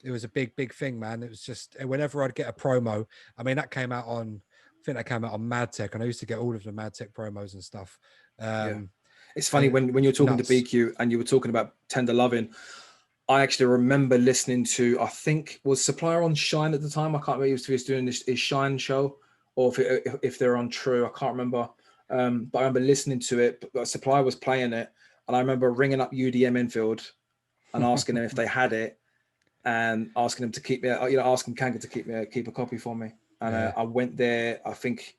it was a big thing, man. It was just, whenever I'd get a promo, I mean, that came out on, I think that came out on Mad Tech, and I used to get all of the Mad Tech promos and stuff. It's funny when you're talking nuts. To BQ and you were talking about Tender Loving, I actually remember listening to, I think, was Supplier on Shine at the time? I can't remember if he was doing his Shine show, or if they're on True, I can't remember. But I remember listening to it, but Supplier was playing it, and I remember ringing up UDM Enfield and asking them if they had it, and asking them to keep me, asking Kanga to keep a copy for me. And I went there, I think,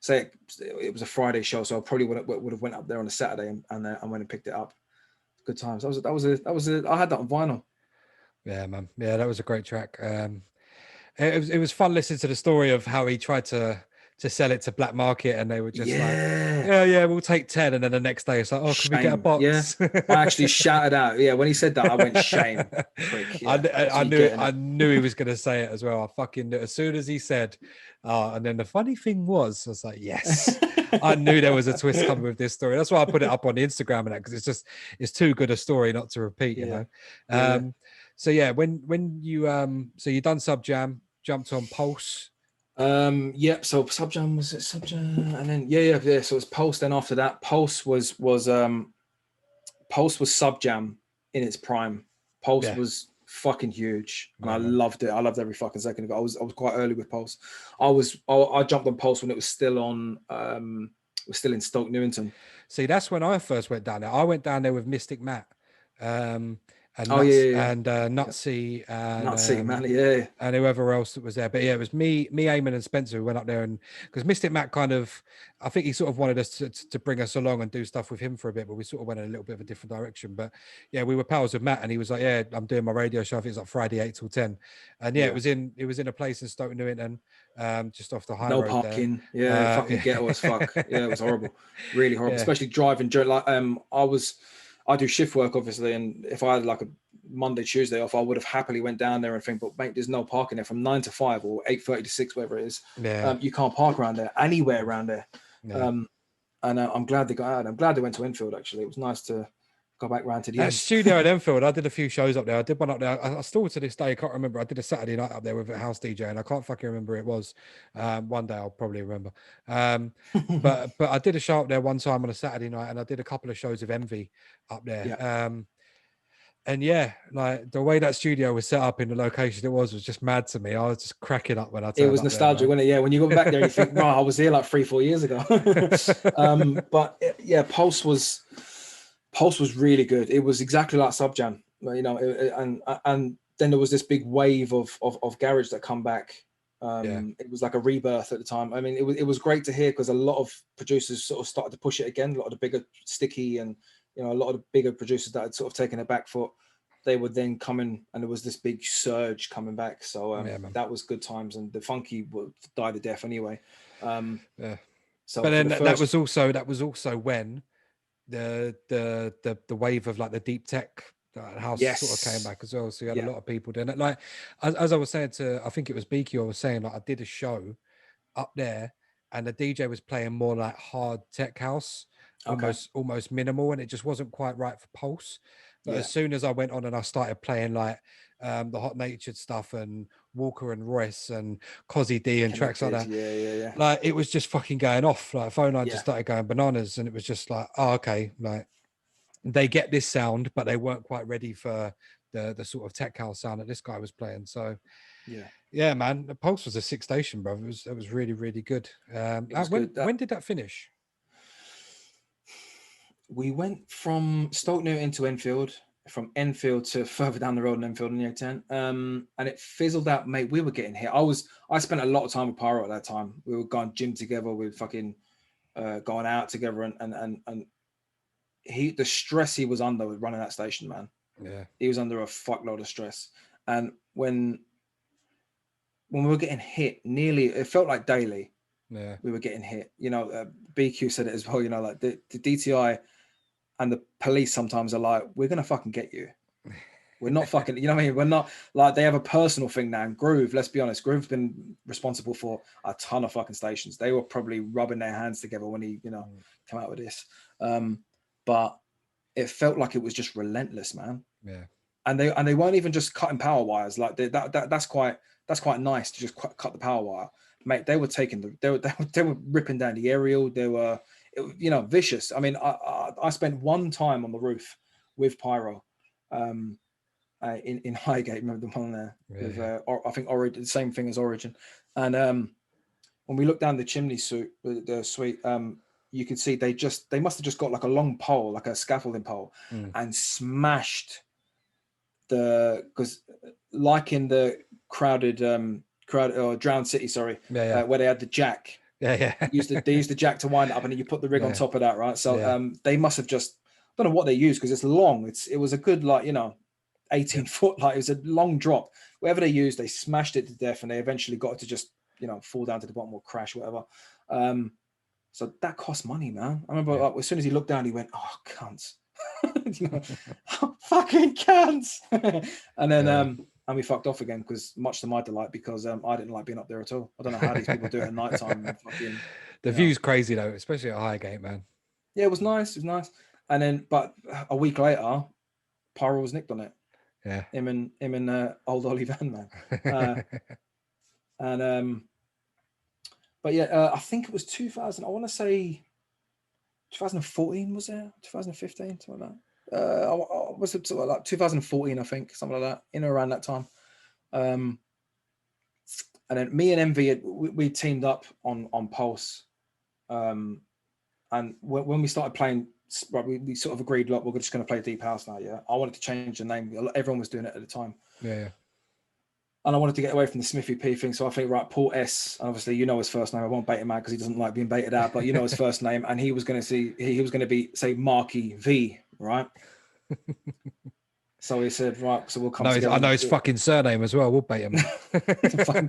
say it was a Friday show, so I probably would have went up there on a Saturday and I went and picked it up. Good times. That was I had that on vinyl. Yeah, man. Yeah, that was a great track. It was fun listening to the story of how he tried to sell it to black market, and they were just like, yeah, we'll take 10, and then the next day it's like, oh, can we get a box? Yeah. I actually shouted out, when he said that, I went, shame, prick. Yeah, I knew he was going to say it as well. I fucking knew as soon as he said, and then the funny thing was, I was like, yes. I knew there was a twist coming with this story. That's why I put it up on the Instagram and that, because it's too good a story not to repeat, you know. So yeah, when you so you done Sub Jam, jumped on Pulse. So Sub Jam, was it Sub Jam? And then so it was Pulse. Then after that, Pulse was Sub Jam in its prime. Pulse was fucking huge, and I loved it. I loved every fucking second of it. I was quite early with Pulse. I jumped on Pulse when it was still on. Was still in Stoke Newington. See, that's when I first went down there. I went down there with Mystic Matt. And Nutsy and and whoever else that was there. But yeah, it was me, Eamon and Spencer who went up there, and because Mystic Matt I think he sort of wanted us to bring us along and do stuff with him for a bit, but we sort of went in a little bit of a different direction. But yeah, we were pals with Matt, and he was like, yeah, I'm doing my radio show. I think it's like Friday 8 till 10. And it was in a place in Stoke Newington, just off the high road. No parking. There. Fucking ghetto as fuck. Yeah, it was horrible. Really horrible. Especially driving like I do shift work, obviously, and if I had like a Monday, Tuesday off, I would have happily went down there and think, but mate, there's no parking there from 9 to 5 or 8:30 to 6, whatever it is. You can't park around there, anywhere around there. And I'm glad they got out. I'm glad they went to Enfield, actually. It was nice to go back round to the end. Studio at Enfield, I did a few shows up there. I did one up there. I still to this day, I can't remember. I did a Saturday night up there with a house DJ, and I can't fucking remember who it was. One day I'll probably remember. But I did a show up there one time on a Saturday night, and I did a couple of shows of Envy up there. And yeah, like the way that studio was set up in the location it was just mad to me. I was just cracking up when I turned it was nostalgic, wasn't it? Yeah, when you go back there, you think, "Wow, I was here like 3-4 years ago." But yeah, Pulse was really good. It was exactly like Sub Jam, you know. And then there was this big wave of garage that come back. It was like a rebirth at the time. I mean, it was great to hear, because a lot of producers sort of started to push it again. A lot of the bigger Sticky and a lot of the bigger producers that had sort of taken a back foot, they would then come in, and there was this big surge coming back. So that was good times, and the Funky would die to death anyway. So, but then that was also when the wave of like the deep tech house sort of came back as well. So you had a lot of people doing it. Like as I was saying to, I think it was BQ, I was saying, like, I did a show up there, and the DJ was playing more like hard tech house. Almost minimal, and it just wasn't quite right for Pulse. But as soon as I went on and I started playing like the Hot Natured stuff and Walker and Royce and Cozzy D and tracks like that. Yeah. Like it was just fucking going off. Like Phone Line just Yeah. started going bananas, and it was just like, oh, okay, like they get this sound, but they weren't quite ready for the sort of tech house sound that this guy was playing. So yeah, man, the Pulse was a 6 station, bro. It was really, really good. When did that finish? We went from Stoke Newton to Enfield, from Enfield to further down the road in Enfield in year 10. And it fizzled out, mate. We were getting hit. I spent a lot of time with Pyro at that time. We were going gym together. We were fucking going out together, and the stress he was under with running that station, man. Yeah. He was under a fuckload of stress. And when we were getting hit it felt like daily. Yeah. We were getting hit. You know, BQ said it as well, you know, like the DTI and the police sometimes are like, we're going to fucking get you. We're not fucking, you know what I mean? We're not like, they have a personal thing now. And Groove, let's be honest, Groove's been responsible for a ton of fucking stations. They were probably rubbing their hands together when he, you know, came out with this. But it felt like it was just relentless, man. Yeah. And they weren't even just cutting power wires. Like that's quite nice to just cut the power wire. Mate, they were ripping down the aerial. They were, you know, vicious. I mean, I spent one time on the roof with Pyro, in Highgate. Remember the one there? Yeah. With I think Origin, the same thing as Origin. And when we looked down the chimney suite, you could see they must have just got like a long pole, like a scaffolding pole, and smashed because like in the crowded or Drowned City, where they had the jack. They used the jack to wind it up, and then you put the rig on top of that, right? So they must have just, I don't know what they used because it's long. It was a good, like, you know, 18 foot, like it was a long drop. Whatever they used, they smashed it to death, and they eventually got it to just, you know, fall down to the bottom or crash, whatever. So that cost money, man. I remember like, as soon as he looked down, he went, "Oh, cunts." You know, fucking cunts. And then and we fucked off again, because much to my delight, because I didn't like being up there at all. I don't know how these people do it at night time. The view's crazy though, especially at Highgate, man. Yeah, it was nice. And then, but a week later, Pyro was nicked on it. Yeah, him and old Ollie Van, man. But yeah, I think it was 2000. I want to say 2014, was it? 2015, something like that. Was it like 2014? I think something like that, in or around that time. And then me and MV, we teamed up on Pulse. And when we started playing, we sort of agreed, like, we're just going to play Deep House now. Yeah, I wanted to change the name. Everyone was doing it at the time. Yeah. And I wanted to get away from the Smithy P thing. So I think, right, Paul S, obviously, you know his first name. I won't bait him out because he doesn't like being baited out, but you know his first name. And he was going to be, say, Marky V, right? So he said, right, so we'll come together. I know his fucking surname as well. We'll bait him. Fucking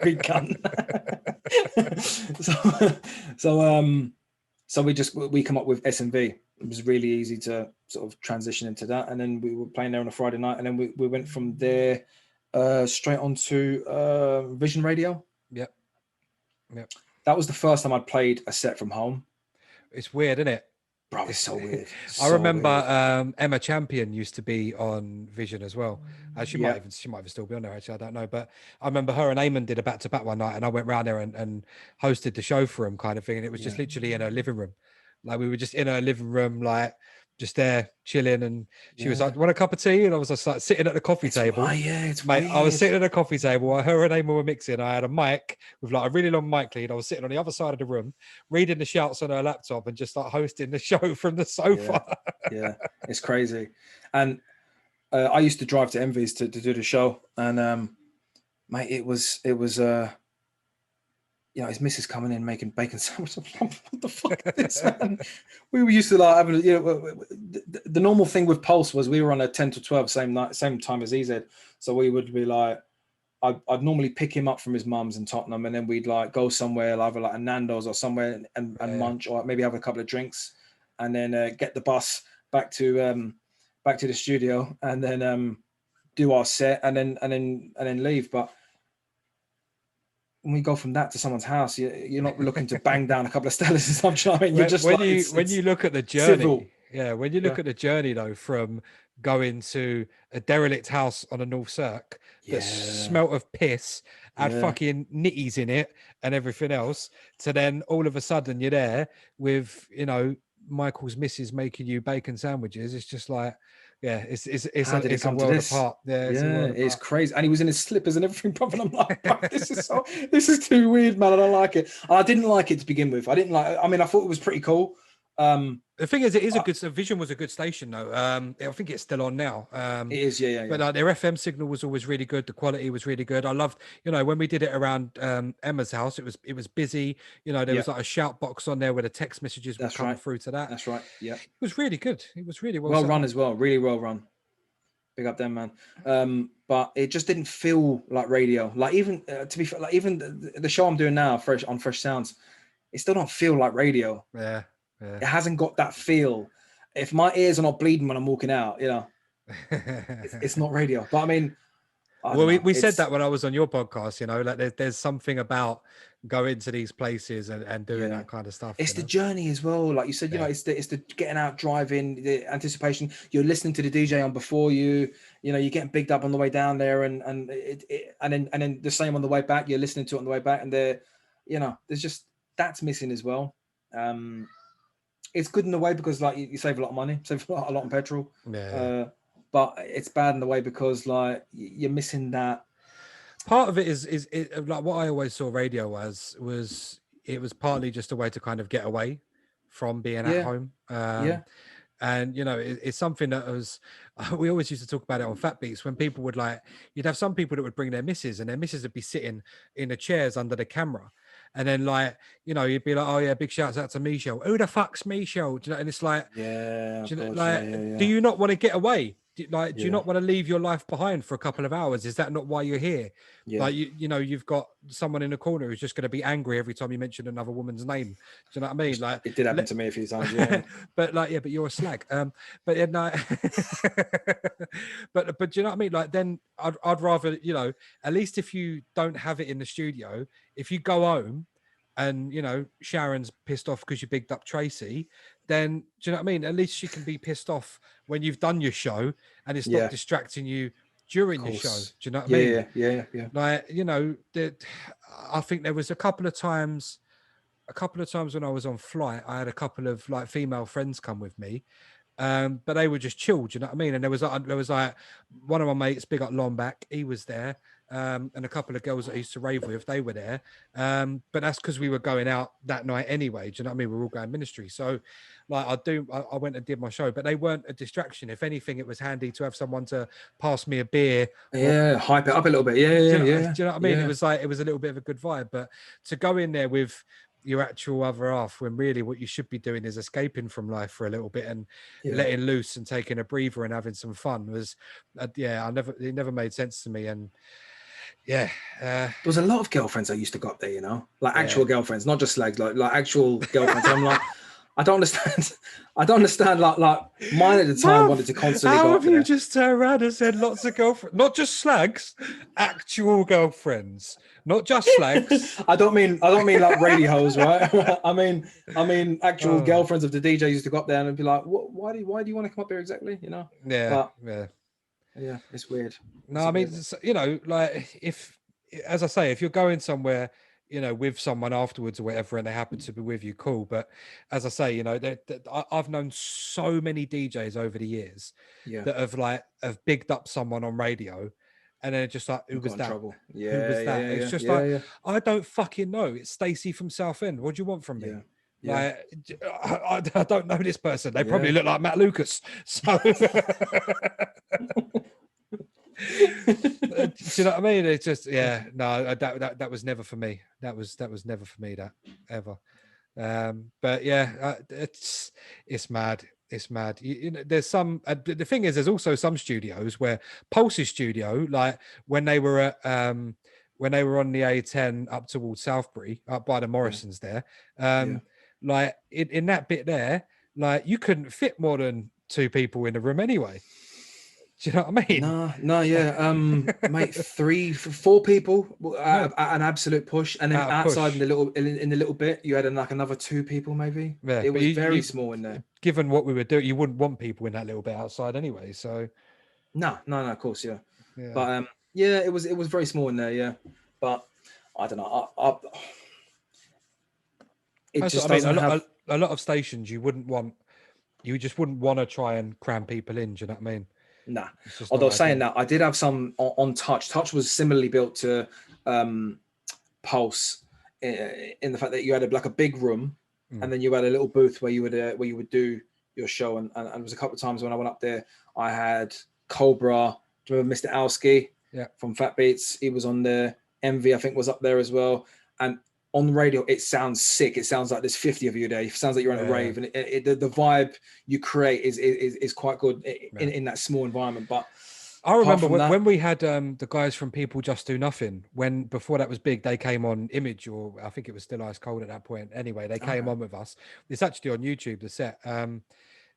big cunt. So we come up with S&V. It was really easy to sort of transition into that. And then we were playing there on a Friday night. And then we went from there straight onto Vision Radio. Yep. That was the first time I'd played a set from home. It's weird, isn't it? Bro, it's so weird. I remember Emma Champion used to be on Vision as well. She might even still be on there, actually. I don't know. But I remember her and Eamon did a back-to-back one night, and I went round there and hosted the show for him, kind of thing. And it was just literally in her living room. Like, we were just in her living room, like, just there chilling, and she was like, "Want a cup of tea?" And I was just like sitting at the coffee table. It's mate. weird. I was sitting at the coffee table while her and Amy were mixing. I had a mic with like a really long mic lead. I was sitting on the other side of the room, reading the shouts on her laptop, and just like hosting the show from the sofa. Yeah, it's crazy. And I used to drive to Envy's to do the show, and mate, it was you know, his missus coming in making bacon sandwiches. What the fuck is this, man? We were used to like having, you know, the normal thing with Pulse was we were on a 10 to 12 same time as EZ. So we would be like, I'd normally pick him up from his mum's in Tottenham, and then we'd like go somewhere, either like a Nando's or somewhere, and munch, or maybe have a couple of drinks, and then get the bus back to the studio, and then do our set, and then leave. But when we go from that to someone's house, you're not looking to bang down a couple of Stellas or something. I mean, you're just when you look at the journey, civil. When you look at the journey though, from going to a derelict house on a North Cirque that smelt of piss, had fucking nitties in it and everything else, to then all of a sudden you're there with, you know, Michael's missus making you bacon sandwiches. It's just like, yeah, it's How did it come a to world this? apart. Yeah, It's crazy. And he was in his slippers and everything, bro. And I'm like, bro, this is too weird, man. I don't like it. And I didn't like it to begin with. I thought it was pretty cool. The thing is, it is a good. Vision was a good station, though. I think it's still on now. It is, yeah. But their FM signal was always really good. The quality was really good. I loved, you know, when we did it around Emma's house, it was busy. You know, there was like a shout box on there where the text messages would come through to that. That's right. Yeah, it was really good. It was really well run as well. Really well run. Big up them, man. But it just didn't feel like radio. Like even to be fair, like even the show I'm doing now, Fresh Sounds, it still don't feel like radio. Yeah. It hasn't got that feel. If my ears are not bleeding when I'm walking out, you know, it's not radio. But I mean, we said that when I was on your podcast, you know, like there's something about going to these places and doing that kind of stuff. It's the journey as well. Like you said, you know, it's the getting out, driving, the anticipation. You're listening to the DJ on before you, you know, you're getting bigged up on the way down there, and then the same on the way back. You're listening to it on the way back, and you know, there's just that's missing as well. It's good in a way because like you save a lot of money, save a lot on petrol. But it's bad in the way because like you're missing that. Part of it is like what I always saw radio as was partly just a way to kind of get away from being at home. And you know, it's something that was we always used to talk about it on Fat Beats when people would like you'd have some people that would bring their missus and their missus would be sitting in the chairs under the camera. And then, like, you know, you'd be like, oh, yeah, big shouts out to Michelle. Who the fuck's Michelle? Do you know? And it's like, do you not want to get away? Do you not want to leave your life behind for a couple of hours? Is that not why you're here? Like, you know, you've got someone in the corner who's just going to be angry every time you mention another woman's name. Do you know what I mean? Like, it did happen to me a few times, yeah. But you're a slag. But yeah, no. but do you know what I mean? Like, then I'd rather, you know, at least if you don't have it in the studio, if you go home and, you know, Sharon's pissed off because you bigged up Tracy, then do you know what I mean? At least she can be pissed off when you've done your show and it's not distracting you during your show. Do you know what I mean? Yeah. Like, you know, I think there was a couple of times when I was on flight, I had a couple of like female friends come with me. But they were just chilled, you know what I mean? And there was like one of my mates, big up Lomback, he was there, and a couple of girls that I used to rave with, they were there. But that's because we were going out that night anyway. Do you know what I mean? We were all going ministry. So like I went and did my show, but they weren't a distraction. If anything, it was handy to have someone to pass me a beer. Hype it up a little bit. Do you know what I mean? It was like, it was a little bit of a good vibe, but to go in there with your actual other half when really what you should be doing is escaping from life for a little bit and letting loose and taking a breather and having some fun was it never made sense to me. And there was a lot of girlfriends that used to go up there, you know, like actual girlfriends, not just slags, like actual girlfriends. I'm like, I don't understand. Like mine at the time wanted to constantly go up there. How have you just turned around and said lots of girlfriends, not just slags, actual girlfriends, not just slags. I don't mean like radio hoes, right? I mean actual girlfriends of the DJ used to go up there and be like, why do you want to come up here exactly? You know? Yeah, it's weird. No, I mean, you know, like if you're going somewhere, you know, with someone afterwards or whatever, and they happen to be with you, cool. But as I say, you know, I've known so many DJs over the years that have bigged up someone on radio, and then just like, who was that? Trouble. Who was that? It's just like, I don't fucking know. It's Stacey from Southend. What do you want from me? Like, I don't know this person. They probably look like Matt Lucas. So. Do you know what I mean? It's just that was never for me. That was never for me, that ever. But yeah, it's mad. It's mad. You know, there's some. The thing is, there's also some studios where Pulse's studio, like when they were on the A10 up towards Southbury, up by the Morrisons there, like in that bit there, like you couldn't fit more than two people in the room anyway. Do you know what I mean? No, yeah. Mate, 4 people at an absolute push, and then At a outside push. in the little bit, you had like another 2 people, maybe. Yeah, It but was very small in there. given what we were doing, you wouldn't want people in that little bit outside anyway. So No, of course, yeah. yeah. But yeah, it was very small in there, yeah. But I don't know. It just doesn't have a lot of stations you just wouldn't want to try and cram people in. Do you know what I mean? Nah. It's just Although not saying ideal. that, I did have some on Touch. Touch was similarly built to Pulse in the fact that you had like a big room, and then you had a little booth where you would do your show. And there was a couple of times when I went up there, I had Cobra. Do you remember Mr. Alski? Yeah. From Fat Beats? He was on there. Envy, I think, was up there as well. And on the radio, it sounds sick. It sounds like there's 50 of you there. It sounds like you're on a rave, and the vibe you create is quite good in that small environment. But I remember when we had the guys from People Just Do Nothing, when before that was big, they came on Image, or I think it was still Ice Cold at that point. Anyway, they came on with us. It's actually on YouTube, the set.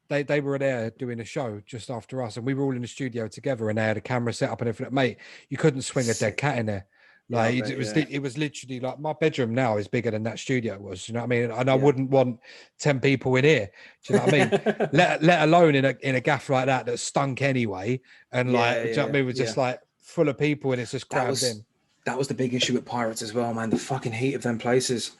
They were there doing a show just after us, and we were all in the studio together, and they had a camera set up and everything. Mate, you couldn't swing a dead cat in there. Like it was literally like my bedroom now is bigger than that studio was. You know what I mean? And I wouldn't want 10 people in here. Do you know what I mean? let alone in a gaff like that stunk anyway. And do you know what I mean? It was just like full of people, and it's just crammed in. That was the big issue with Pirates as well, man. The fucking heat of them places.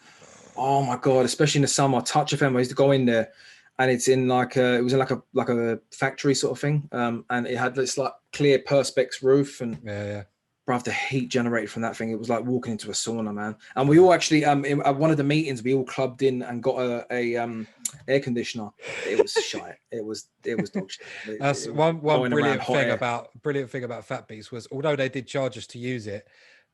Oh my god, especially in the summer. Touch FM, I used to go in there, and it's in like a factory sort of thing. And it had this like clear perspex roof, and bruv, the heat generated from that thing, it was like walking into a sauna, man. And we all actually at one of the meetings, we all clubbed in and got a air conditioner. It was shite. It was dog shit. That's one brilliant thing about Fat Beats was, although they did charge us to use it,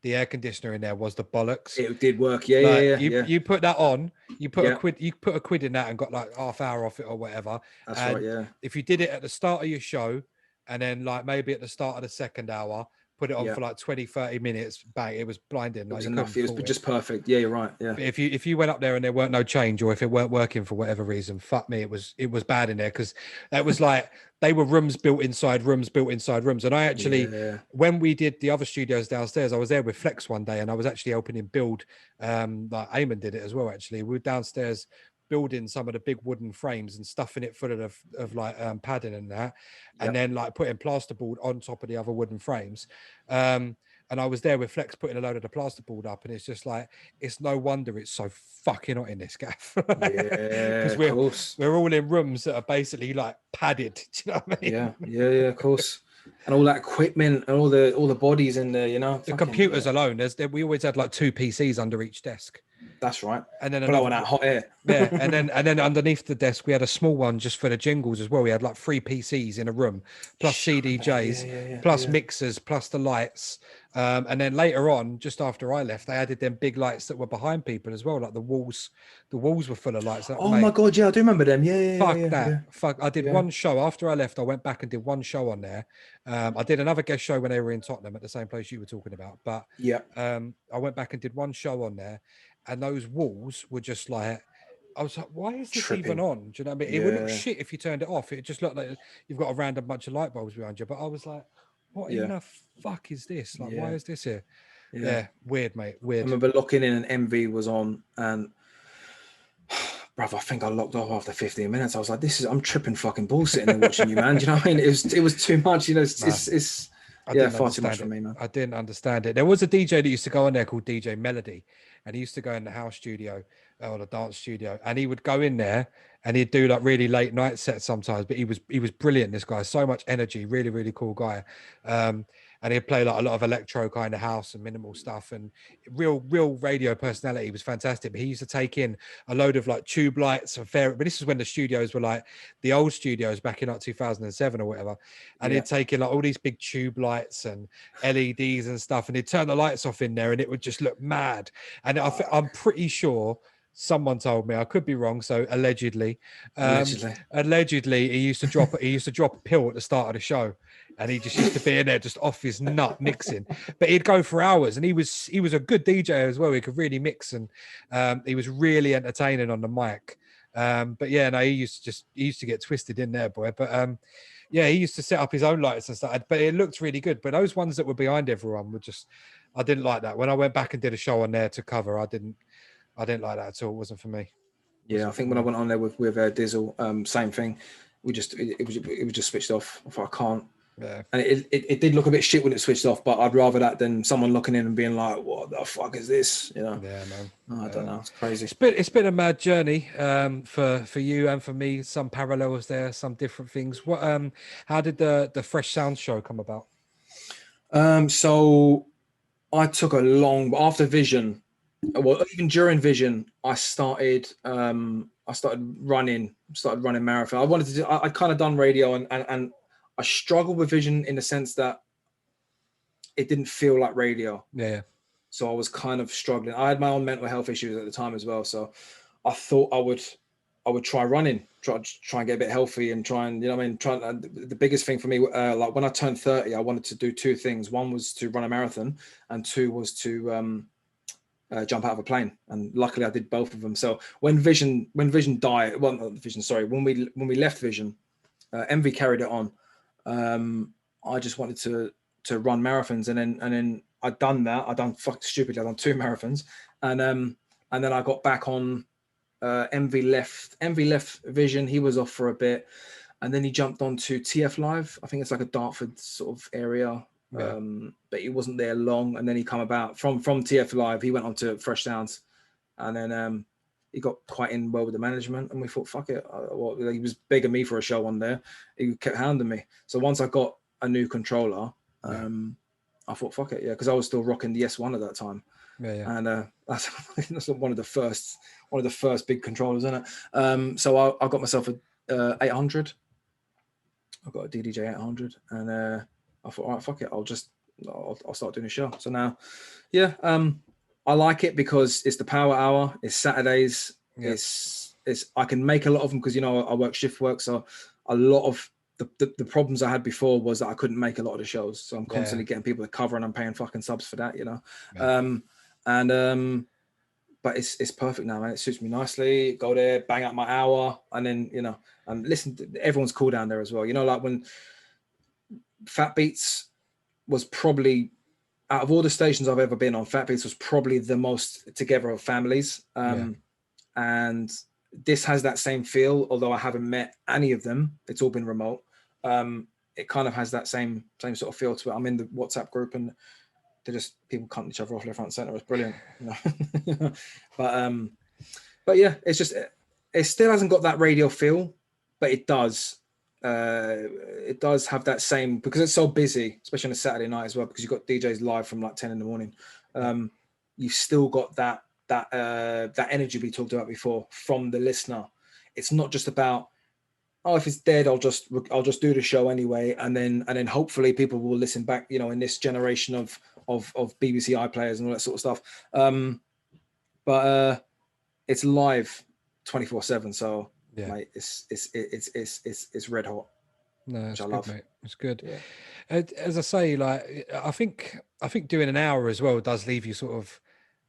the air conditioner in there was the bollocks. It did work. You put that on, you put a quid in that and got like half hour off it or whatever. That's right, yeah. If you did it at the start of your show, and then like maybe at the start of the second hour, put it on for like 20-30 minutes, bang, it was blinding. It was enough. It was just perfect. Yeah, you're right. Yeah. But if you went up there and there weren't no change, or if it weren't working for whatever reason, fuck me, it was bad in there, because that was like they were rooms built inside rooms. And I actually, when we did the other studios downstairs, I was there with Flex one day, and I was actually helping him build. Like Eamon did it as well. Actually, we were downstairs building some of the big wooden frames and stuffing it full of like padding and that, and then like putting plasterboard on top of the other wooden frames. And I was there with Flex putting a load of the plasterboard up, and it's just like, it's no wonder it's so fucking hot in this gaff. Because we're all in rooms that are basically like padded. Do you know what I mean? Yeah, of course. And all that equipment and all the bodies in there, you know. The computers alone, we always had like 2 PCs under each desk. That's right. And then blowing out hot air. and then underneath the desk we had a small one just for the jingles as well. We had like 3 PCs in a room, plus CDJs, plus mixers, plus the lights. And then later on, just after I left, they added them big lights that were behind people as well. Like the walls were full of lights. My god, yeah, I do remember them. Fuck, I did one show after I left. I went back and did one show on there. I did another guest show when they were in Tottenham at the same place you were talking about. But I went back and did one show on there, and those walls were just like, I was like, why is this even on? Do you know what I mean? It would look shit if you turned it off. It just looked like you've got a random bunch of light bulbs behind you. But I was like, what in the fuck is this? Like, why is this here? Yeah, weird, mate. Weird. I remember locking in, and MV was on, and bruv, I think I locked off after 15 minutes. I was like, I'm tripping fucking ball sitting there watching you, man. Do you know what I mean? It was too much, you know. It's far too much for me, man. I didn't understand it. There was a DJ that used to go on there called DJ Melody, and he used to go in the house studio or the dance studio, and he would go in there and he'd do like really late night sets sometimes. But he was brilliant. This guy, so much energy, really, really cool guy. And he'd play like a lot of electro kind of house and minimal stuff, and real radio personality. He was fantastic. But he used to take in a load of like tube lights and but this is when the studios were like the old studios back in like 2007 or whatever. And he'd take in like all these big tube lights and LEDs and stuff, and he'd turn the lights off in there, and it would just look mad. And I'm pretty sure someone told me, I could be wrong, so allegedly he used to drop a pill at the start of the show, and he just used to be in there just off his nut mixing. But he'd go for hours, and he was a good DJ as well. He could really mix, and he was really entertaining on the mic. But yeah, no, he used to get twisted in there, boy. But Yeah, he used to set up his own lights and stuff, but it looked really good. But those ones that were behind everyone were just, I didn't like that. When I went back and did a show on there to cover, I didn't like that at all. It wasn't for me. Yeah, I think when I went on there with Dizzle, same thing. It was just switched off. I thought I can't. Yeah. And it did look a bit shit when it switched off, but I'd rather that than someone looking in and being like, "What the fuck is this?" You know? Yeah, man. I don't know. It's crazy. It's been a mad journey for you and for me. Some parallels there, some different things. What how did the Fresh Sounds show come about? So I took a long after Vision. Well, even during Vision, I started running marathon. I wanted to do. I'd kind of done radio and I struggled with Vision in the sense that it didn't feel like radio. Yeah. So I was kind of struggling. I had my own mental health issues at the time as well. So I thought I would try running, try and get a bit healthy and try and, you know what I mean? The biggest thing for me, like when I turned 30, I wanted to do two things. One was to run a marathon and two was to jump out of a plane. And luckily I did both of them. So when Vision died, well, not Vision, sorry. When we left Vision, Envy carried it on. I just wanted to run marathons, and then I'd done that. I'd done stupidly. I'd done 2 marathons, and then I got back on. Envy left Vision. He was off for a bit, and then he jumped on to TF Live. I think it's like a Dartford sort of area, Yeah. but he wasn't there long. And then he come about from TF Live. He went on to Fresh Sounds, and then he got quite in well with the management, and we thought, fuck it. He was begging me for a show on there. He kept hounding me. So once I got a new controller, I thought, fuck it, yeah, because I was still rocking the S1 at that time. Yeah. And that's one of the first big controllers, isn't it? So I got myself a 800. I got a DDJ 800, and I thought, all right, fuck it, I'll start doing a show. So now, yeah, I like it because it's the power hour. It's Saturdays. Yeah. It's I can make a lot of them because, you know, I work shift work. So a lot of the problems I had before was that I couldn't make a lot of the shows. So I'm constantly getting people to cover, and I'm paying fucking subs for that, you know. Yeah. But it's perfect now, man. It suits me nicely. Go there, bang out my hour, and then, you know, and listen to everyone's cool down there as well. You know, like when Fat Beats was probably, out of all the stations I've ever been on, Fat Beats was probably the most together of families. And this has that same feel, although I haven't met any of them. It's all been remote. It kind of has that same sort of feel to it. I'm in the WhatsApp group, and they're just people cutting each other off left, front, center. It's brilliant, you know? But yeah, it's just, it still hasn't got that radio feel, but it does. It does have that same, because it's so busy, especially on a Saturday night as well, because you've got DJs live from like 10 in the morning. You've still got that energy we talked about before from the listener. It's not just about, oh, if it's dead, I'll just do the show anyway, and then hopefully people will listen back, you know, in this generation of BBC iPlayers and all that sort of stuff. But it's live 24/7, so yeah, mate, it's red hot. No, it's good, mate. It's good. Yeah. As I say, like I think doing an hour as well does leave you sort of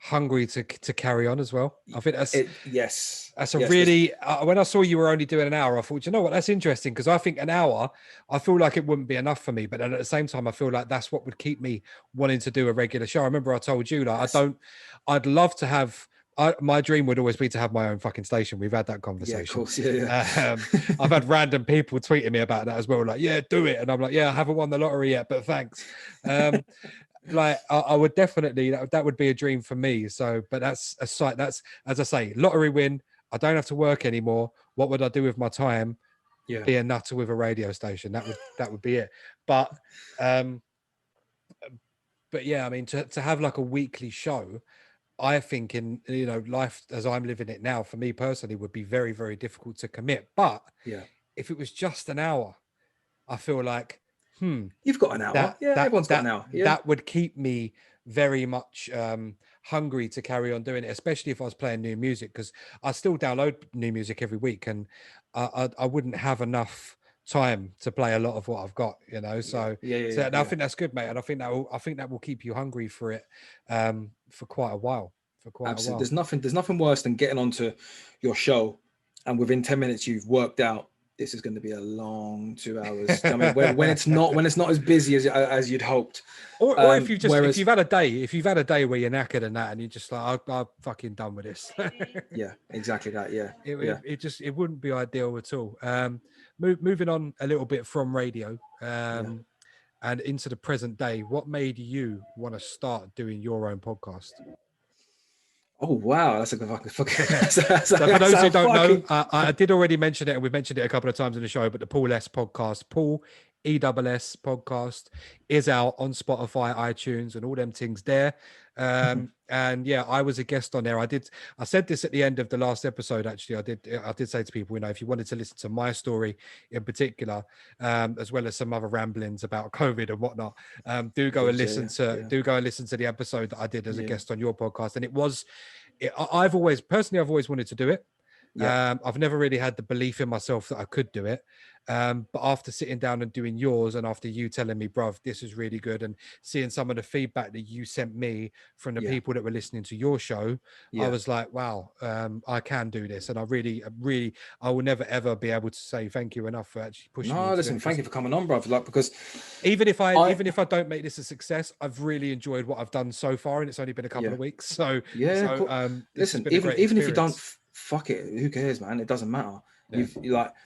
hungry to carry on as well. I think that's that's a really when I saw you were only doing an hour, I thought, you know what, that's interesting, because I think an hour, I feel like it wouldn't be enough for me, but then at the same time I feel like that's what would keep me wanting to do a regular show. I remember I told you, like, I'd love to have, my dream would always be to have my own fucking station. We've had that conversation. Yeah, of course. Yeah. I've had random people tweeting me about that as well, like, yeah, do it, and I'm like, yeah, I haven't won the lottery yet, but thanks. Like I would definitely, that would be a dream for me. So, but that's a site, that's, as I say, lottery win, I don't have to work anymore. What would I do with my time? Yeah, be a nutter with a radio station. That would be it. But yeah, I mean, to have like a weekly show, I think, in, you know, life as I'm living it now, for me personally, would be very, very difficult to commit. But yeah, if it was just an hour, I feel like, you've got an hour. Everyone's got an hour. Yeah. That would keep me very much hungry to carry on doing it, especially if I was playing new music, because I still download new music every week, and I wouldn't have enough time to play a lot of what I've got, you know. So I think that's good, mate, and I think that will keep you hungry for it for quite a while. Absolutely. There's nothing worse than getting onto your show, and within 10 minutes you've worked out this is going to be a long 2 hours. I mean, when it's not as busy as you'd hoped. Or if you've had a day where you're knackered and that, and you're just like, I'm fucking done with this. Yeah, exactly that. Yeah. It wouldn't be ideal at all. Moving on a little bit from radio, and into the present day, what made you want to start doing your own podcast? Oh wow, that's a good fucking. So for those who don't know, I did already mention it, and we've mentioned it a couple of times in the show. But the Paul S podcast, Paul ESS podcast, is out on Spotify, iTunes, and all them things there. And yeah, I was a guest on there. I said this at the end of the last episode. Actually, I did say to people, if you wanted to listen to my story in particular, as well as some other ramblings about COVID and whatnot, do go and listen to the episode that I did as a guest on your podcast. And I've always wanted to do it. I've never really had the belief in myself that I could do it. But after sitting down and doing yours, and after you telling me, bruv, this is really good, and seeing some of the feedback that you sent me from the people that were listening to your show, I was like, wow, I can do this. And I will never ever be able to say thank you enough for actually pushing me. No, listen, thank you for coming on, bruv. Like, because even if I don't make this a success, I've really enjoyed what I've done so far, and it's only been a couple of weeks. So listen, even if you don't, fuck it, who cares, man? It doesn't matter.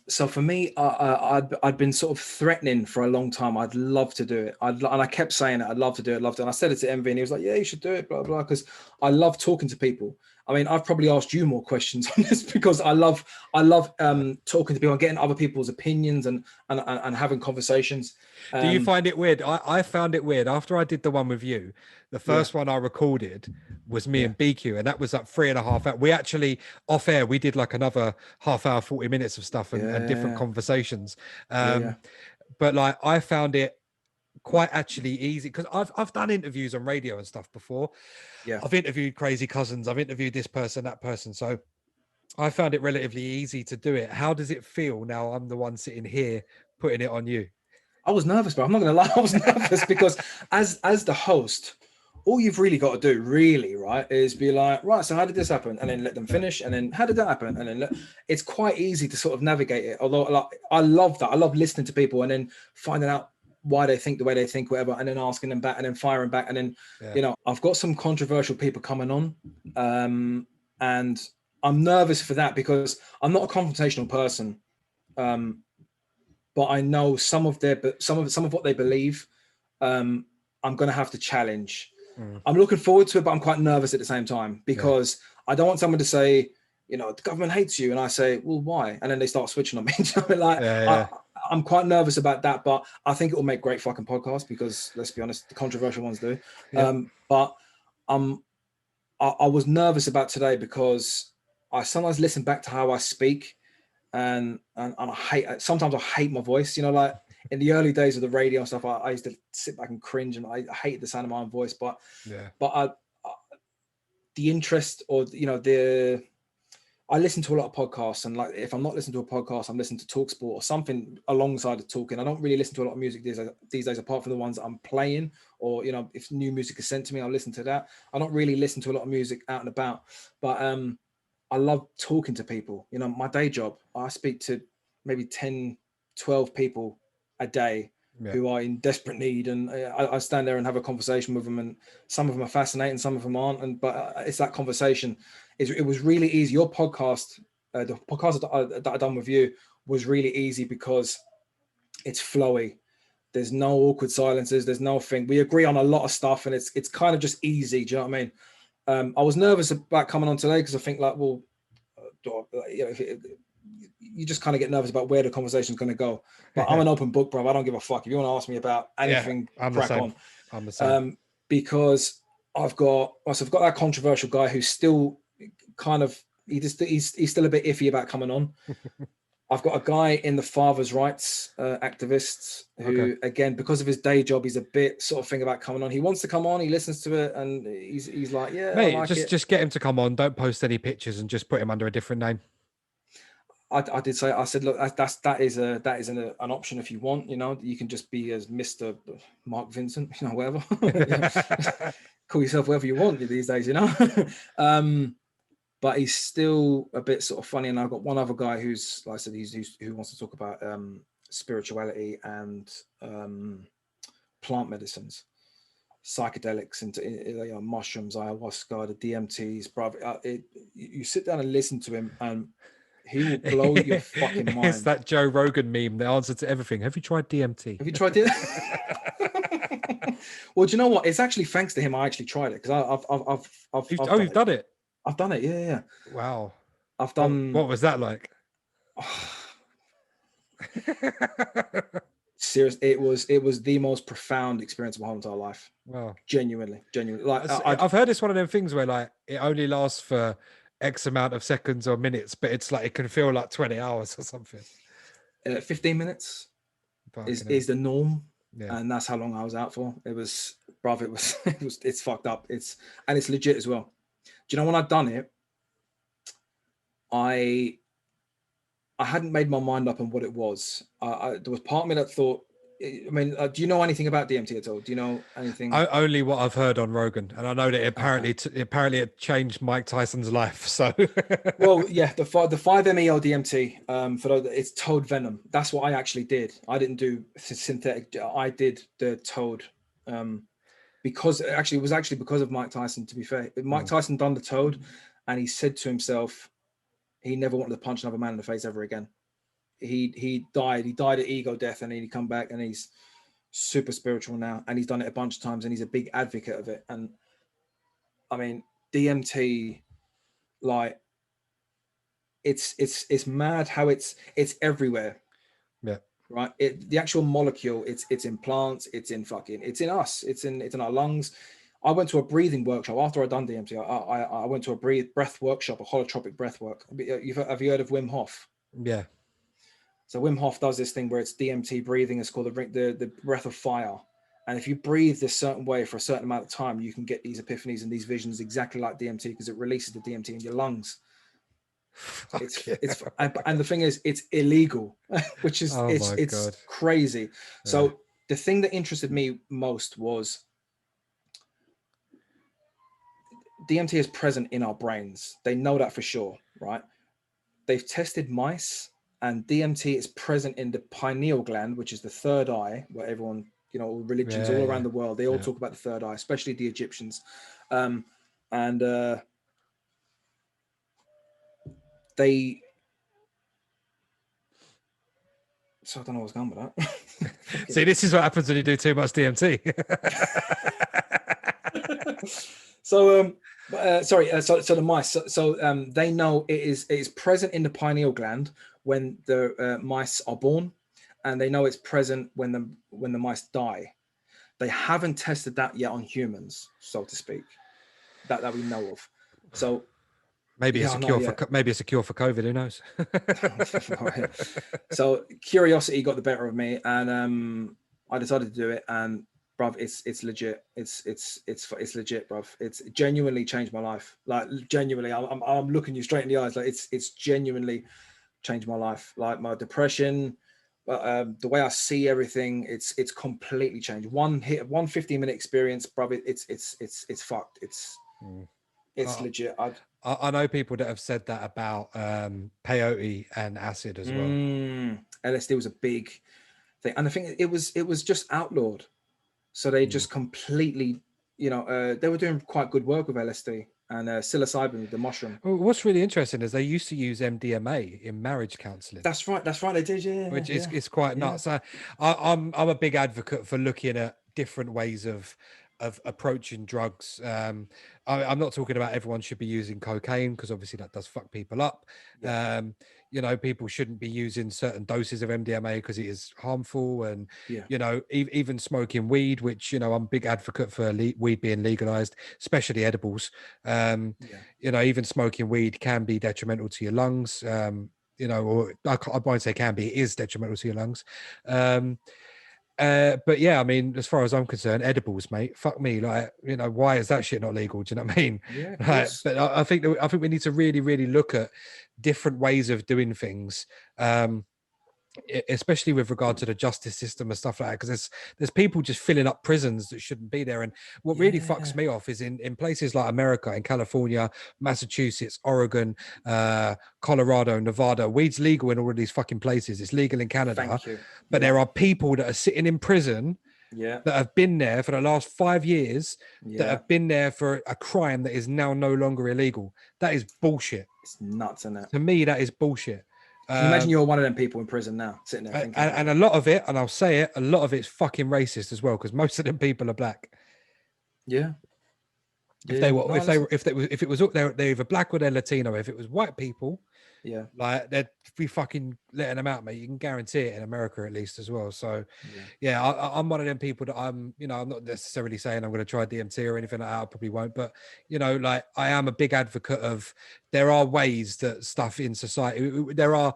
So for me, I'd been sort of threatening for a long time. I'd love to do it. And I kept saying it. I'd love to do it. And I said it to MV, and he was like, "Yeah, you should do it." Blah blah. Because I love talking to people. I mean, I've probably asked you more questions on this because I love talking to people and getting other people's opinions and having conversations. Do you find it weird? I found it weird after I did the one with you. The first one I recorded was me and BQ, and that was like 3.5 hours. We actually off air, we did like another half hour, 40 minutes of stuff and different conversations. But like, I found it quite actually easy because I've done interviews on radio and stuff before. I've interviewed crazy cousins, I've interviewed this person, that person, so I found it relatively easy to do it. How does it feel now I'm the one sitting here putting it on you? I was nervous, but I'm not gonna lie, I was nervous because as the host, all you've really got to do really, right, is be like, right, so how did this happen, and then let them finish, and then how did that happen, and then it's quite easy to sort of navigate it. Although, like, I love that. I love listening to people and then finding out why they think the way they think, whatever, and then asking them back and then firing back. And then, I've got some controversial people coming on. And I'm nervous for that because I'm not a confrontational person. But I know some of what they believe, I'm going to have to challenge. I'm looking forward to it, but I'm quite nervous at the same time because I don't want someone to say, the government hates you. And I say, well, why? And then they start switching on me. I'm quite nervous about that, but I think it will make great fucking podcasts because, let's be honest, the controversial ones do. But I was nervous about today because I sometimes listen back to how I speak, and sometimes I hate my voice. Like in the early days of the radio and stuff, I used to sit back and cringe, and I hated the sound of my own voice. But the interest, or I listen to a lot of podcasts, and like if I'm not listening to a podcast, I'm listening to TalkSport or something alongside of talking. I don't really listen to a lot of music these days, apart from the ones that I'm playing, or if new music is sent to me, I'll listen to that. I don't really listen to a lot of music out and about, but I love talking to people. My day job, I speak to maybe 10, 12 people a day who are in desperate need, and I stand there and have a conversation with them, and some of them are fascinating, some of them aren't, but it's that conversation. It was really easy. Your podcast, the podcast that I done with you, was really easy because it's flowy. There's no awkward silences. There's nothing. We agree on a lot of stuff, and it's kind of just easy. Do you know what I mean? I was nervous about coming on today because I think like, well, you just kind of get nervous about where the conversation is going to go. But I'm an open book, bro. I don't give a fuck. If you want to ask me about anything, crack on. I'm the same. Because I've got that controversial guy who's still kind of, he's still a bit iffy about coming on. I've got a guy in the father's rights activists who, again, because of his day job, he's a bit sort of thing about coming on. He wants to come on, he listens to it, and he's like, yeah, mate, I like just get him to come on. Don't post any pictures and just put him under a different name. I did say, I said, look, that is an option if you want. You can just be as Mr. Mark Vincent, whatever. Call yourself whatever you want these days, But but he's still a bit sort of funny. And I've got one other guy who's, like I said, who wants to talk about spirituality and plant medicines, psychedelics, and mushrooms, ayahuasca, the DMTs, brother. You sit down and listen to him, and he will blow your fucking mind. It's that Joe Rogan meme, the answer to everything. Have you tried DMT? Have you tried it? Well, do you know what? It's actually thanks to him I actually tried it, because You've done it. I've done it. Yeah. Wow. I've done. What was that like? Serious. It was the most profound experience of my whole entire life. Wow. Genuinely. Like I've heard it's one of them things where like it only lasts for X amount of seconds or minutes, but it's like it can feel like 20 hours or something. 15 minutes is the norm. Yeah. And that's how long I was out for. It was, bruv, it's fucked up. It's legit as well. Do you know when I'd done it, I hadn't made my mind up on what it was. There was part of me that thought, I mean, do you know anything about DMT at all? Do you know anything? Only what I've heard on Rogan, and I know that apparently it changed Mike Tyson's life. So, well, yeah, the 5-MeO DMT, for those, it's toad venom. That's what I actually did. I didn't do synthetic. I did the toad, because it was actually because of Mike Tyson. To be fair, Mike Tyson done the toad, and he said to himself, he never wanted to punch another man in the face ever again. He died of ego death, and then he come back, and he's super spiritual now, and he's done it a bunch of times, and he's a big advocate of it. And I mean, DMT, like, it's mad how it's everywhere. Yeah. Right. The actual molecule, it's in plants, it's in us, it's in our lungs. I went to a breathing workshop after I'd done DMT. I went to a breath workshop, a holotropic breath work. Have you heard of Wim Hof? Yeah. So Wim Hof does this thing where it's DMT breathing. It's called the breath of fire. And if you breathe this certain way for a certain amount of time, you can get these epiphanies and these visions exactly like DMT, because it releases the DMT in your lungs. And the thing is, it's illegal, which is it's crazy. Yeah. So the thing that interested me most was DMT is present in our brains. They know that for sure, right? They've tested mice, and DMT is present in the pineal gland, which is the third eye, where everyone, religions all around the world, they all talk about the third eye, especially the Egyptians. So I don't know what's going with that. See, this is what happens when you do too much DMT. So the mice. So they know it is present in the pineal gland when the mice are born, and they know it's present when the mice die. They haven't tested that yet on humans, so to speak, that we know of. So maybe it's a cure for COVID. Who knows? So curiosity got the better of me, and I decided to do it. And bruv, it's legit. It's legit, bruv. It's genuinely changed my life. Like, genuinely, I'm looking you straight in the eyes. Like, it's genuinely changed my life. Like, my depression, the way I see everything, it's completely changed. One 15-minute experience, bruv. It's fucked. It's legit. I know people that have said that about peyote and acid as well. LSD was a big thing, and I think it was just outlawed. So they just completely, they were doing quite good work with LSD and psilocybin, the mushroom. Well, what's really interesting is they used to use MDMA in marriage counselling. That's right. They did, yeah. Which is quite nuts. I'm a big advocate for looking at different ways of approaching drugs. I'm not talking about everyone should be using cocaine, because obviously that does fuck people up. People shouldn't be using certain doses of MDMA because it is harmful, and even smoking weed, which I'm a big advocate for weed being legalized, especially edibles. Even smoking weed can be detrimental to your lungs, or I won't say can be, it is detrimental to your lungs. But yeah, I mean, as far as I'm concerned, edibles, mate, fuck me. Like, why is that shit not legal? Do you know what I mean? Yeah. But I think we need to really, really look at different ways of doing things. especially with regard to the justice system and stuff like that, because there's people just filling up prisons that shouldn't be there. And what really fucks me off is in places like America, in California, Massachusetts, Oregon, Colorado, Nevada, weed's legal in all of these fucking places. It's legal in Canada, but there are people that are sitting in prison that have been there for the last 5 years, that have been there for a crime that is now no longer illegal. That is bullshit. It's nuts, isn't it? To me, that is bullshit. Can you imagine you're one of them people in prison now, sitting there thinking, and a lot of it, and I'll say it, a lot of it's fucking racist as well, because most of them people are black. Yeah. If it was they're either black or they're Latino. If it was white people, like they'd be fucking letting them out, mate. You can guarantee it in America at least as well. So I'm one of them people that I'm not necessarily saying I'm going to try DMT or anything like that. I probably won't, but like I am a big advocate of, there are ways that stuff in society, there are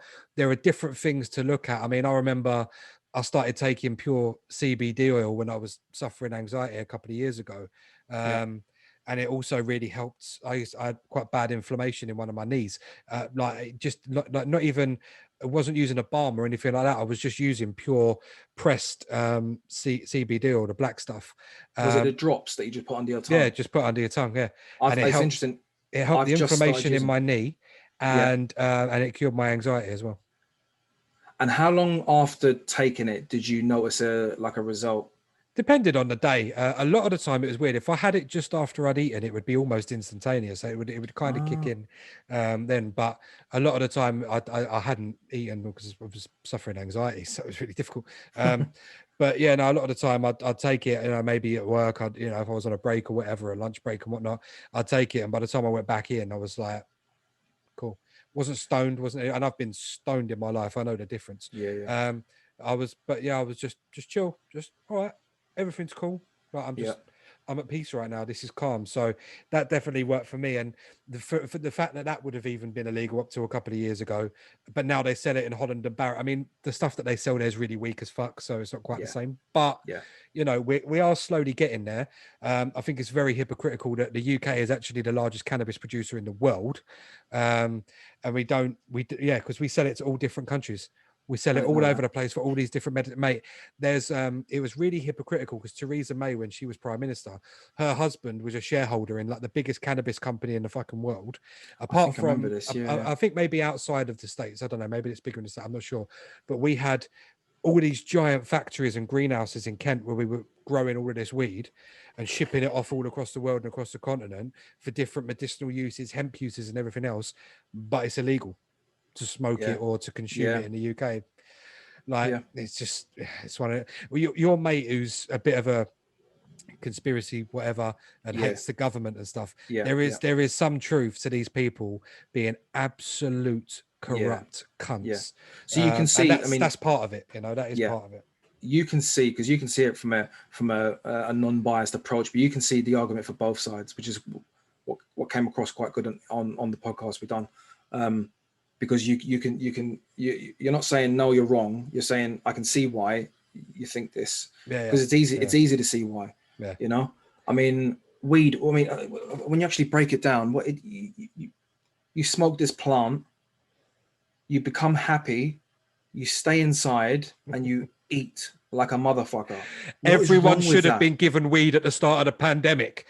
different things to look at. I mean, I remember I started taking pure CBD oil when I was suffering anxiety a couple of years ago. And it also really helped. I had quite bad inflammation in one of my knees. Not even, I wasn't using a balm or anything like that. I was just using pure pressed CBD or the black stuff. Was it the drops that you just put under your tongue? Yeah, just put under your tongue. Yeah, and it's interesting. It helped the inflammation in my knee, and it cured my anxiety as well. And how long after taking it did you notice a result? Depended on the day. A lot of the time it was weird. If I had it just after I'd eaten, it would be almost instantaneous. So it would kind of kick in then. But a lot of the time I hadn't eaten because I was suffering anxiety, so it was really difficult. But yeah, no, a lot of the time I'd take it. Maybe at work, if I was on a break or whatever, a lunch break and whatnot, I'd take it. And by the time I went back in, I was like, cool. Wasn't stoned, and I've been stoned in my life. I know the difference. I was just chill, just all right. Everything's cool. Like I'm at peace right now. This is calm. So that definitely worked for me. And for the fact that would have even been illegal up to a couple of years ago, but now they sell it in Holland and Barrett. I mean, the stuff that they sell there is really weak as fuck, so it's not quite the same. But we are slowly getting there. I think it's very hypocritical that the UK is actually the largest cannabis producer in the world, and because we sell it to all different countries. We sell it all over the place for all these different mate. It was really hypocritical because Theresa May, when she was prime minister, her husband was a shareholder in like the biggest cannabis company in the fucking world. Apart from, I think maybe outside of the States, I don't know, maybe it's bigger in the States, I'm not sure. But we had all these giant factories and greenhouses in Kent where we were growing all of this weed and shipping it off all across the world and across the continent for different medicinal uses, hemp uses and everything else. But it's illegal to smoke it or to consume it in the UK. It's one of your mate who's a bit of a conspiracy whatever and hates the government and stuff. There is some truth to these people being absolute corrupt cunts. So you can see, that's part of it. That is part of it. You can see, because you can see it from a non-biased approach, but you can see the argument for both sides, which is what came across quite good on the podcast we've done. Because you're not saying no, you're wrong. You're saying I can see why you think this. Because it's easy. It's easy to see why. I mean, weed. I mean, when you actually break it down, you smoke this plant, you become happy, you stay inside, and you eat like a motherfucker. Everyone should have been given weed at the start of the pandemic.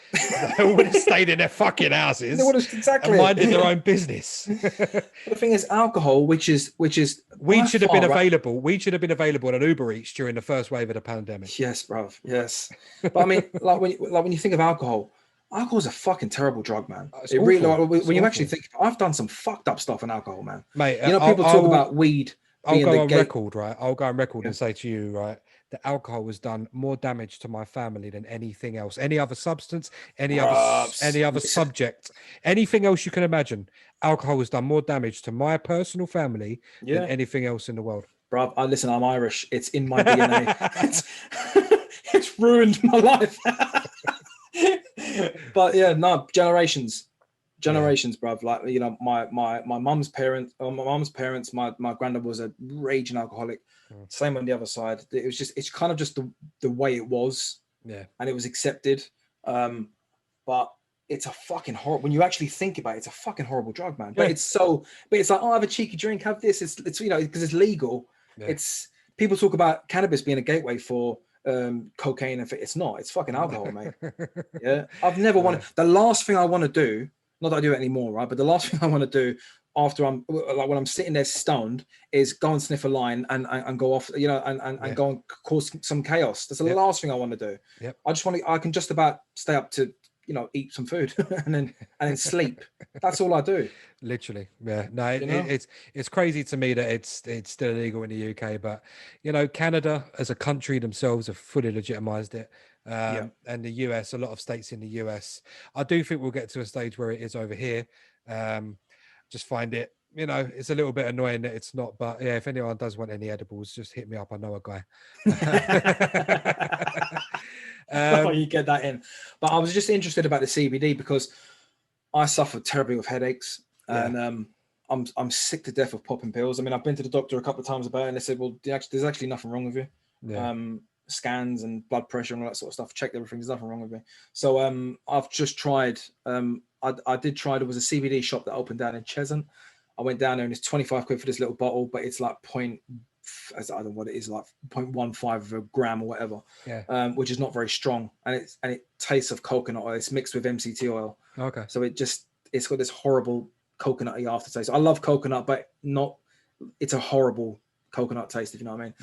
They would have stayed in their fucking houses. They would have and minded their own business. The thing is, alcohol, which is weed should have been available. Weed should have been available on Uber Eats during the first wave of the pandemic. Yes, bruv. Yes, but I mean, when you think of alcohol is a fucking terrible drug, man. It's it awful. Really, when you actually think, I've done some fucked up stuff in alcohol, man. Mate, people talk about weed. I'll go on record, right? I'll go on record and say to you, right, that alcohol has done more damage to my family than anything else, any other substance, any other subject, anything else you can imagine. Alcohol has done more damage to my personal family than anything else in the world. Bro, listen, I'm Irish. It's in my DNA. It's ruined my life. But yeah, no, generations, bruv. Like, my mum's parents, my granddad was a raging alcoholic. Same on the other side. It's kind of just the way it was. Yeah. And it was accepted. But it's a fucking horrible, when you actually think about it, it's a fucking horrible drug, man. But it's like, oh, have a cheeky drink, have this. It's because it's legal. It's people talk about cannabis being a gateway for cocaine, and it's not. It's fucking alcohol, mate. Yeah, I've never wanted. The last thing I want to do, not that I do it anymore, right? But the last thing I want to do after I'm like when I'm sitting there stoned is go and sniff a line and go off, and go and cause some chaos. That's the last thing I want to do. Yep. I just want to. I can just about stay up to eat some food and then sleep. That's all I do. Literally, yeah. No, it's crazy to me that it's still illegal in the UK, but Canada as a country themselves have fully legitimized it. And the US, a lot of states in the US, I do think we'll get to a stage where it is over here. Just find it, it's a little bit annoying that it's not, but yeah, if anyone does want any edibles, just hit me up. I know a guy. You get that in. But I was just interested about the CBD because I suffer terribly with headaches, and I'm sick to death of popping pills. I mean, I've been to the doctor a couple of times about it, and they said, well, there's actually nothing wrong with you. Scans and blood pressure and all that sort of stuff, checked everything, there's nothing wrong with me. So I've just tried, I did try, there was a CBD shop that opened down in Cheshunt. I went down there and it's 25 quid for this little bottle, but it's like I don't know what it is, like 0.15 of a gram or whatever, which is not very strong, and it tastes of coconut oil. It's mixed with MCT oil. Okay. So it's got this horrible coconutty aftertaste. I love coconut, but it's a horrible coconut taste, if you know what I mean.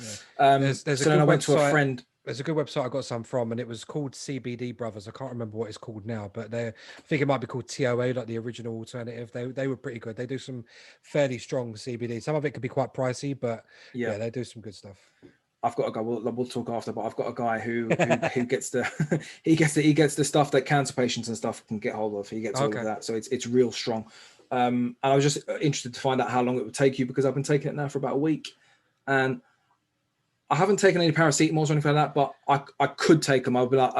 There's so then I went to a friend. There's a good website I got some from, and it was called CBD Brothers. I can't remember what it's called now, but I think it might be called TOA, like the original alternative. They were pretty good. They do some fairly strong CBD. Some of it could be quite pricey, but yeah they do some good stuff. I've got a guy. We'll talk after, but I've got a guy who gets the he gets the stuff that cancer patients and stuff can get hold of. He gets all of that, so it's real strong. And I was just interested to find out how long it would take you, because I've been taking it now for about a week, and I haven't taken any paracetamols or anything like that, but I could take them. I'll be like,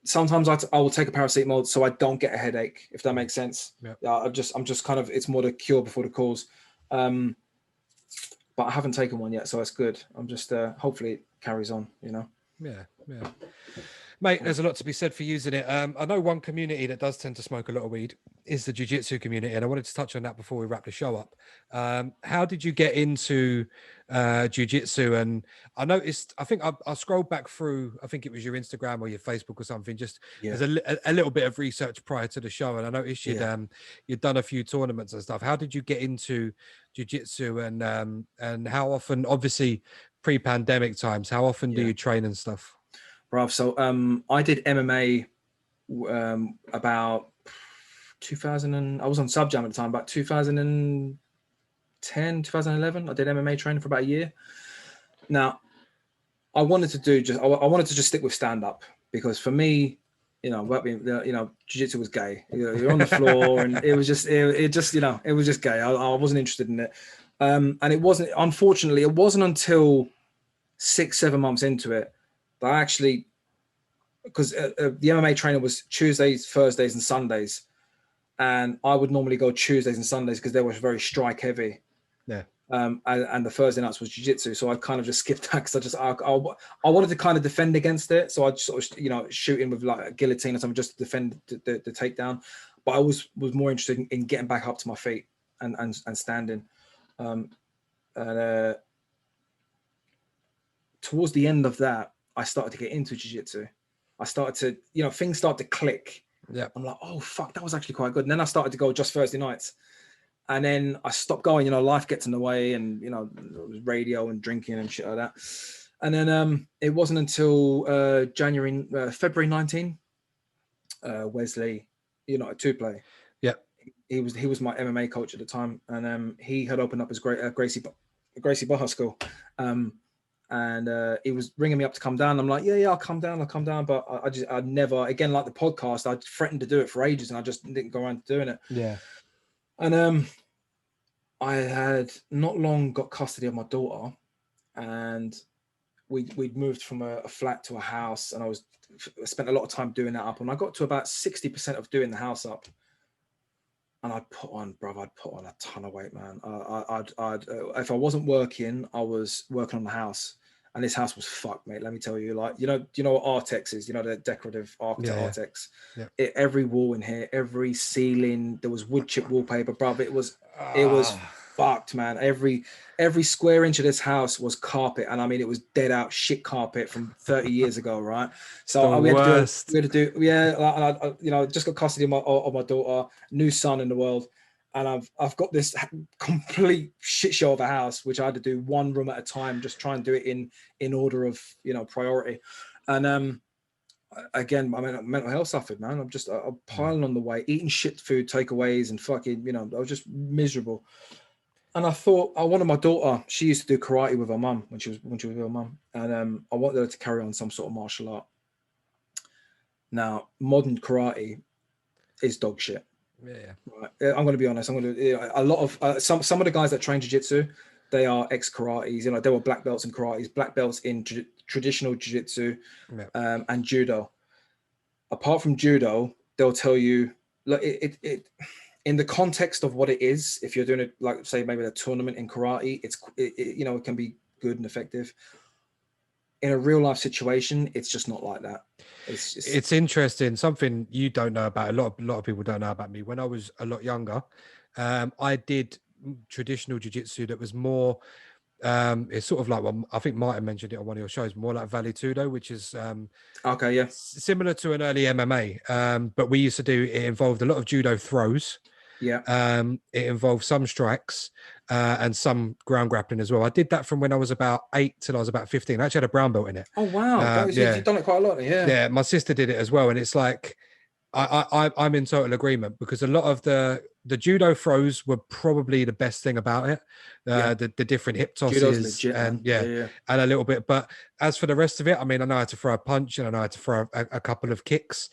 sometimes I will take a paracetamol so I don't get a headache, if that makes sense. I'm just kind of, it's more the cure before the cause. But I haven't taken one yet, so it's good. I'm just hopefully it carries on, Yeah. Mate, there's a lot to be said for using it. I know one community that does tend to smoke a lot of weed is the jiu-jitsu community, and I wanted to touch on that before we wrap the show up. How did you get into jiu-jitsu? And I noticed, I think I scrolled back through, I think it was your Instagram or your Facebook or something, just as a little bit of research prior to the show, and I noticed you'd done a few tournaments and stuff. How did you get into jiu-jitsu, and how often, obviously pre-pandemic times, how often do you train and stuff? Bruv, so I did MMA about 2000 I was on Sub Jam at the time, about 2010, 2011. I did MMA training for about a year. Now, I wanted to just stick with stand-up, because for me, jiu-jitsu was gay. You're on the floor, and it was just gay. I wasn't interested in it. And it wasn't, unfortunately, it wasn't until 6-7 months into it that I actually, because the MMA trainer was Tuesdays, Thursdays, and Sundays, and I would normally go Tuesdays and Sundays because they were very strike heavy. Yeah. And the Thursday nights was jiu-jitsu, so I kind of just skipped that because I wanted to kind of defend against it, so I'd sort of shoot in with like a guillotine or something just to defend the takedown. But I was more interested in getting back up to my feet and standing. Towards the end of that, I started to get into jiu-jitsu. I started to, things start to click. Yeah. I'm like, oh fuck, that was actually quite good. And then I started to go just Thursday nights. And then I stopped going, life gets in the way, and, radio and drinking and shit like that. And then it wasn't until February 19, Wesley, two play. Yeah. He was my MMA coach at the time. And he had opened up his Gracie Baja school. And he was ringing me up to come down. I'm like, yeah, I'll come down. But I never, again, like the podcast, I threatened to do it for ages, and I just didn't go around doing it. Yeah. And I had not long got custody of my daughter, and we'd moved from a flat to a house, and I spent a lot of time doing that up. And I got to about 60% of doing the house up. And I'd put on a ton of weight, man. If I wasn't working, I was working on the house, and this house was fucked, mate. Let me tell you, like, do you know what Artex is? The decorative architect Artex. Yeah. Every wall in here, every ceiling, there was wood chip wallpaper, bruv. It was fucked, man. Every square inch of this house was carpet, and I mean it was dead out shit carpet from 30 years ago, right? So we had to do you know, just got custody of my daughter, new son in the world, and I've got this complete shit show of a house which I had to do one room at a time, just try and do it in order of, you know, priority. And again, my mental health suffered, man. I'm piling on the weight, eating shit food takeaways, and fucking, you know, I was just miserable. And I thought, I wanted my daughter. She used to do karate with her mum when she was with her mum, and I wanted her to carry on some sort of martial art. Now, modern karate is dog shit. Yeah. Right. I'm going to be honest. A lot of some of the guys that train jiu-jitsu, they are ex-karates. You know, they were black belts in karates, black belts in traditional jiu-jitsu, and judo. Apart from judo, they'll tell you, look, it in the context of what it is. If you're doing it, like say maybe a tournament in karate, it you know, it can be good and effective. In a real life situation, it's just not like that. It's interesting. Something you don't know about, a lot of people don't know about me. When I was a lot younger, I did traditional jiu-jitsu that was more, it's sort of like, well, I think Martin mentioned it on one of your shows, more like Vale Tudo, which is okay, yeah, similar to an early MMA. But we used to do, it involved a lot of judo throws. Yeah. It involved some strikes and some ground grappling as well. I did that from when I was about 8 till I was about 15. I actually had a brown belt in it. Oh wow! Yeah. You've done it quite a lot. Yeah. Yeah, my sister did it as well, and it's like I'm in total agreement, because a lot of the judo throws were probably the best thing about it. The different hip tosses, legit, and yeah, and a little bit. But as for the rest of it, I mean, I know how to throw a punch and I know how to throw a couple of kicks.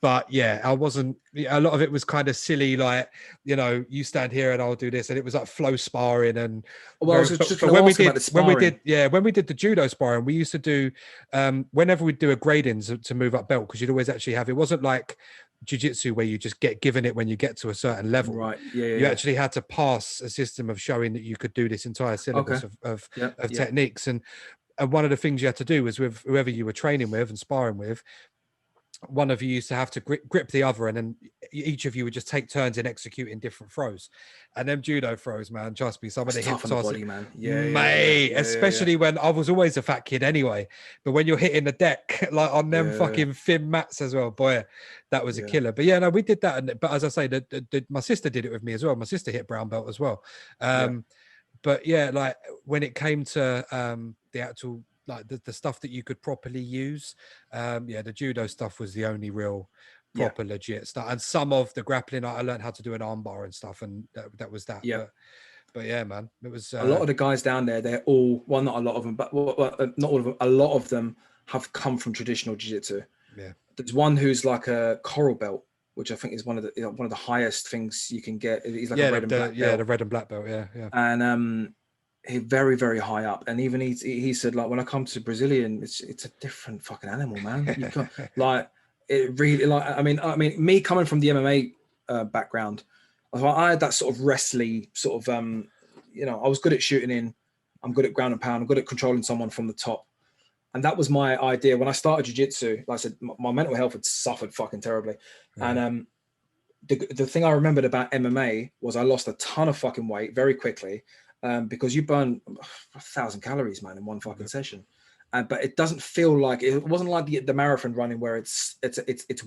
But yeah, I wasn't, a lot of it was kind of silly, like, you know, you stand here and I'll do this, and it was like flow sparring. And well, I was just when we did the judo sparring, we used to do whenever we'd do a grading to move up belt, because you'd always actually have, it wasn't like jiu-jitsu where you just get given it when you get to a certain level, right? You actually had to pass a system of showing that you could do this entire syllabus of techniques. And one of the things you had to do was, with whoever you were training with and sparring with, one of you used to have to grip the other, and then each of you would just take turns in executing different throws. And them judo throws, man, trust me, some of the hip tosses, man. Especially when I was always a fat kid anyway, but when you're hitting the deck like on them fucking thin mats as well, boy, that was a killer. But yeah, no, we did that. But as I say, my sister did it with me as well. My sister hit brown belt as well. But yeah, like when it came to the actual, like the stuff that you could properly use, the judo stuff was the only real proper legit stuff. And some of the grappling, I learned how to do an armbar and stuff, and that was that. But yeah, man, it was a lot of the guys down there, they're all, well, not a lot of them, but not all of them, a lot of them have come from traditional jiu-jitsu. There's one who's like a coral belt, which I think is one of the highest things you can get. He's like a red and black belt. The red and black belt, and he's very, very high up, and even he said, like, when I come to Brazilian, it's a different fucking animal, man. You can't, like, it really, like, I mean, me coming from the MMA background, I had that sort of wrestly sort of, you know, I was good at shooting in, I'm good at ground and pound, I'm good at controlling someone from the top, and that was my idea when I started jiu-jitsu. Like I said, my mental health had suffered fucking terribly, and the thing I remembered about MMA was I lost a ton of fucking weight very quickly. Because you burn 1,000 calories, man, in one fucking session, but it doesn't feel like, it wasn't like the marathon running where it's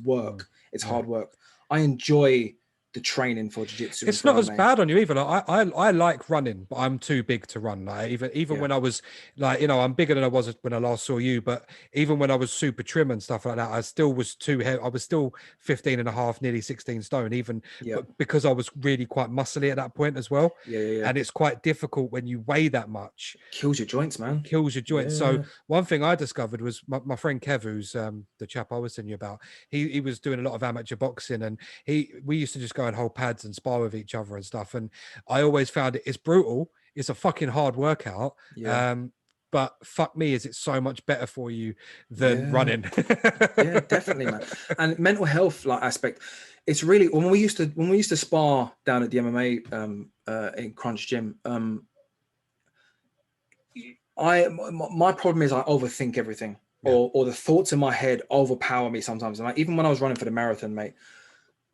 work, it's hard work. I enjoy the training for jiu-jitsu. It's not as bad on you either. Like, I like running, but I'm too big to run. Like even when I was, like, you know, I'm bigger than I was when I last saw you, but even when I was super trim and stuff like that, I still was too heavy. I was still 15 and a half, nearly 16 stone, even because I was really quite muscly at that point as well. And it's quite difficult when you weigh that much. Kills your joints, man. Kills your joints. So one thing I discovered was my friend Kev, who's the chap I was telling you about, he was doing a lot of amateur boxing, and we used to just go and hold pads and spar with each other and stuff. And I always found it's brutal. It's a fucking hard workout. But fuck me, is it so much better for you than running? Definitely, man. And mental health, like, aspect, it's really, when we used to spar down at the MMA in Crunch Gym, my problem is I overthink everything, or the thoughts in my head overpower me sometimes. And even when I was running for the marathon, mate,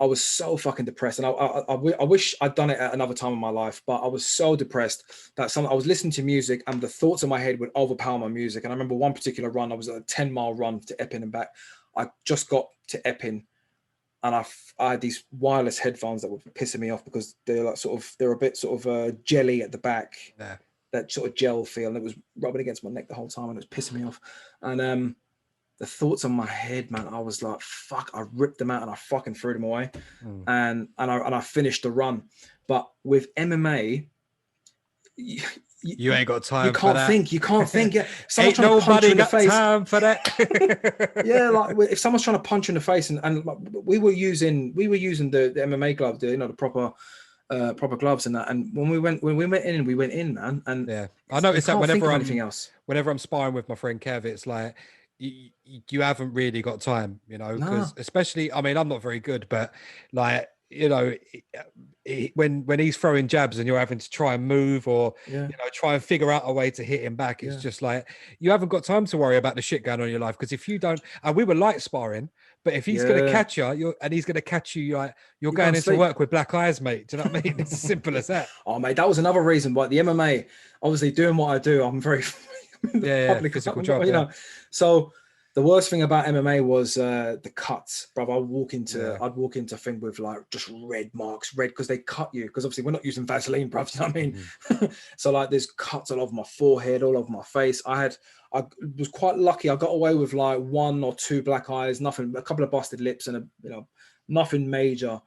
I was so fucking depressed, and I wish I'd done it at another time in my life, but I was so depressed that I was listening to music and the thoughts in my head would overpower my music. And I remember one particular run, I was at a 10-mile run to Epping and back. I just got to Epping, and I had these wireless headphones that were pissing me off because they're like they're a bit jelly at the back, that sort of gel feel, and it was rubbing against my neck the whole time, and it was pissing me off. And the thoughts in my head, man, I was like, fuck, I ripped them out and I fucking threw them away. And I finished the run. But with MMA, you ain't got time. You can't think. You can't think. Yeah, ain't nobody got time for that. Yeah, like if someone's trying to punch you in the face, and we were using the MMA gloves, the proper gloves and that. And when we went in, man. And yeah, I noticed that whenever I'm sparring with my friend Kev, it's like, you haven't really got time, because especially, I mean, I'm not very good, but like, when he's throwing jabs and you're having to try and move or try and figure out a way to hit him back, it's just like, you haven't got time to worry about the shit going on in your life. Because if you don't, and we were light sparring, but if he's going to catch you, and he's going to catch you, like, you're going into work with black eyes, mate. Do you know what I mean? It's as simple as that. Oh, mate, that was another reason why the MMA, obviously doing what I do, I'm very public, physical job, So the worst thing about MMA was the cuts, bro. I'd walk into a thing with like just red marks, because they cut you. Because obviously we're not using Vaseline, bro. You know what I mean? So like there's cuts all over my forehead, all over my face. I was quite lucky. I got away with like 1 or 2 black eyes, nothing, a couple of busted lips, and nothing major.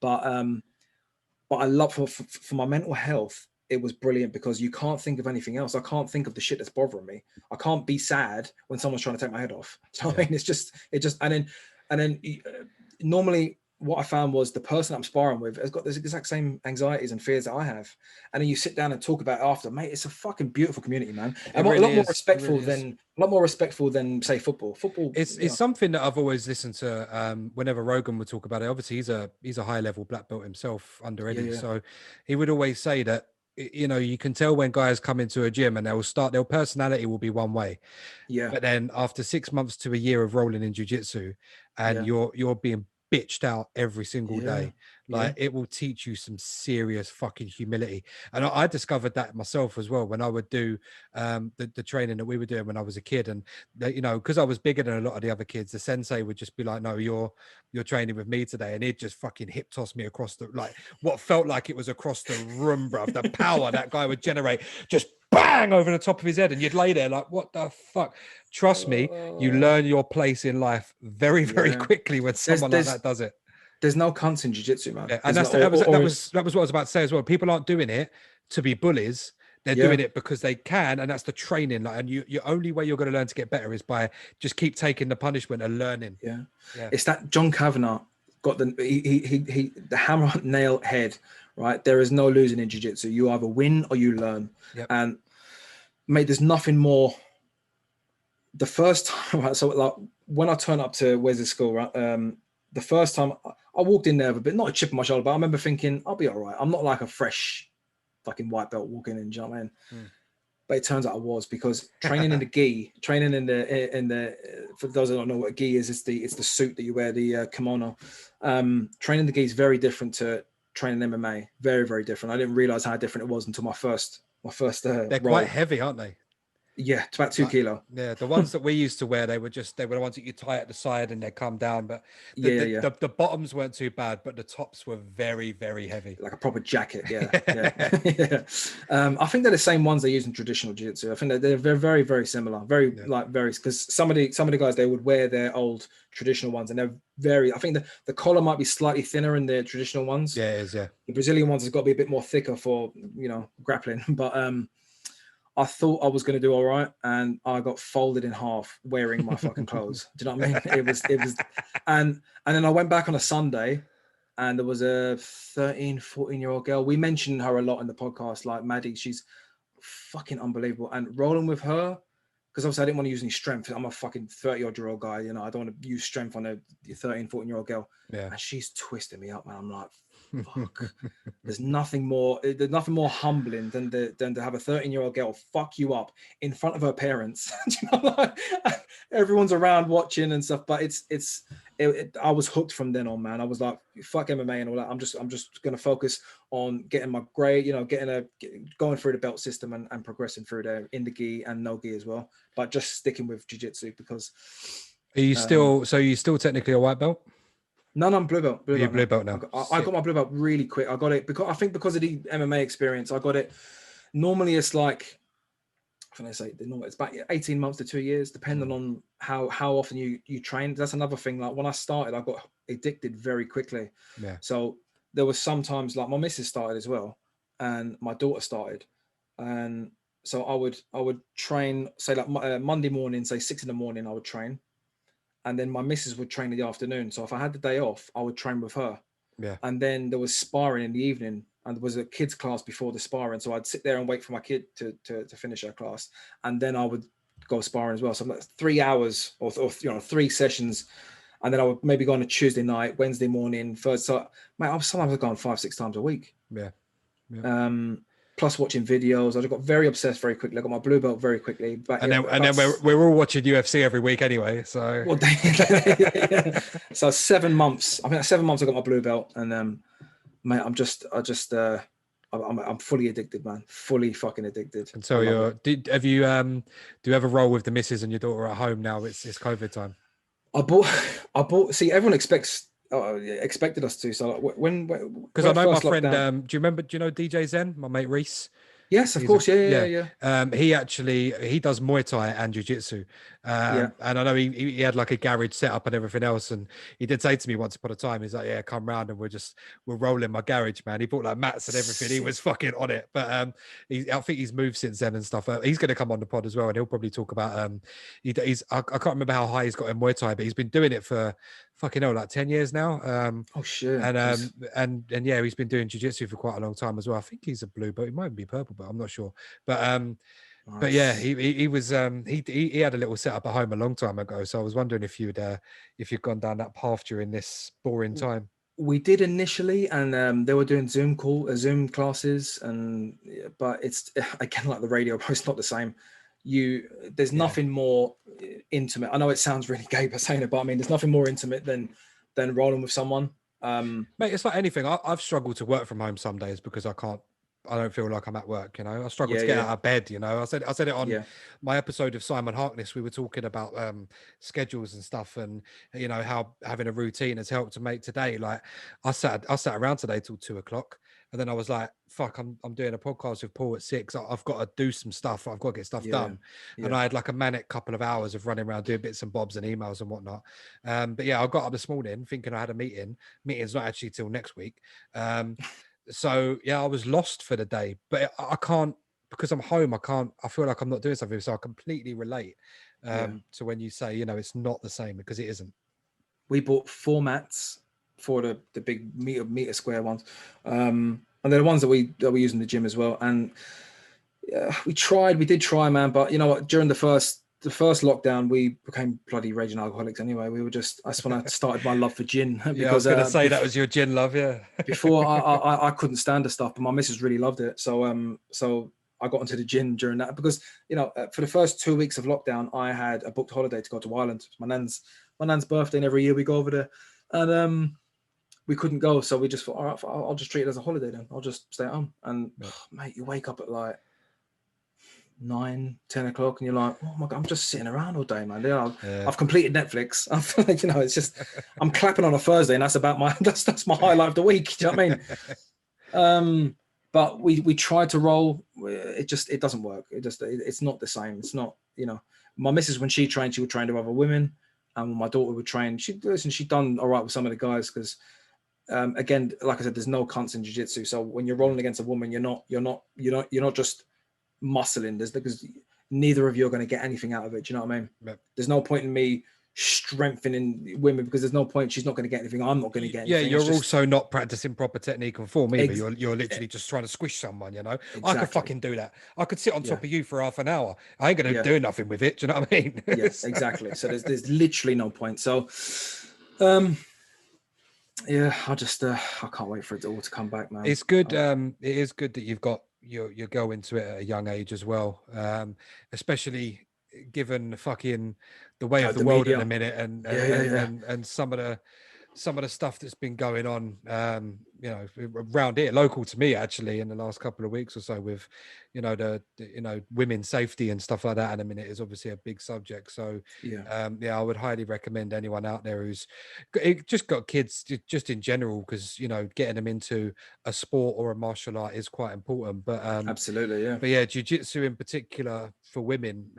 But I love for my mental health. It was brilliant because you can't think of anything else. I can't think of the shit that's bothering me. I can't be sad when someone's trying to take my head off. Do you know what I mean? It's just, and then normally what I found was the person I'm sparring with has got this exact same anxieties and fears that I have. And then you sit down and talk about it after, mate. It's a fucking beautiful community, man. And a lot more respectful than say football. Football. It's something that I've always listened to. Whenever Rogan would talk about it, obviously he's a high level black belt himself under Eddie. So he would always say that, you can tell when guys come into a gym and their personality will be one way. Yeah. But then after 6 months to a year of rolling in jiu-jitsu and you're being bitched out every single day, like it will teach you some serious fucking humility. And I discovered that myself as well when I would do the training that we were doing when I was a kid. And because I was bigger than a lot of the other kids, the sensei would just be like, no, you're training with me today, and he'd just fucking hip toss me across what felt like it was across the room, bruv. The power that guy would generate, just bang over the top of his head, and you'd lay there like, what the fuck? Trust me, you learn your place in life very, very quickly when someone like that does it. There's no cunts in jiu-jitsu, man. Yeah, and that was what I was about to say as well. People aren't doing it to be bullies. They're doing it because they can, and that's the training. Like, and your only way you're going to learn to get better is by just keep taking the punishment and learning. Yeah. It's that John Kavanagh got the hammer nail head, right? There is no losing in jiu-jitsu. You either win or you learn. Yep. And mate, there's nothing more. The first time, right? So like when I turned up to Wesley School, right? The first time I walked in there with a bit, not a chip on my shoulder, but I remember thinking, I'll be all right. I'm not like a fresh fucking white belt walking in, do you know what I mean? But it turns out I was, because training in the gi, training in the for those that don't know what a gi is, it's the suit that you wear, the kimono. Training the gi is very different to training MMA. Very, very different. I didn't realize how different it was until my first they're roll. Quite heavy, aren't they? Yeah, it's about 2 kilo. Yeah, the ones that we used to wear, they were the ones that you tie at the side and they come down. But the bottoms weren't too bad, but the tops were very, very heavy. Like a proper jacket. Yeah. I think they're the same ones they use in traditional jiu-jitsu. I think that they're very, very similar. Very, because some of the guys, they would wear their old traditional ones, and they're very. I think the collar might be slightly thinner in the traditional ones. Yeah, it is. Yeah, the Brazilian ones has got to be a bit more thicker for grappling, but I thought I was going to do all right, and I got folded in half wearing my fucking clothes. Do you know what I mean? It was, and then I went back on a Sunday, and there was a 13, 14-year-old girl. We mentioned her a lot in the podcast, like Maddie. She's fucking unbelievable. And rolling with her, because obviously I didn't want to use any strength. I'm a fucking 30-odd-year-old guy. I don't want to use strength on a 13, 14-year-old girl. Yeah. And she's twisting me up, man. I'm like, fuck. There's nothing more humbling than to have a 13-year-old girl fuck you up in front of her parents. Everyone's around watching and stuff, but it's I was hooked from then on, man. I was like, fuck MMA and all that. I'm just going to focus on getting my grade, going through the belt system and progressing through there in the gi and no gi as well, but just sticking with jiu-jitsu because. Are you still, so you still technically a white belt? No, I'm blue belt. Blue belt now. I got my blue belt really quick. I got it because of the MMA experience. I got it. Normally it's like, how can I say, it's about 18 months to 2 years, depending on how often you train. That's another thing. Like when I started, I got addicted very quickly. Yeah. So there was sometimes like my missus started as well, and my daughter started, and so I would train, say like Monday morning, say 6 a.m, I would train, and then my missus would train in the afternoon. So if I had the day off, I would train with her. Yeah. And then there was sparring in the evening, and there was a kids class before the sparring. So I'd sit there and wait for my kid to finish her class, and then I would go sparring as well. So that's 3 hours or 3 sessions, and then I would maybe go on a Tuesday night, Wednesday morning, first. So mate, sometimes I've gone 5-6 times a week. Yeah. Plus watching videos. I got very obsessed very quickly. I got my blue belt very quickly. But then we're all watching UFC every week anyway. So So 7 months. I think 7 months I got my blue belt, and mate, I'm fully addicted, man. Fully fucking addicted. And so do you ever roll with the missus and your daughter at home now? It's COVID time. I bought. See, everyone expected us to. So because I know my friend. Do you know DJ Zen, my mate Reese? Yes, of course. Yeah. He does Muay Thai and Jiu-Jitsu. And I know he had like a garage set up and everything else. And he did say to me once upon a time, he's like, yeah, come round and we're rolling my garage, man. He bought like mats and everything. He was fucking on it. But I think he's moved since then and stuff. He's going to come on the pod as well. And he'll probably talk about, I can't remember how high he's got in Muay Thai, but he's been doing it for fucking like 10 years now. Oh shit. And yeah, he's been doing jiu-jitsu for quite a long time as well. I think he's a blue belt. He might be purple, but I'm not sure. But yeah, he was he had a little setup at home a long time ago. So I was wondering if you'd gone down that path during this boring time. We did initially, and they were doing Zoom classes, but it's again like the radio, but it's not the same. There's nothing more intimate. I know it sounds really gay by saying it, but I mean, there's nothing more intimate than rolling with someone. Mate, it's like anything. I've struggled to work from home some days because I don't feel like I'm at I struggle to get out of bed. I said it on my episode of Simon Harkness. We were talking about schedules and stuff, and how having a routine has helped to make today. Like I sat around today till 2:00, and then I was like, "Fuck, I'm doing a podcast with Paul at 6. I've got to do some stuff. I've got to get stuff done." And I had like a manic couple of hours of running around doing bits and bobs and emails and whatnot. But yeah, I got up this morning thinking I had a meeting. Meeting's not actually till next week. So yeah, I was lost for the day, but I can't, because I'm home. I feel like I'm not doing something. So I completely relate to when you say, it's not the same, because it isn't. We bought 4 mats for the big meter square ones. And they're the ones that we use in the gym as well. And we did try, man. But you know what, during the first lockdown, we became bloody raging alcoholics anyway. That's when I started my love for gin. Because, I was going to say that was your gin love, yeah. Before I couldn't stand the stuff, but my missus really loved it. So I got into the gin during that because, for the first 2 weeks of lockdown, I had a booked holiday to go to Ireland. It's my nan's birthday, and every year we go over there. And we couldn't go, so we just thought, all right, I'll just treat it as a holiday then. I'll just stay at home. And mate, you wake up at like 9-10 o'clock and you're like, oh my God, I'm just sitting around all day, man. I've completed Netflix. It's just I'm clapping on a Thursday, and that's about that's my highlight of the week. Do you know what I mean? But we tried to roll. It doesn't work. It's not the same. It's not, my missus, when she trained, she would train to other women, and when my daughter would train, she'd done all right with some of the guys, because again, like I said, there's no cunts in jiu-jitsu. So when you're rolling against a woman, you're not just muscling. Because neither of you are going to get anything out of it. Do you know what I mean? Yep. There's no point in me strengthening women, because there's no point. She's not going to get anything. I'm not going to get anything. Yeah, you're also not practicing proper technique and form either. You're literally just trying to squish someone. Exactly. I could fucking do that. I could sit on top of you for half an hour. I ain't going to do nothing with it. Do you know what I mean? Yes, exactly. So there's literally no point. So, yeah, I can't wait for it all to come back, man. It's good. It is good that you've got your girl into it at a young age as well. Especially given fucking the way of the the world media. at the minute, and some of the stuff that's been going on, you know, around here, local to me actually, in the last couple of weeks or so, with, you know, the women's safety and stuff like that. In a minute is obviously a big subject. So I would highly recommend anyone out there who's just got kids, just in general, because, you know, getting them into a sport or a martial art is quite important. But absolutely, yeah. But yeah, jiu-jitsu in particular for women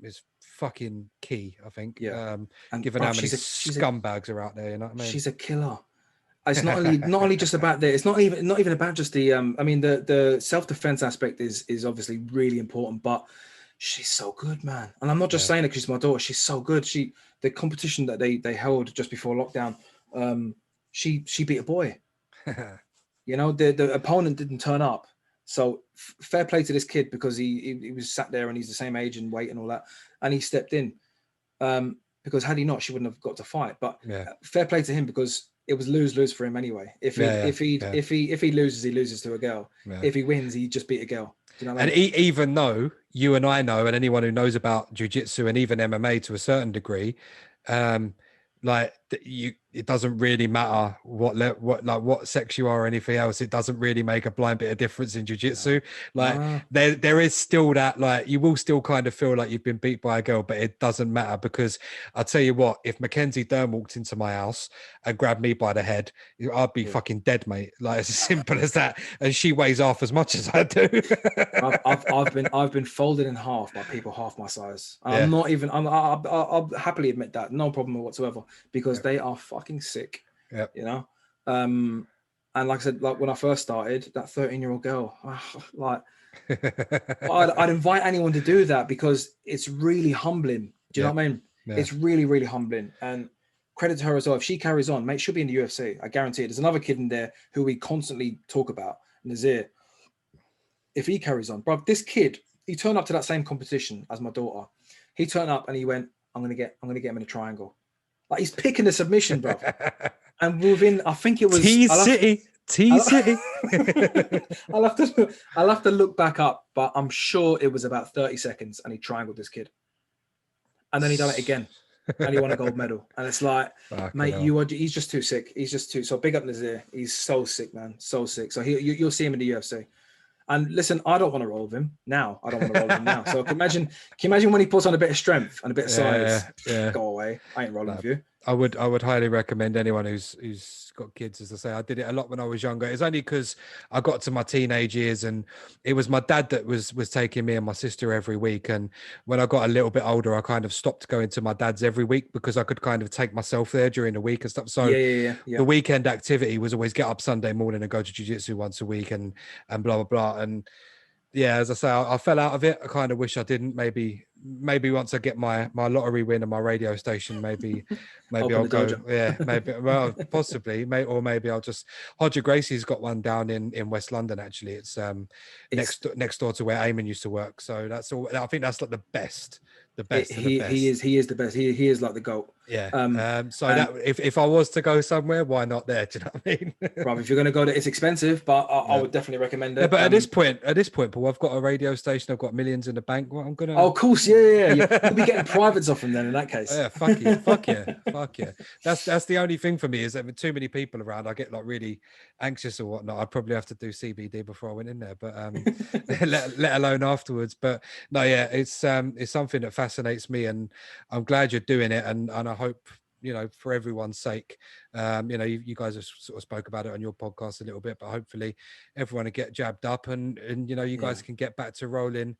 is fucking key, I think. And given how many scumbags are out there, you know what I mean? She's a killer. It's not only just about that. It's not even about just the I mean, the self-defense aspect is obviously really important, but she's so good, man. And I'm not just saying it because she's my daughter. She's so good. The competition that they held just before lockdown, she beat a boy. You know, the opponent didn't turn up. So fair play to this kid, because he was sat there and he's the same age and weight and all that, and he stepped in. Because had he not, she wouldn't have got to fight. But fair play to him, because it was lose for him anyway. If he loses, he loses to a girl. If he wins, he just beat a girl. Do you know what I mean? And even though you and I know, and anyone who knows about jiu-jitsu and even MMA to a certain degree, it doesn't really matter what sex you are or anything else. It doesn't really make a blind bit of difference in jiu-jitsu. There is still that, like, you will still kind of feel like you've been beat by a girl, but it doesn't matter, because I'll tell you what, if Mackenzie Dern walked into my house and grabbed me by the head, I'd be fucking dead, mate. Like, it's as simple as that. And she weighs half as much as I do. I've been folded in half by people half my size. I'm not even. I'll happily admit that, no problem whatsoever, because they are fucking sick. You know. And like I said, like when I first started, that 13-year-old girl, I'd invite anyone to do that, because it's really humbling. Do you know what I mean? It's really, really humbling. And credit to her as well. If she carries on, mate, she'll be in the UFC. I guarantee it. There's another kid in there who we constantly talk about, Nazir. If he carries on, bro, this kid, he turned up to that same competition as my daughter. He turned up and he went, I'm gonna get him in a triangle. Like, he's picking the submission, bro. And within, I think it was T-City. I'll have to look back up, but I'm sure it was about 30 seconds, and he triangled this kid. And then he done it again, and he won a gold medal. And it's like, mate, he's just too sick. So big up Nazir. He's so sick, man. So sick. So you'll see him in the UFC. And listen, I don't want to roll with him now. So can you imagine when he puts on a bit of strength and a bit of size? Go away. I ain't rolling with you. I would highly recommend anyone who's got kids. As I say, I did it a lot when I was younger. It's only because I got to my teenage years, and it was my dad that was taking me and my sister every week. And when I got a little bit older, I kind of stopped going to my dad's every week, because I could kind of take myself there during the week and stuff. So the weekend activity was always get up Sunday morning and go to jiu-jitsu once a week and blah blah blah. And yeah, as I say, I fell out of it. I kind of wish I didn't. Maybe once I get my lottery win and my radio station, maybe I'll go. Yeah, maybe. Well, possibly. Maybe I'll just. Hodger Gracie's got one down in West London. Actually, it's next door to where Eamon used to work. So that's all. I think that's like the best. He is the best. He is like the GOAT. Yeah. That if I was to go somewhere, why not there? Do you know what I mean? Right, if you're going to go there, it's expensive, but I would definitely recommend it. Yeah, but at this point, Paul, I've got a radio station. I've got millions in the bank. Well, I'm gonna. Oh, of course, yeah. You'll be getting privates off them then. In that case, yeah, fuck yeah. That's the only thing for me, is that with too many people around, I get like really anxious or whatnot. I'd probably have to do CBD before I went in there, but let alone afterwards. But no, yeah, it's something that fascinates me, and I'm glad you're doing it, and I hope, you know, for everyone's sake, you know, you guys have sort of spoke about it on your podcast a little bit, but hopefully everyone will get jabbed up, and you know, you guys can get back to rolling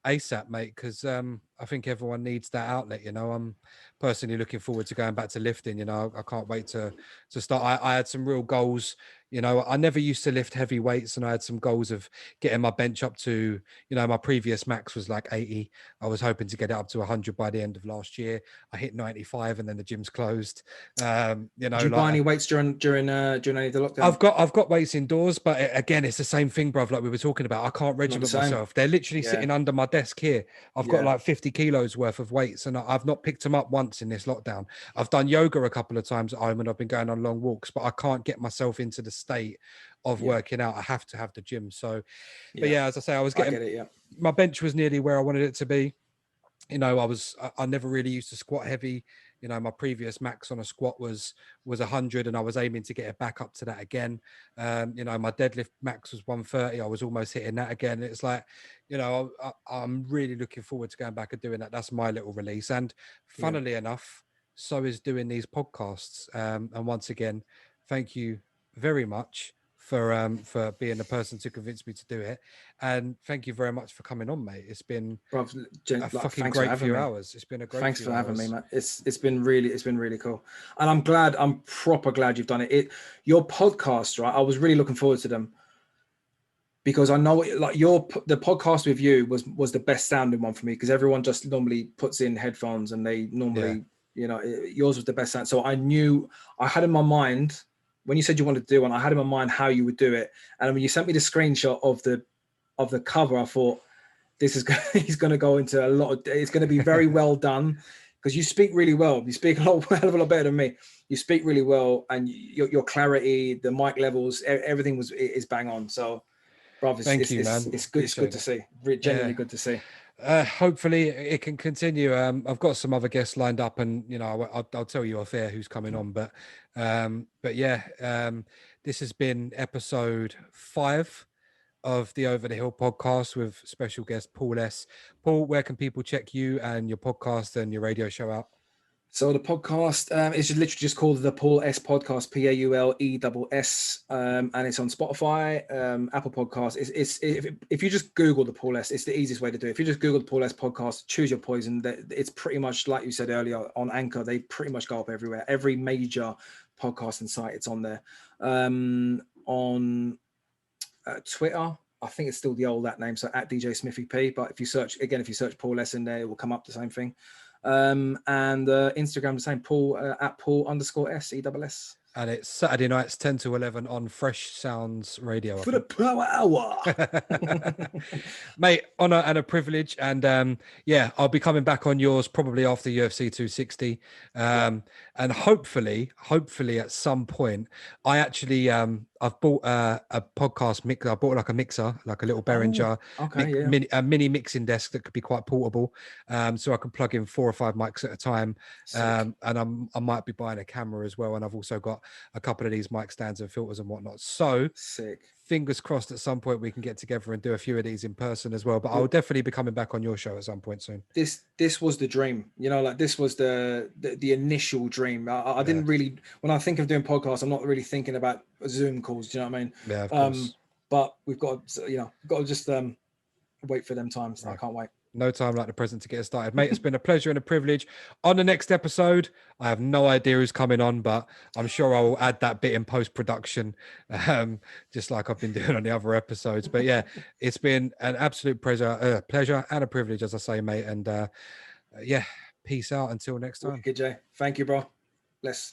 ASAP, mate, because I think everyone needs that outlet. You know, I'm personally looking forward to going back to lifting. You know, I can't wait to start. I had some real goals. You know, I never used to lift heavy weights, and I had some goals of getting my bench up to, you know, my previous max was like 80. I was hoping to get it up to 100 by the end of last year. I hit 95, and then the gym's closed. You know, did you buy any weights during any of the lockdown? I've got weights indoors, but again, it's the same thing, bruv. Like we were talking about, I can't regiment myself. They're literally sitting under my desk here. I've got like 50 kilos worth of weights, and I've not picked them up once in this lockdown. I've done yoga a couple of times at home, and I've been going on long walks, but I can't get myself into the state of working out. I have to have the gym. So, but as I say, I was getting my bench was nearly where I wanted it to be. you know, I never really used to squat heavy. You know, my previous max on a squat was 100, and I was aiming to get it back up to that again. You know, my deadlift max was 130. I was almost hitting that again. It's like, you know, I'm really looking forward to going back and doing that. That's my little release. And funnily enough, so is doing these podcasts. And once again, thank you very much for being the person to convince me to do it, and thank you very much for coming on, mate. It's been a fucking great few hours. It's been a great thanks few for having hours. me, man. It's been really cool, and I'm proper glad you've done it. Your podcast, right? I was really looking forward to them, because I know like the podcast with you was the best sounding one for me, because everyone just normally puts in headphones and they normally you know, yours was the best sound. So I knew, I had in my mind, when you said you wanted to do one, I had in my mind how you would do it. And when you sent me the screenshot of the cover, I thought, this is he's going to go into a lot of, it's going to be very well done, because you speak really well. You speak a hell of a lot better than me. You speak really well, and your clarity, the mic levels, everything is bang on. So, brother, Thank you, man. It's good. It's good to see. Genuinely good to see. Hopefully it can continue. I've got some other guests lined up, and you know, I'll tell you off air who's coming on. But yeah, this has been episode 5 of the Over the Hill podcast with special guest Paul S. Paul, where can people check you and your podcast and your radio show out? So the podcast is literally just called the Paul S Podcast, PAULESS, and it's on Spotify, Apple Podcasts. If you just Google the Paul S, it's the easiest way to do it. If you just Google the Paul S Podcast, choose your poison. It's pretty much like you said earlier on Anchor. They pretty much go up everywhere. Every major podcasting site, it's on there. On Twitter, I think it's still the old that name, so at DJ Smithy P. But if you search Paul S in there, it will come up the same thing. And Instagram the same, Paul at Paul_SESS. And it's Saturday nights 10 to 11 on Fresh Sounds Radio for the power hour. Mate, honor and a privilege. And yeah, I'll be coming back on yours probably after UFC 260. And hopefully at some point, I actually I've bought a podcast mixer. I bought like a mixer, like a little Behringer mini mixing desk that could be quite portable, so I can plug in 4 or 5 mics at a time. And I might be buying a camera as well, and I've also got a couple of these mic stands and filters and whatnot. So sick. Fingers crossed at some point we can get together and do a few of these in person as well. But I'll definitely be coming back on your show at some point soon. This was the dream, you know, like this was the initial dream. I didn't really, when I think of doing podcasts, I'm not really thinking about Zoom calls. Do you know what I mean? Yeah, of course. But we've got to just wait for them times. Right. I can't wait. No time like the present to get started, mate. It's been a pleasure and a privilege. On the next episode, I have no idea who's coming on, but I'm sure I will add that bit in post-production, just like I've been doing on the other episodes. But yeah, it's been an absolute pleasure and a privilege, as I say, mate. And yeah, peace out until next time. Good, Jay. Thank you, bro. Bless.